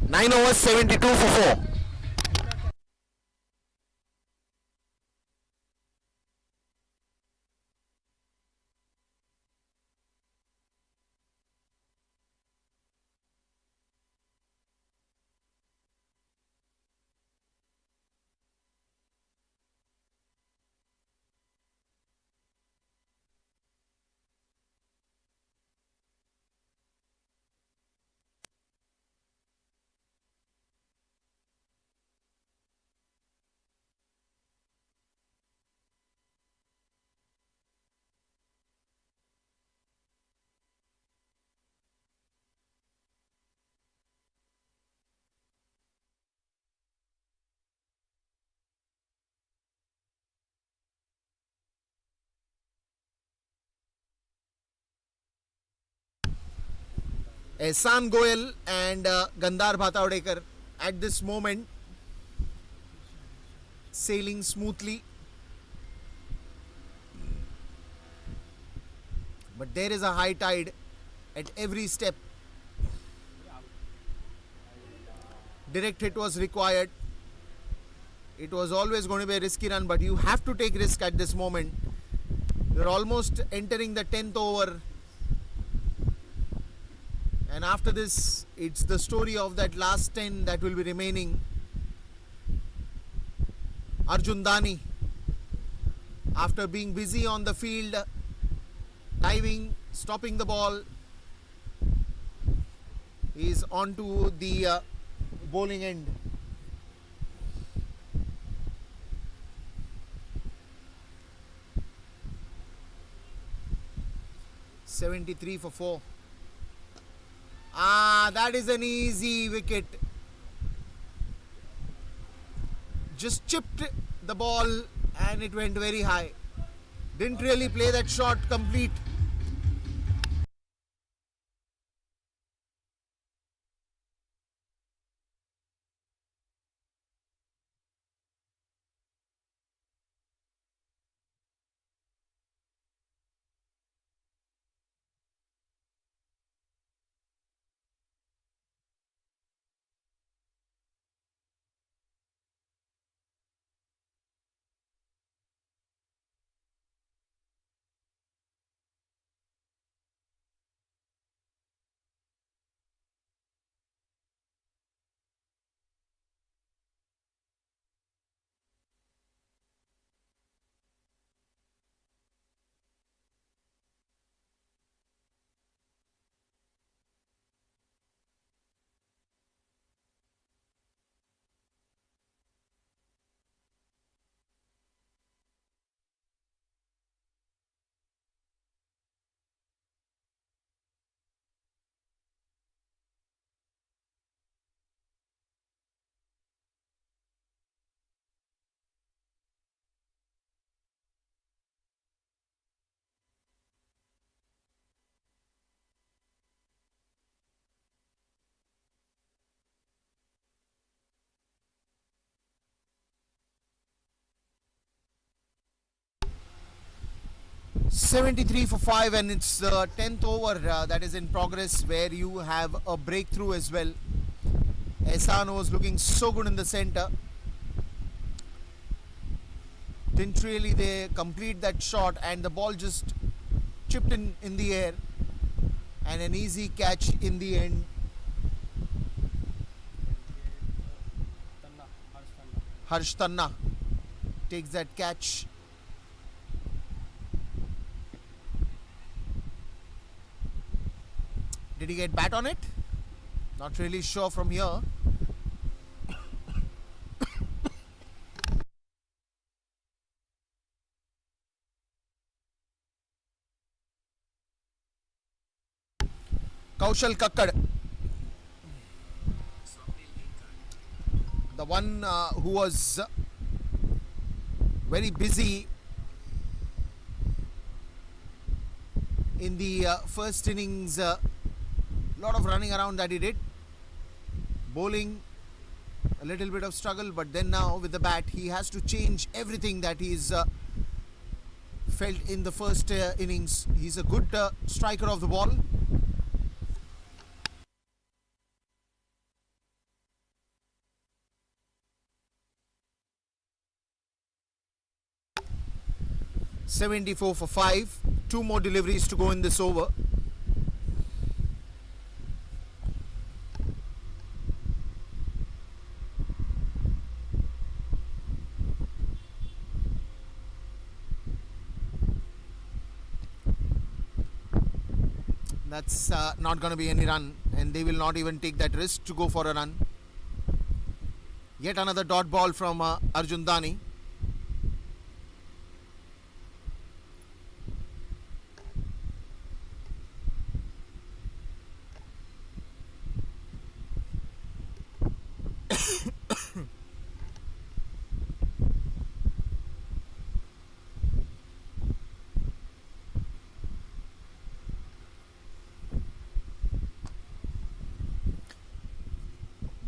Nine overs, 72 for 4. Ehsan Goyal and Gandhar Bhatavadekar at this moment sailing smoothly, but there is a high tide at every step. Direct hit was required. It was always going to be a risky run, but you have to take risk at this moment. You're almost entering the 10th over. And after this, it's the story of that last 10 that will be remaining. Arjun Dani, after being busy on the field, diving, stopping the ball, is onto the bowling end. (73 for 4). That is an easy wicket. just chipped the ball and it went very high. Didn't really play that shot complete. .73 for 5, and it's the 10th over that is in progress, where you have a breakthrough as well. Ehsan was looking so good in the center. Didn't really they complete that shot, and the ball just chipped in the air, and an easy catch in the end. Harsh Tanna takes that catch. Did he get bat on it? Not really sure from here. Kaushal Kakkad, the one who was very busy in the first innings. Lot of running around that he did. Bowling, a little bit of struggle, but then now with the bat he has to change everything that he's felt in the first innings. He's a good striker of the ball. .74 for 5. 2 more deliveries to go in this over. That's not going to be any run, and they will not even take that risk to go for a run. Yet another dot ball from Arjun Dani.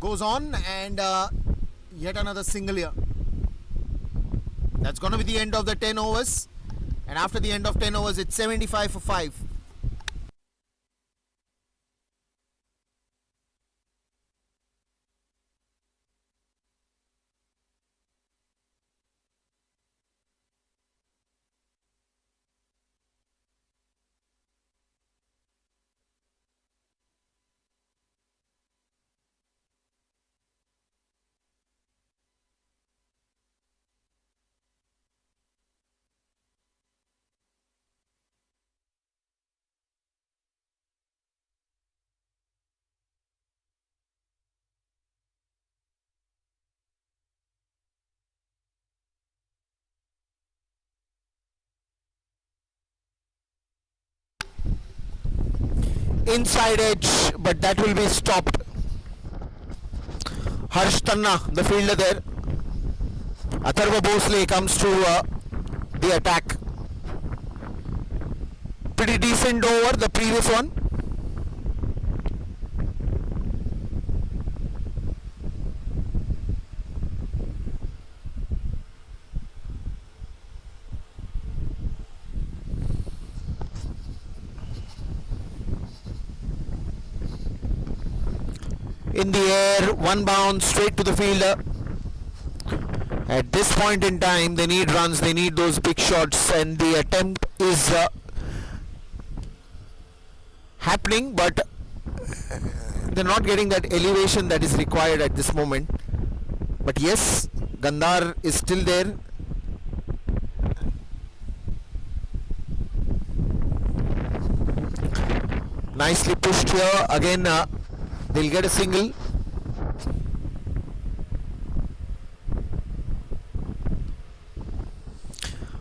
Goes on, and yet another single here. That's going to be the end of the 10 overs, and after the end of 10 overs it's 75 for 5. Inside edge, but that will be stopped. Harsh Tanna, the fielder there. Atharva Bhosle comes to the attack. Pretty decent over the previous one. In the air, one bounce straight to the fielder. At this point in time, they need runs, they need those big shots, and the attempt is happening, but they're not getting that elevation that is required at this moment. But yes, Gandhar is still there. Nicely pushed here. Again, they'll get a single.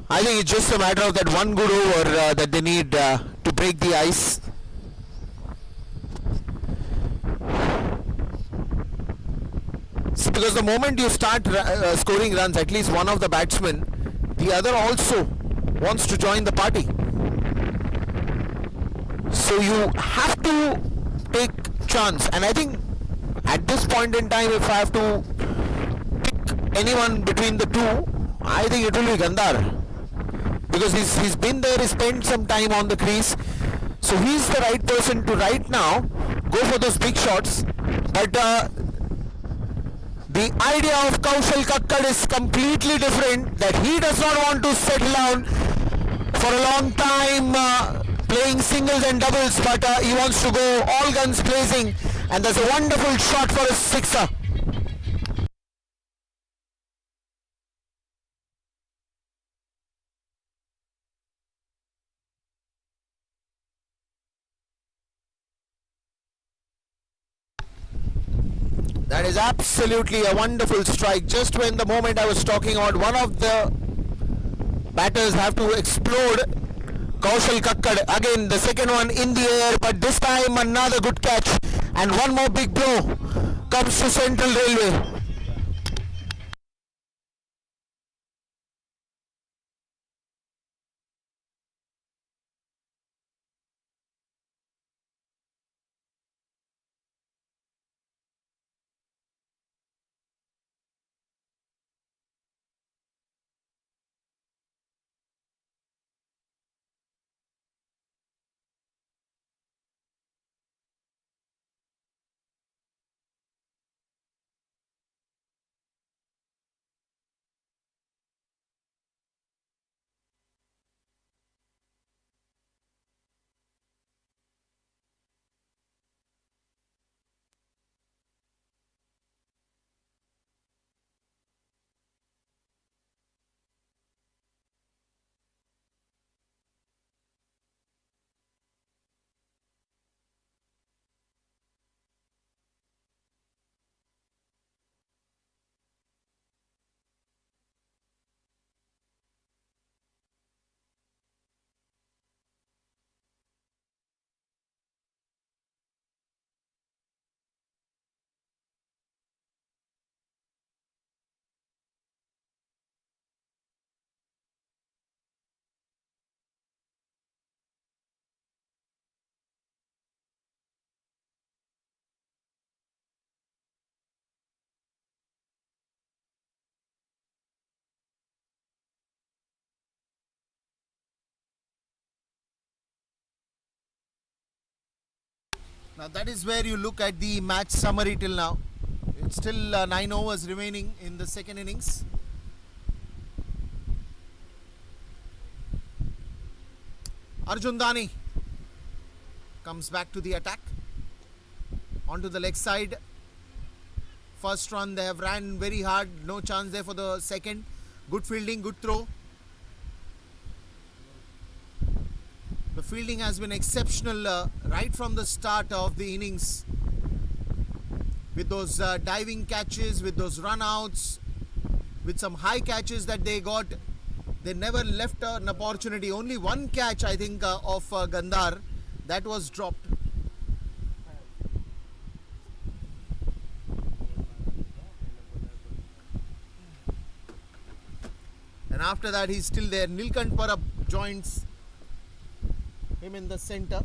I think it's just a matter of that one good over that they need to break the ice. See, because the moment you start scoring runs, at least one of the batsmen, the other also wants to join the party. So you have to take chance, and I think at this point in time, if I have to pick anyone between the two, I think it will be Gandhar, because he's been there, he spent some time on the crease, so he's the right person to right now go for those big shots. But the idea of Kaushal Kakkad is completely different, that he does not want to settle down for a long time playing singles and doubles, but he wants to go all guns blazing, and there's a wonderful shot for a sixer. That is absolutely a wonderful strike. Just when the moment I was talking about, one of the batters have to explode. Kaushal Kakkad, again the second one in the air, but this time another good catch, and one more big blow comes to Central Railway. Now that is where you look at the match summary till now. It's still 9 overs remaining in the second innings. Arjun Dani comes back to the attack. Onto the leg side. First run they have ran very hard. No chance there for the second. Good fielding, good throw. The fielding has been exceptional right from the start of the innings, with those diving catches, with those run-outs, with some high catches that they got. They never left an opportunity. Only one catch, I think, of Gandhar that was dropped. after that he's still there. Nilkant Parab joins him in the center.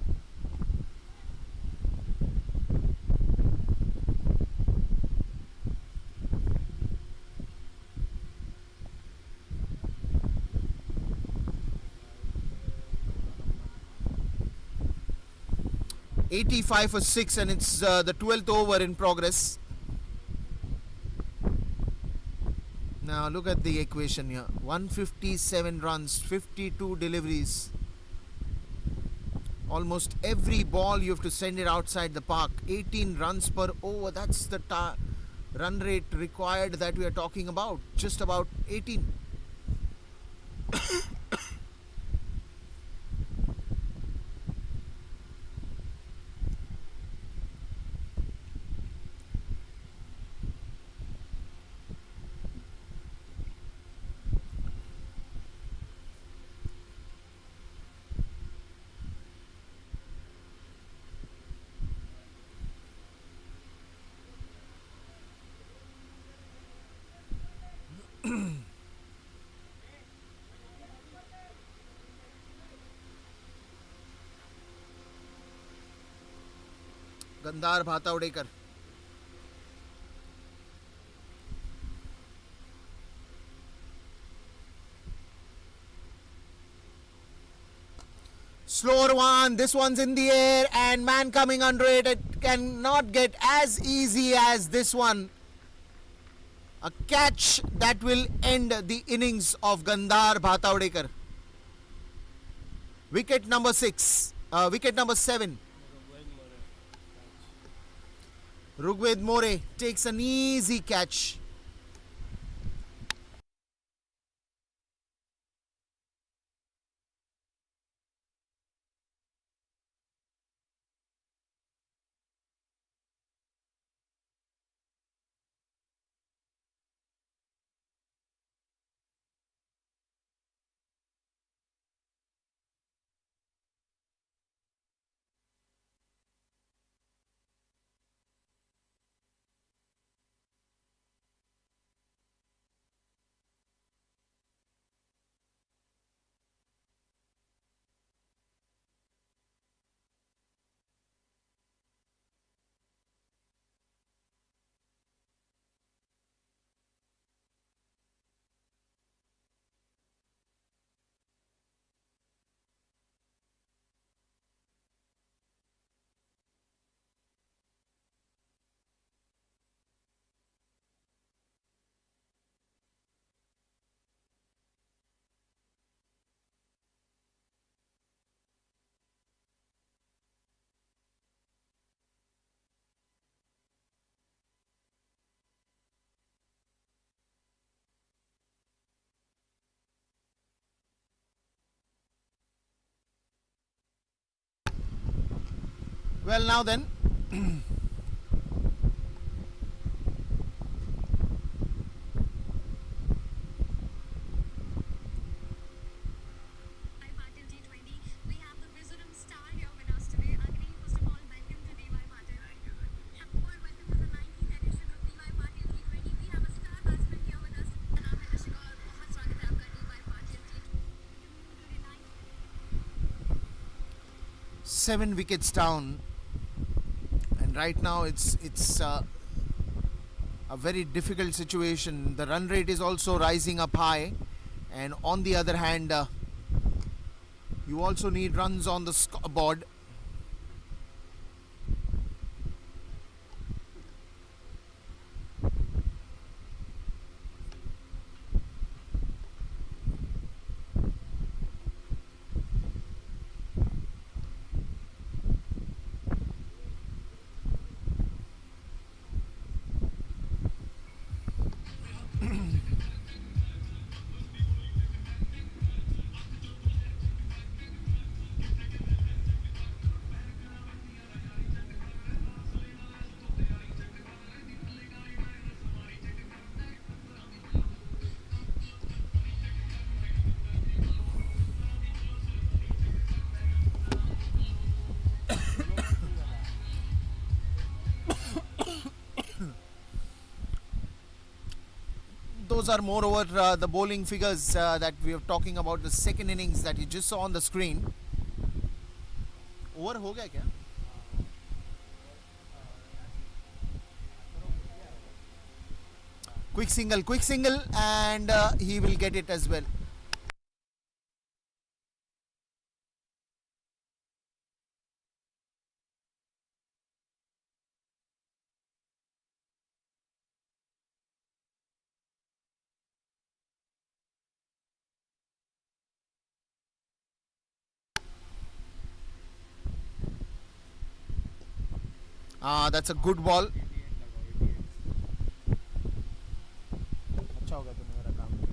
.85 for 6, and it's the 12th over in progress. Now look at the equation here. 157 runs, 52 deliveries. Almost every ball you have to send it outside the park. 18 runs per over. That's the run rate required that we are talking about. Just about 18. Gandhar भातावडेकर. Slower one. This one's in the air and man coming under it. It cannot get as easy as this one. A catch that will end the innings of Gandhar Bhatavdekar. Wicket number 6. Wicket number 7. Rugved More takes an easy catch. Well, now then, PATIL T20. We have the visiting star here with us today. Agni, first of all, welcome to DY PATIL. Thank you. Warm welcome to the 19th edition of DY PATIL T20. We have a star batsman here with us. नाम है दर्शकों और बहुत स्वागत है आपका DY PATIL T20. 7 wickets down. And right now it's a very difficult situation. The run rate is also rising up high, and on the other hand, you also need runs on the scoreboard. those are moreover the bowling figures that we are talking about, the second innings that you just saw on the screen. Over हो गया क्या? Quick single, and he will get it as well. That's a good ball. अच्छा होगा तुमने मेरा काम किया.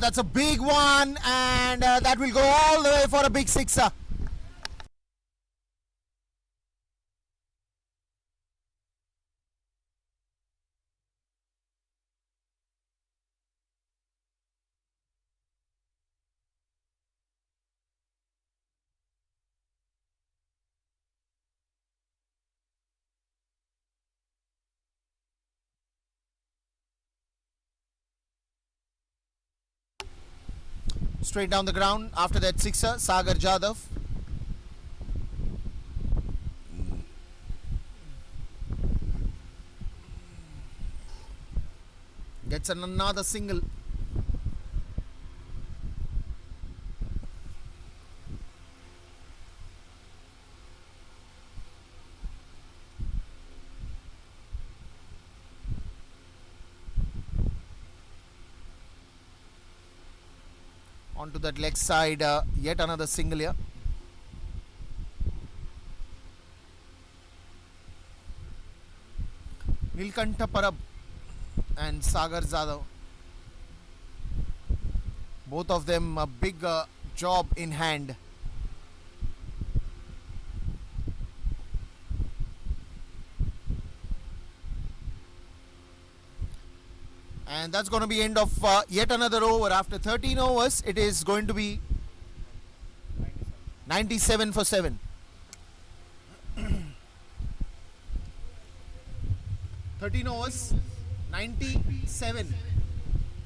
That's a big one, and that will go all the way for a big sixer. Straight down the ground after that sixer, Sagar Jadhav. Gets another single. Onto that leg side, yet another single here. Nilkantha Parab and Sagar Jadhav, both of them a big job in hand. And that's going to be end of yet another over. After 13 overs, it is going to be 97 for 7. 13 overs, 97.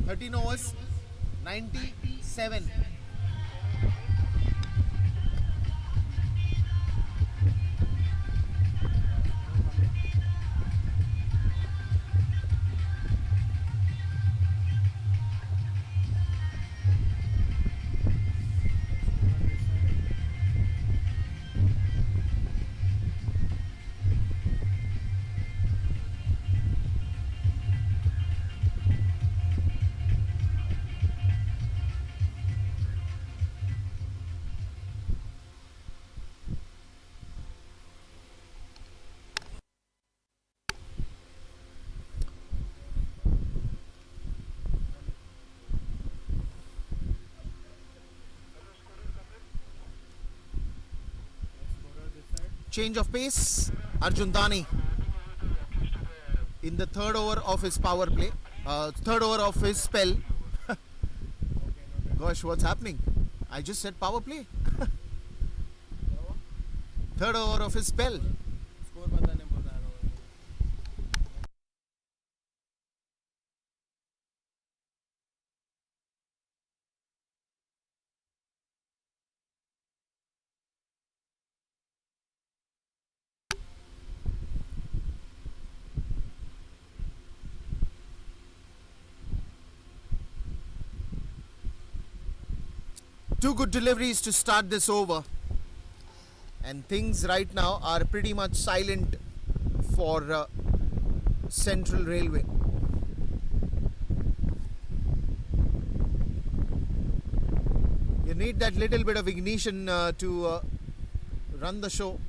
13 overs, 97. Change of pace, Arjun Dani in the third over of his power play, third over of his spell. Gosh, what's happening? I just said power play. Third over of his spell. Two good deliveries to start this over, and things right now are pretty much silent for Central Railway. You need that little bit of ignition to run the show.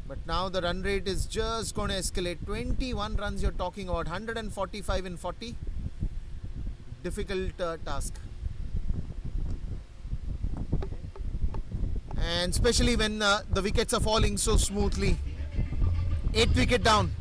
But now the run rate is just going to escalate. 21 runs you're talking about, 145 in 40. Difficult task, and especially when the wickets are falling so smoothly. 8th wicket down.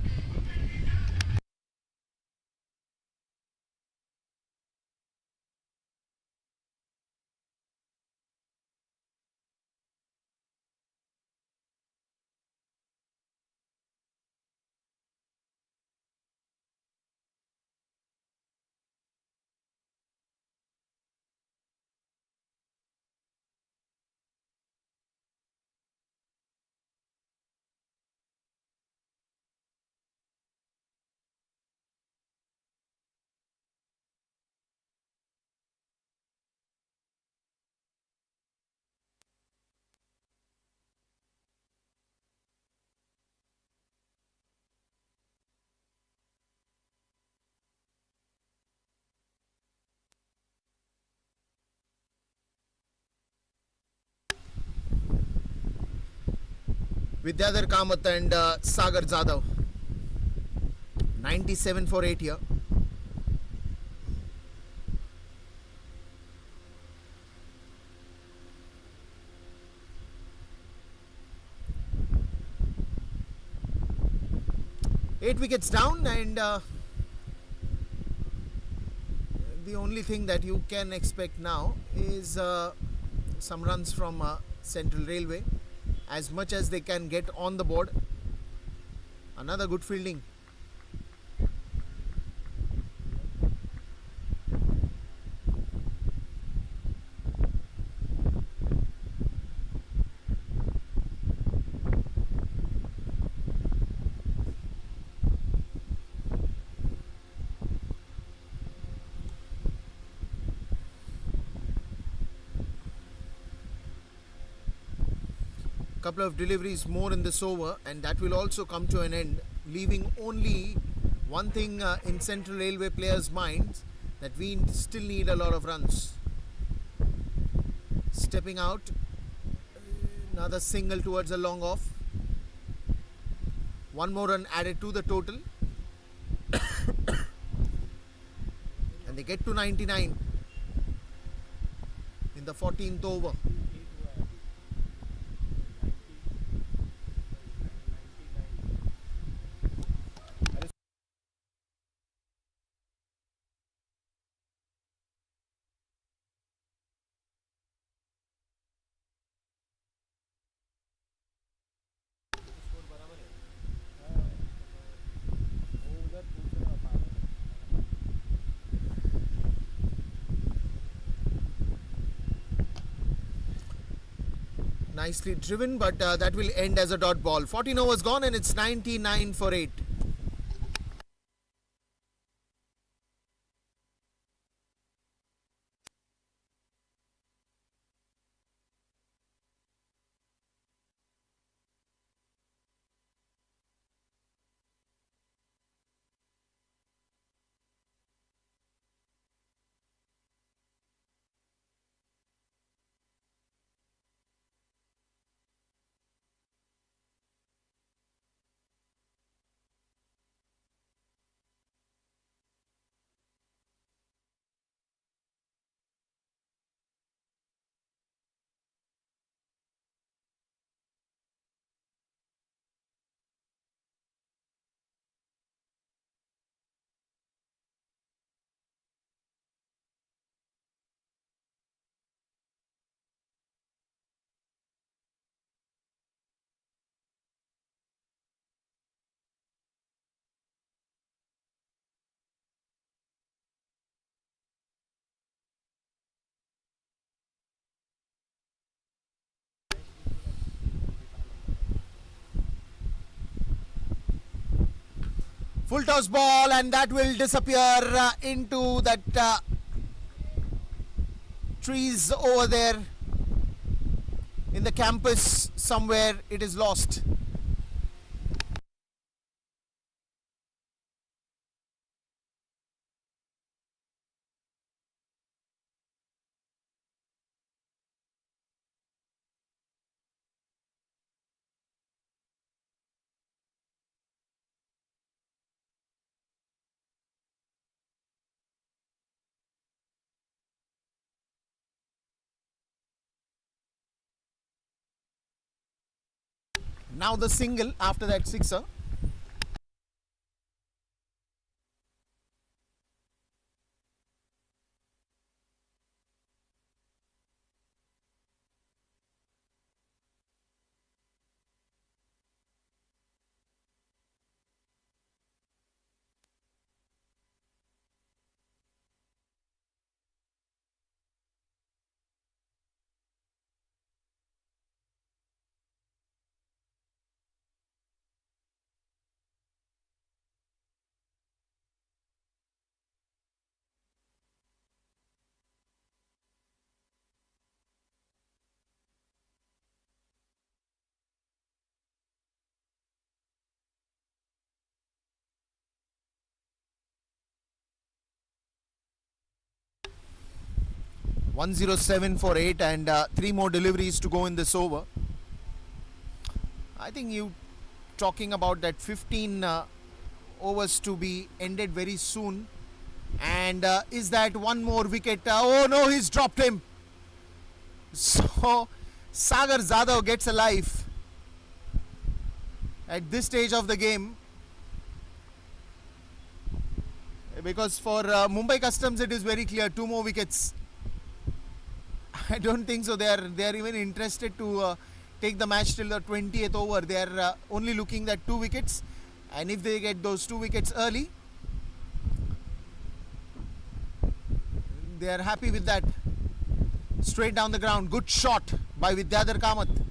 Vidyadhar Kamath and Sagar Jadhav. 97 for 8 here. Eight wickets down, and the only thing that you can expect now is some runs from Central Railway, as much as they can get on the board. Another good fielding. Couple of deliveries more in this over, and that will also come to an end, leaving only one thing in Central Railway players' minds, that we still need a lot of runs. Stepping out, another single towards a long off. One more run added to the total, and they get to 99 in the 14th over. Nicely driven, but that will end as a dot ball. 14 overs gone, and it's 99 for 8. Full toss ball, and that will disappear into that trees over there in the campus somewhere. It is lost. Now the single after that sixer. $107 for 8, and 3 more deliveries to go in this over. I think you talking about that 15 overs to be ended very soon. And is that one more wicket? Oh no, he's dropped him. So Sagar Zadav gets a life at this stage of the game, because for Mumbai Customs it is very clear, two more wickets. I don't think so. They are even interested to take the match till the 20th over. They are only looking at 2 wickets, and if they get those 2 wickets early, they are happy with that. Straight down the ground, good shot by Vidyadhar Kamath.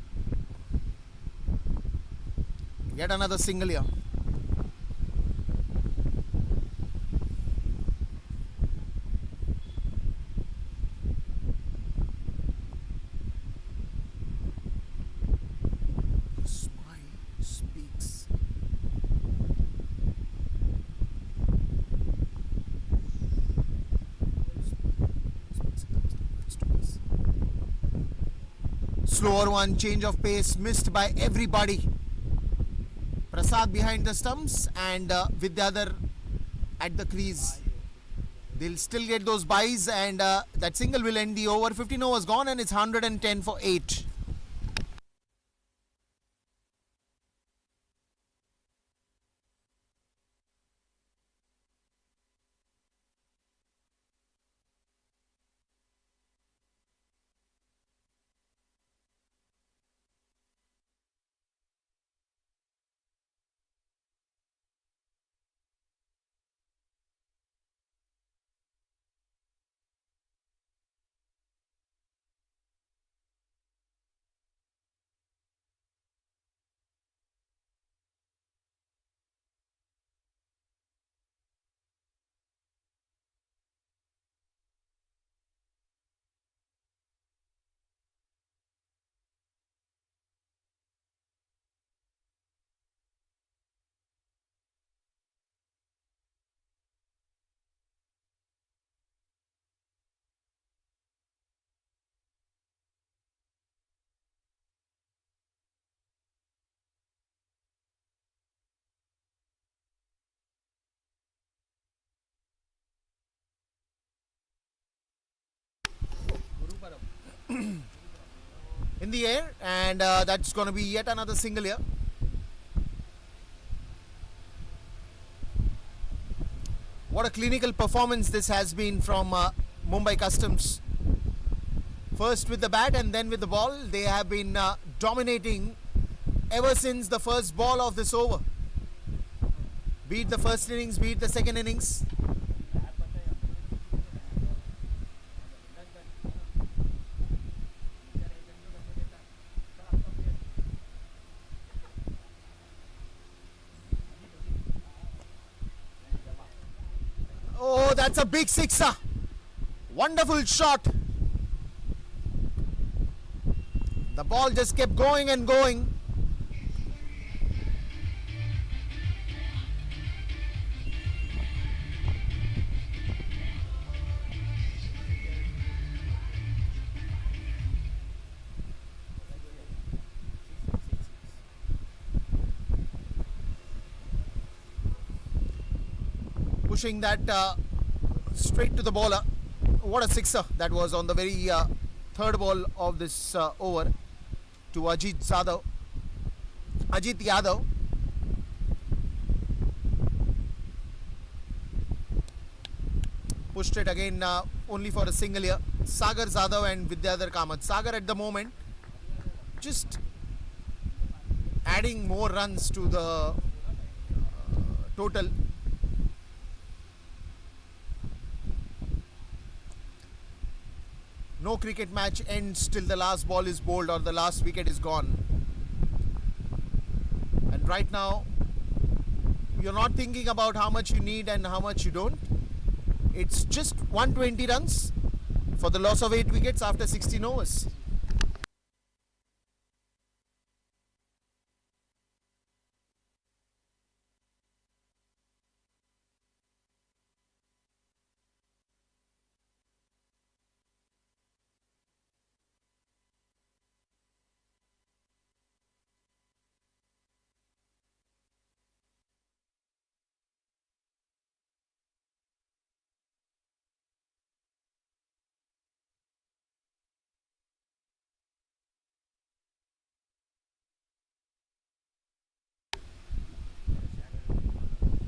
Yet another single here. Smile speaks. Slower one, change of pace, missed by everybody. Prasad behind the stumps and Vidyadhar at the crease. They'll still get those buys, and that single will end the over. 15 overs gone, and it's 110 for 8. In the air, and that's going to be yet another single here. What a clinical performance this has been from Mumbai Customs. First with the bat and then with the ball. They have been dominating ever since the first ball of this over. Beat the first innings, beat the second innings. Oh, that's a big sixer. Wonderful shot. The ball just kept going and going. Pushing that straight to the bowler. What a sixer that was on the very third ball of this over to Ajit Yadav. Pushed it again only for a single here. Sagar Zadav and Vidyadhar Kamath. Sagar at the moment just adding more runs to the total. No cricket match ends till the last ball is bowled or the last wicket is gone. And right now, you're not thinking about how much you need and how much you don't. It's just 120 runs for the loss of 8 wickets after 16 overs.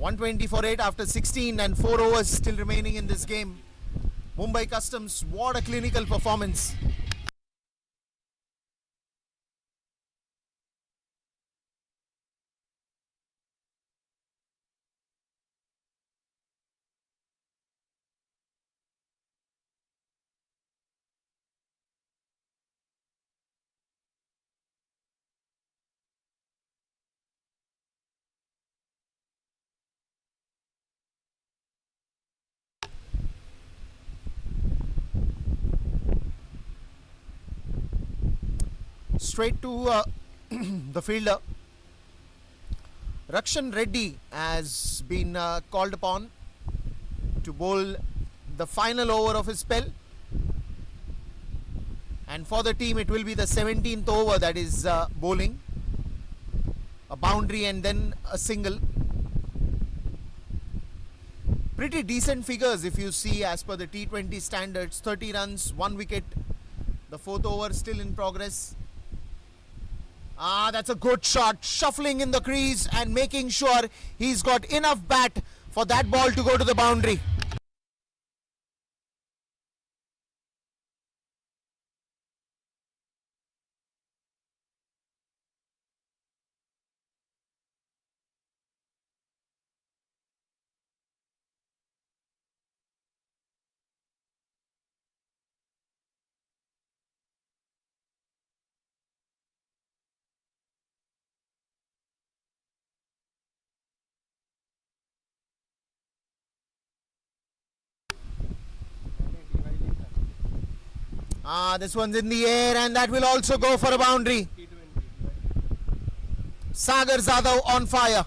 120 for 8 after 16 and 4 overs still remaining in this game. Mumbai Customs, what a clinical performance. Straight to the fielder. Rakshan Reddy has been called upon to bowl the final over of his spell. And for the team, it will be the 17th over that is bowling. A boundary and then a single. Pretty decent figures if you see as per the T20 standards. 30 runs, 1 wicket. The 4th over still in progress. That's a good shot. Shuffling in the crease and making sure he's got enough bat for that ball to go to the boundary. This one's in the air and that will also go for a boundary. Sagar Zadav on fire.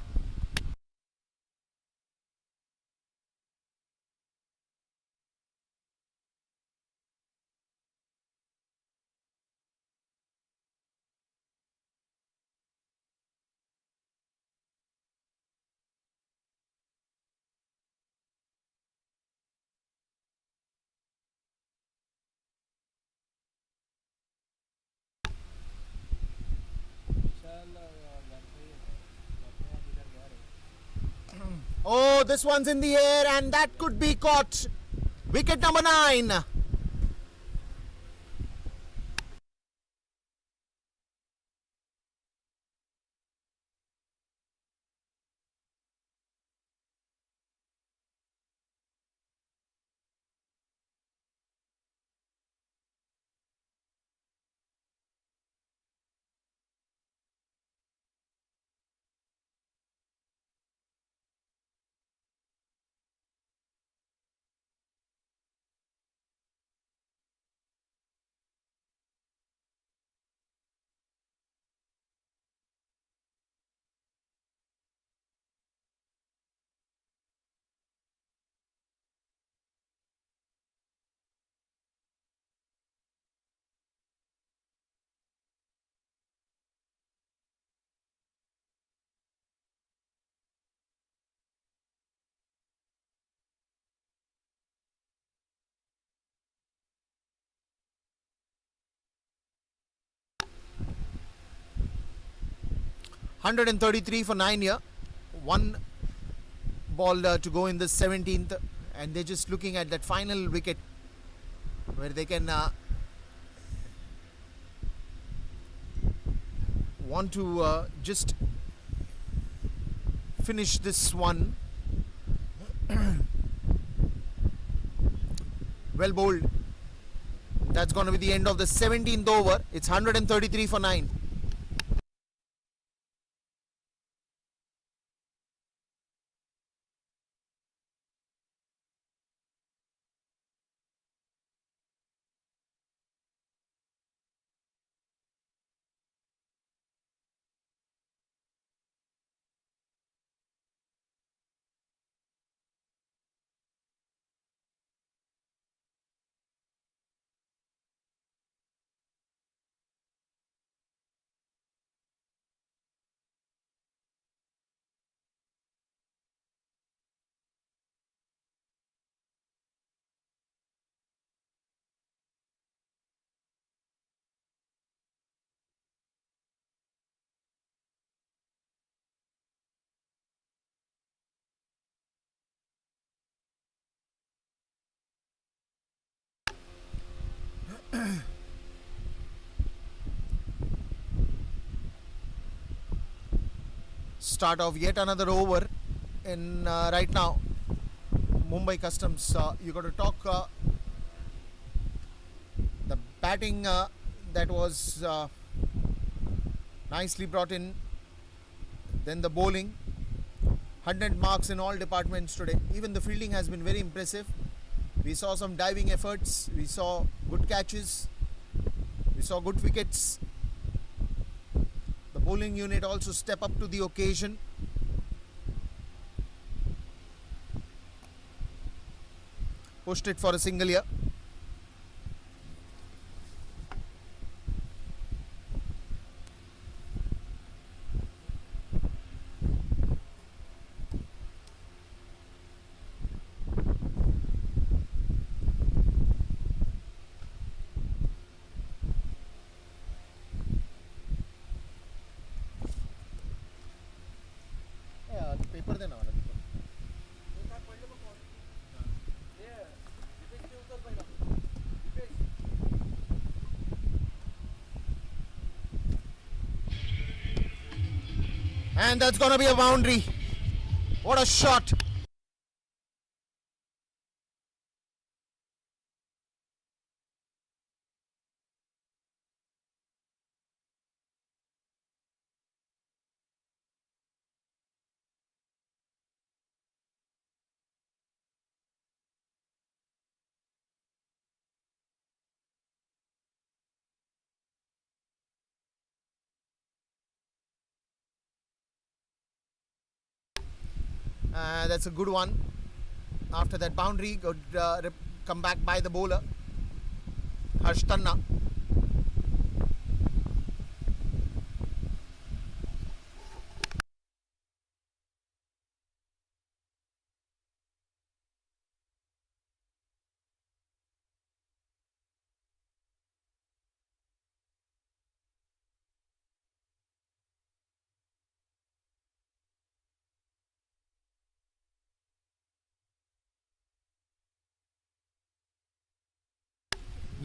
Oh, this one's in the air and that could be caught. Wicket number 9. $133 for 9 here. One ball to go in the 17th, and they're just looking at that final wicket where they can want to just finish this one. Well bowled. That's going to be the end of the 17th over. It's 133 for 9. Start of yet another over in right now. Mumbai Customs, you got to talk the batting that was nicely brought in, then the bowling, 100 marks in all departments today. Even the fielding has been very impressive. We saw some diving efforts, we saw good catches, we saw good wickets. The bowling unit also step up to the occasion. Pushed it for a single here. Paper देना वाला and that's gonna be a boundary. What a shot. That's a good one. After that boundary, good come back by the bowler Harsh Tanna.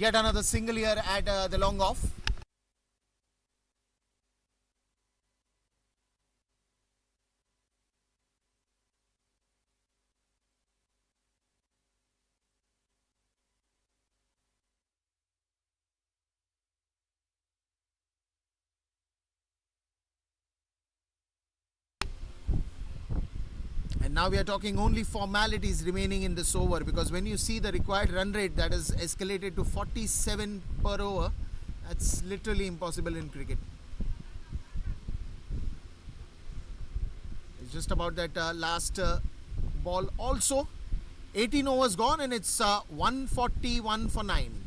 Yet another single here at the long off. And now we are talking only formalities remaining in this over, because when you see the required run rate that is escalated to 47 per over, that's literally impossible in cricket. It's just about that last ball also. 18 overs gone and it's 141 for 9.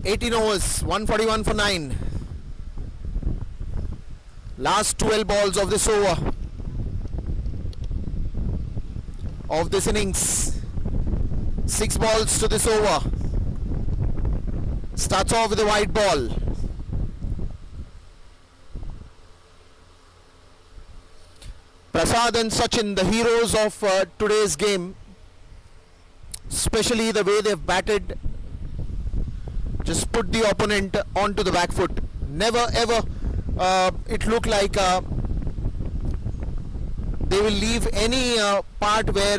$18 overs, 141 for 9. Last 12 balls of this over, of this innings. 6 balls to this over. Starts off with a white ball. Prasad and Sachin, the heroes of today's game, especially the way they've batted, just put the opponent onto the back foot. Never ever it looked like they will leave any part where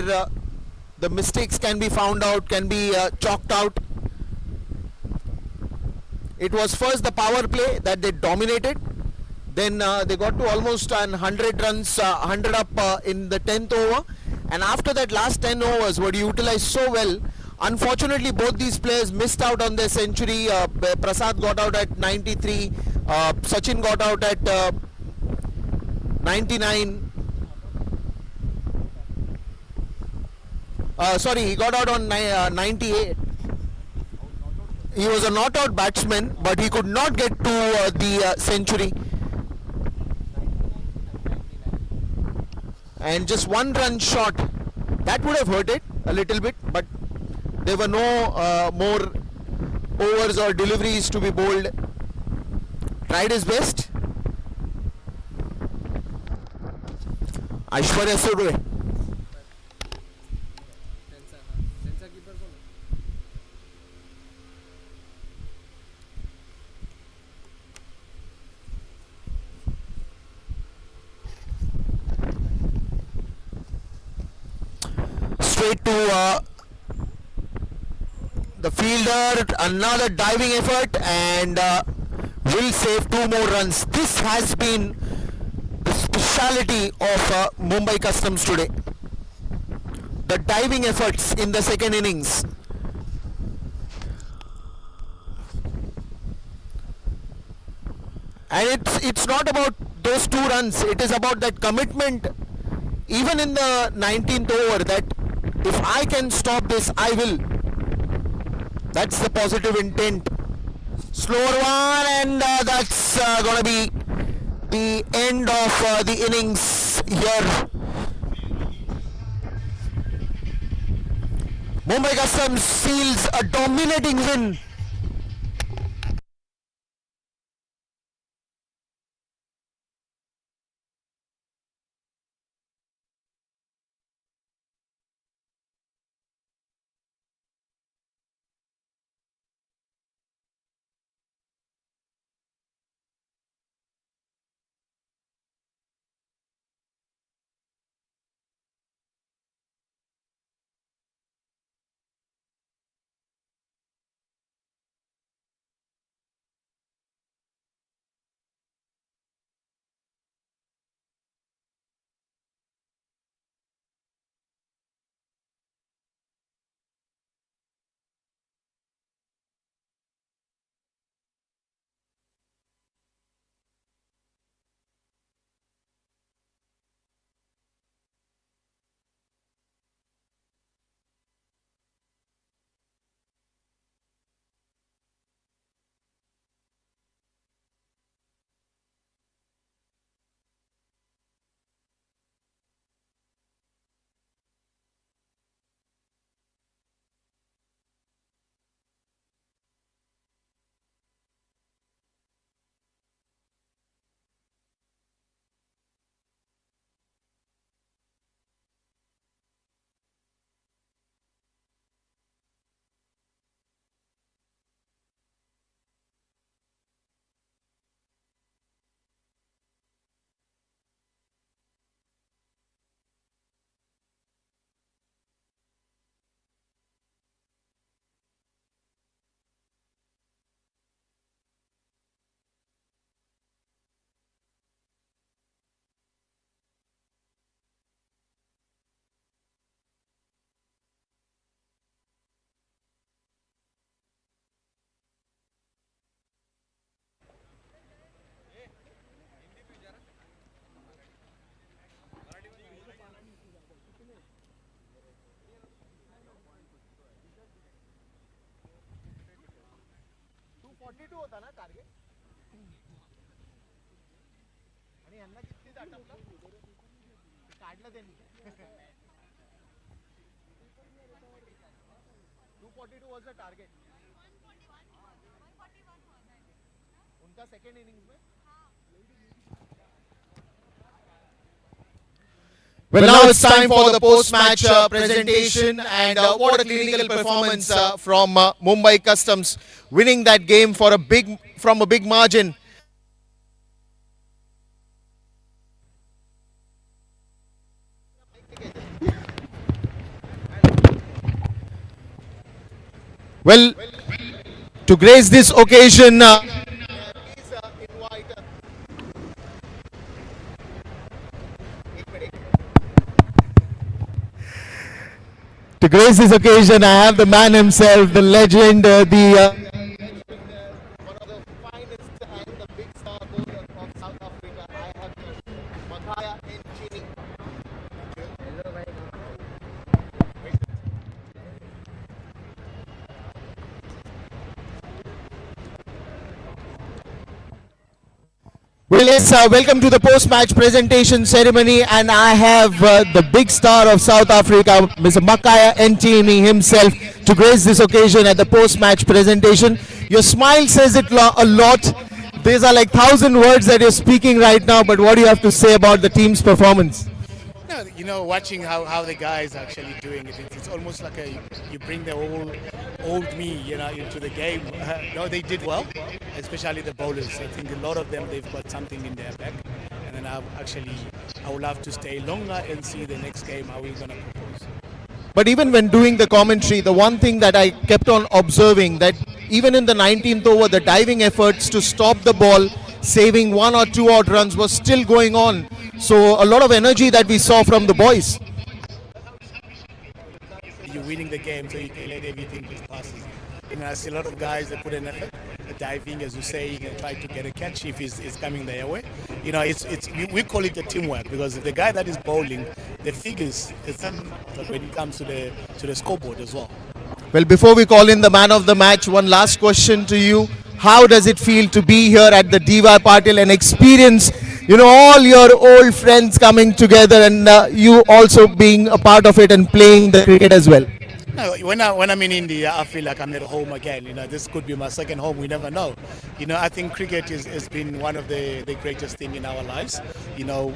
the mistakes can be found out, can be chalked out. It was first the power play that they dominated. Then they got to almost 100 runs, 100 up in the 10th over, And after that last 10 overs were utilized so well. Unfortunately, both these players missed out on their century. Prasad got out at 93. Sachin got out at 99. Sorry, he got out on 98. He was a not out batsman, but he could not get to the century. And just one run short. That would have hurt it a little bit, but there were no more overs or deliveries to be bowled. Tried his best. Aishwarya Surve. Straight to the fielder, another diving effort, and will save 2 more runs. This has been the speciality of Mumbai Customs today. The diving efforts in the second innings. And it's not about those 2 runs, it is about that commitment even in the 19th over, that if I can stop this, I will. That's the positive intent. Slower one, and that's going to be the end of the innings here. Mumbai Customs seals a dominating win. होता ना target आणि यांना किती आटपलं काढलं त्यांनी 242 was the target उनका second innings में Well, now it's time for the post-match presentation, and what a clinical performance from Mumbai Customs, winning that game from a big margin. Well, to grace this occasion, please invite. To grace this occasion, I have the man himself, the legend, One of the finest and the big star bowler of South Africa. I have Makaya and Chini. Well, yes, welcome to the post-match presentation ceremony, and I have the big star of South Africa, Mr. Makaya Ntini himself, to grace this occasion at the post-match presentation. Your smile says it a lot. These are like 1,000 words that you're speaking right now, but what do you have to say about the team's performance? No, you know, watching how the guys are actually doing it, it's almost like you bring the old me, you know, into the game. No, they did well, especially the bowlers. I think a lot of them, they've got something in their back. And then I would love to stay longer and see the next game how we're going to propose. But even when doing the commentary, the one thing that I kept on observing, that even in the 19th over, the diving efforts to stop the ball, saving 1 or 2 odd runs was still going on. So a lot of energy that we saw from the boys. You're winning the game, so you can let everything just pass you. You know, I see a lot of guys that put an effort, diving, as you say, and try to get a catch if it's coming their way. You know, we call it a teamwork, because the guy that is bowling, the figures, it's when it comes to the scoreboard as well. Well, before we call in the man of the match, one last question to you. How does it feel to be here at the DY Patil and experience, you know, all your old friends coming together and you also being a part of it and playing the cricket as well? No, when I'm in India, I feel like I'm at home again. You know, this could be my second home. We never know. You know, I think cricket has been one of the greatest thing in our lives. You know,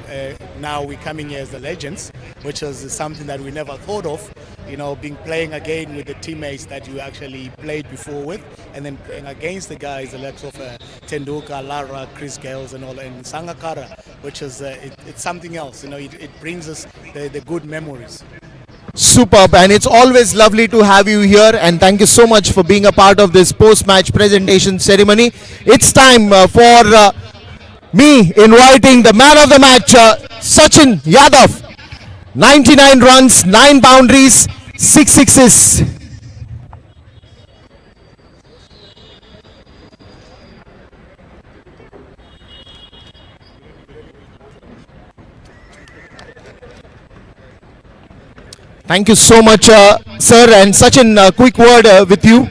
now we're coming here as the legends, which is something that we never thought of. You know, playing again with the teammates that you actually played before with, and then playing against the guys, the likes of Tendulkar, Lara, Chris Gales, and all, and Sangakkara, which is it's something else. You know, it brings us the good memories. Superb, and it's always lovely to have you here, and thank you so much for being a part of this post-match presentation ceremony. It's time for me inviting the man of the match, Sachin Yadav. 99 runs, 9 boundaries, 6 sixes. Thank you so much, sir. And Sachin, quick word with you.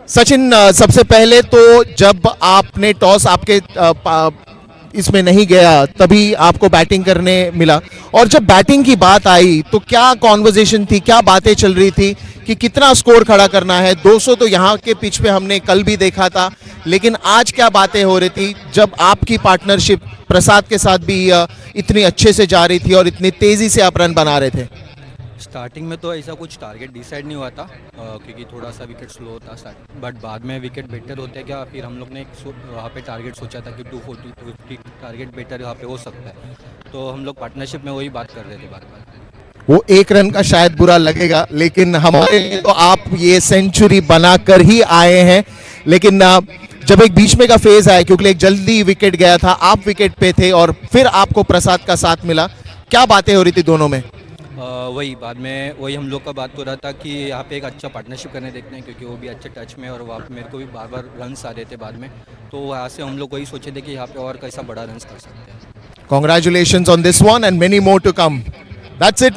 Sachin, सबसे पहले तो जब आपने toss आपके इसमें नहीं गया तभी आपको बैटिंग करने मिला, और जब बैटिंग की बात आई तो क्या कॉन्वर्सेशन थी, क्या बातें चल रही थी कि कितना स्कोर खड़ा करना है? 200 तो यहाँ के पिच पे हमने कल भी देखा था, लेकिन आज क्या बातें हो रही थी जब आपकी पार्टनरशिप प्रसाद के साथ भी इतनी अच्छे से जा रही थी और इतनी तेज़ी से आप रन बना रहे थे? स्टार्टिंग में तो ऐसा कुछ टारगेट डिसाइड नहीं हुआ था, क्योंकि थोड़ा सा विकेट स्लो होता स्टार्ट, बट बाद में विकेट बेटर होते क्या, फिर हम लोग ने वहाँ पे टारगेट सोचा था कि 240 250 टारगेट बेटर यहाँ पे हो सकता है, तो हम लोग पार्टनरशिप में वही बात कर रहे थे बार बार। वो 1 रन का शायद बुरा लगेगा, लेकिन हमारे लिए तो आप ये सेंचुरी बनाकर ही आए हैं। लेकिन जब एक बीच में का फेज आया, क्योंकि एक जल्दी विकेट गया था, आप विकेट पे थे और फिर आपको प्रसाद का साथ मिला, क्या बातें हो रही थी दोनों में? वही बाद में वही हम लोग का बात हो रहा था कि यहाँ पे एक अच्छा पार्टनरशिप करने देखते हैं, क्योंकि वो भी अच्छे टच में, और वहाँ पे मेरे को भी बार बार रन्स आ रहे थे बाद में, तो वहाँ से हम लोग वही सोचे थे कि यहाँ पे और कैसा बड़ा रन्स कर सकते हैं। Congratulations on this one and many more to come. That's it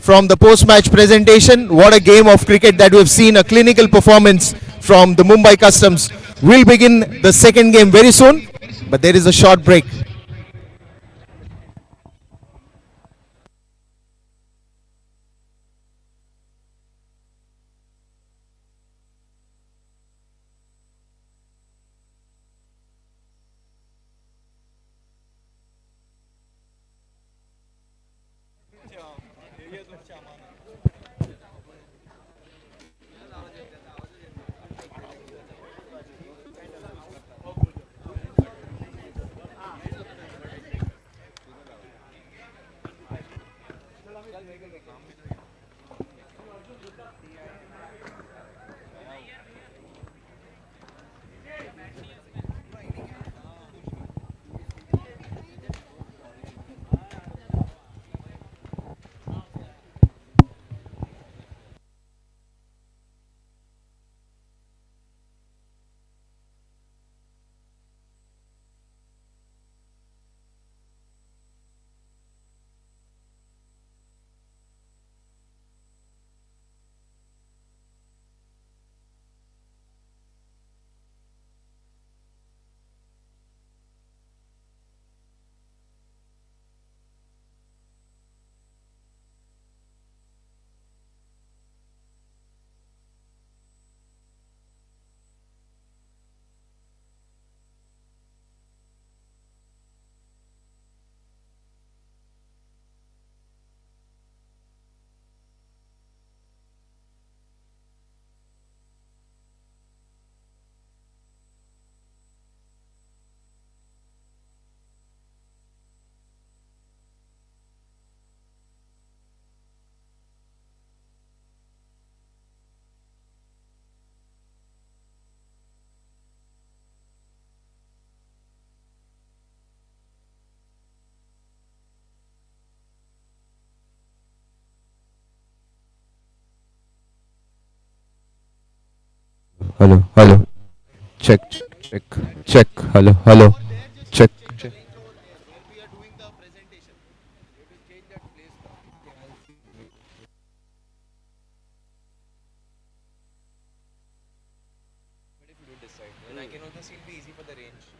from the post-match presentation. What a game of cricket that we've seen, a clinical performance from the Mumbai Customs. We'll begin the second game very soon, but there is a short break. hello, hello. Check, check, check, check. Hello, hello. Check, check. But if you do decide, then I can also still be easy for the range.